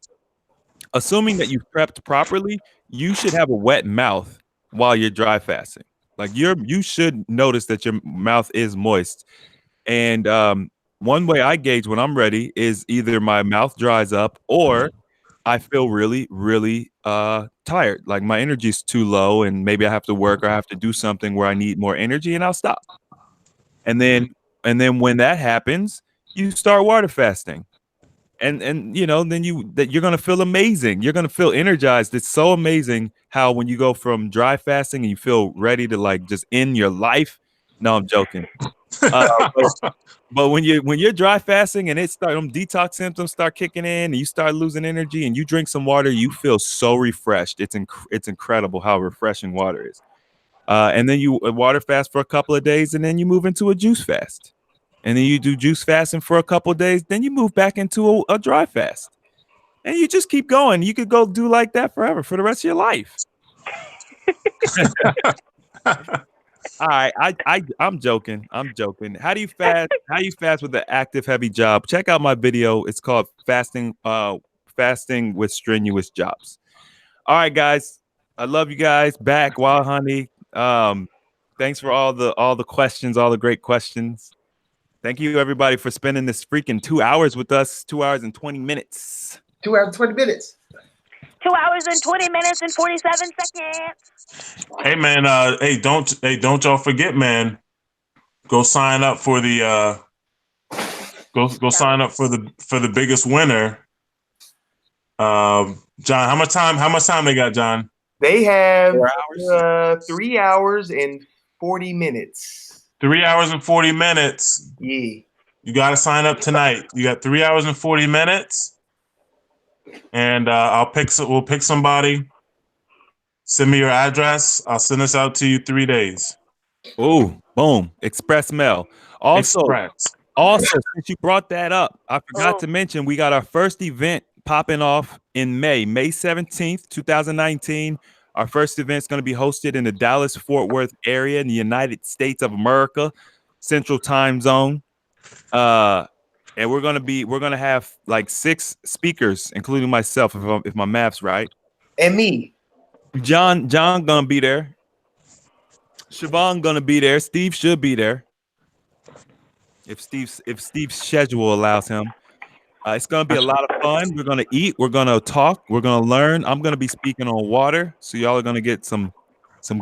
assuming that you've prepped properly, you should have a wet mouth while you're dry fasting. Like you should notice that your mouth is moist. And one way I gauge when I'm ready is either my mouth dries up or I feel really, really tired. Like my energy's too low, and maybe I have to work or I have to do something where I need more energy, and I'll stop. And then when that happens, you start water fasting. And then you're gonna feel amazing. You're gonna feel energized. It's so amazing how when you go from dry fasting and you feel ready to like just end your life. No, I'm joking. But when you're dry fasting and them detox symptoms start kicking in and you start losing energy and you drink some water, you feel so refreshed. It's incredible how refreshing water is. And then you water fast for a couple of days, and then you move into a juice fast. And then you do juice fasting for a couple of days, then you move back into a dry fast. And you just keep going. You could go do like that forever for the rest of your life. All right, I'm joking. I'm joking. How do you fast? How you fast with an active heavy job? Check out my video. It's called fasting with strenuous jobs. All right, guys. I love you guys. Back, Wild Honey. Thanks for all the questions, all the great questions. Thank you everybody for spending this freaking 2 hours with us. 2 hours and 20 minutes. 2 hours and 20 minutes. 2 hours and 20 minutes and 47 seconds. Hey man, don't y'all forget, man. Go sign up for the go sign up for the biggest winner. John, how much time they got, John? They have 4 hours. 3 hours and 40 minutes. 3 hours and 40 minutes. Yeah. You got to sign up tonight. You got 3 hours and 40 minutes, and we'll pick somebody. Send me your address. I'll send this out to you 3 days. Oh, boom! Express mail. Also, since you brought that up, I forgot to mention we got our first event popping off in May 17th, 2019. Our first event is going to be hosted in the Dallas-Fort Worth area in the United States of America, Central Time Zone. And we're gonna have like 6 speakers, including myself, if my math's right. And me. John gonna be there. Siobhan gonna be there. Steve should be there. if Steve's schedule allows him. It's going to be a lot of fun. We're going to eat. We're going to talk. We're going to learn. I'm going to be speaking on water, so y'all are going to get some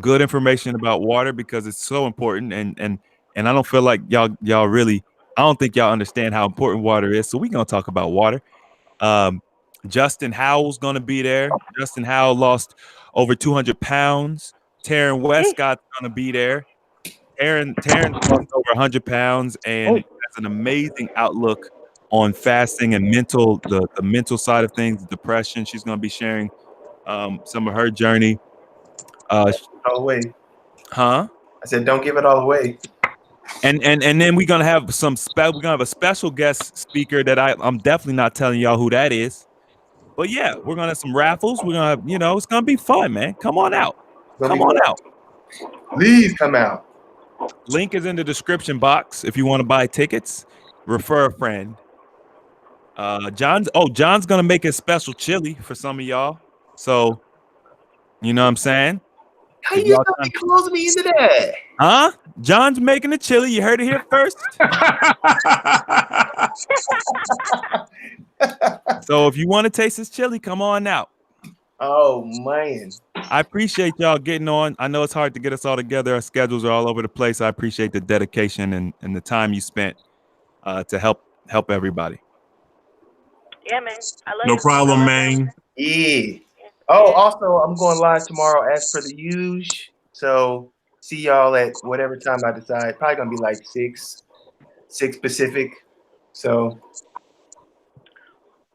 good information about water because it's so important. And I don't feel like y'all really. I don't think y'all understand how important water is. So we're going to talk about water. Um, Justin Howell's going to be there. Justin Howell lost over 200 pounds. Taryn Westcott's going to be there. Taryn lost over 100 pounds and has an amazing outlook on fasting and the mental side of things, depression. She's going to be sharing some of her journey. All the way. Huh? I said, don't give it all away. And then we're gonna have we're gonna have a special guest speaker that I'm definitely not telling y'all who that is. But yeah, we're gonna have some raffles. We're gonna have, it's gonna be fun, man. Come on out. Come on out. Please come out. Link is in the description box if you want to buy tickets. Refer a friend. John's gonna make a special chili for some of y'all. So you know what I'm saying? How you gonna be closing me into that? Huh? John's making the chili. You heard it here first. So if you want to taste this chili, come on out. Oh man. I appreciate y'all getting on. I know it's hard to get us all together. Our schedules are all over the place. I appreciate the dedication and the time you spent to help everybody. Yeah, man. I love No you. problem, man. Yeah. Oh, also, I'm going live tomorrow as per the usual. So see y'all at whatever time I decide. Probably gonna be like 6 Pacific. So.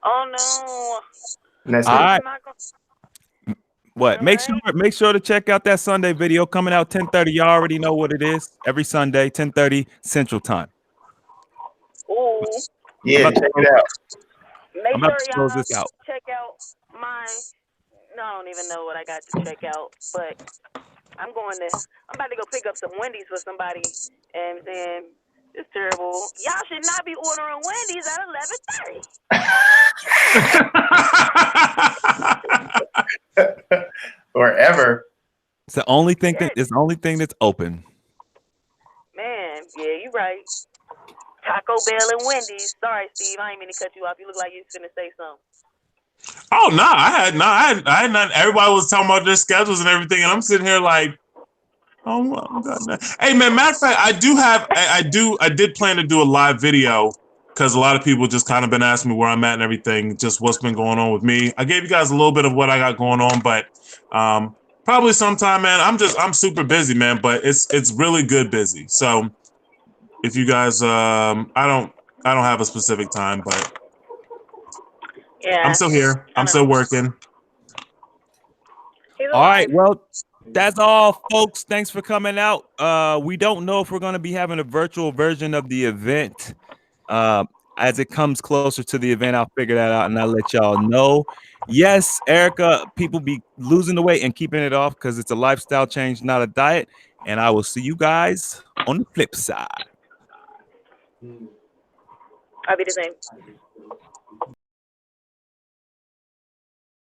Oh no. And that's All it. right. What? All Make sure to check out that Sunday video coming out 10:30. You already know what it is. Every Sunday, 10:30 Central Time. Ooh. Yeah, check it out. Make I'm about sure to close y'all this out. check out my. No, I don't even know what I got to check out, but I'm about to go pick up some Wendy's for somebody, and then it's terrible. Y'all should not be ordering Wendy's at 11:30. Or ever. It's the only thing that's open. Man, yeah, you right. Taco Bell and Wendy's. Sorry, Steve, I ain't mean to cut you off. You look like you was finna say something. Oh no, I had not. Everybody was talking about their schedules and everything, and I'm sitting here like, oh my God. Hey man, matter of fact, I did plan to do a live video because a lot of people just kind of been asking me where I'm at and everything, just what's been going on with me. I gave you guys a little bit of what I got going on, but probably sometime, man. I'm super busy, man, but it's really good busy. So if you guys, I don't have a specific time, but Yeah. I'm still here. I'm still working. All right. Well, that's all, folks. Thanks for coming out. We don't know if we're going to be having a virtual version of the event. As it comes closer to the event, I'll figure that out and I'll let y'all know. Yes, Erica, people be losing the weight and keeping it off because it's a lifestyle change, not a diet. And I will see you guys on the flip side. I'll be the same.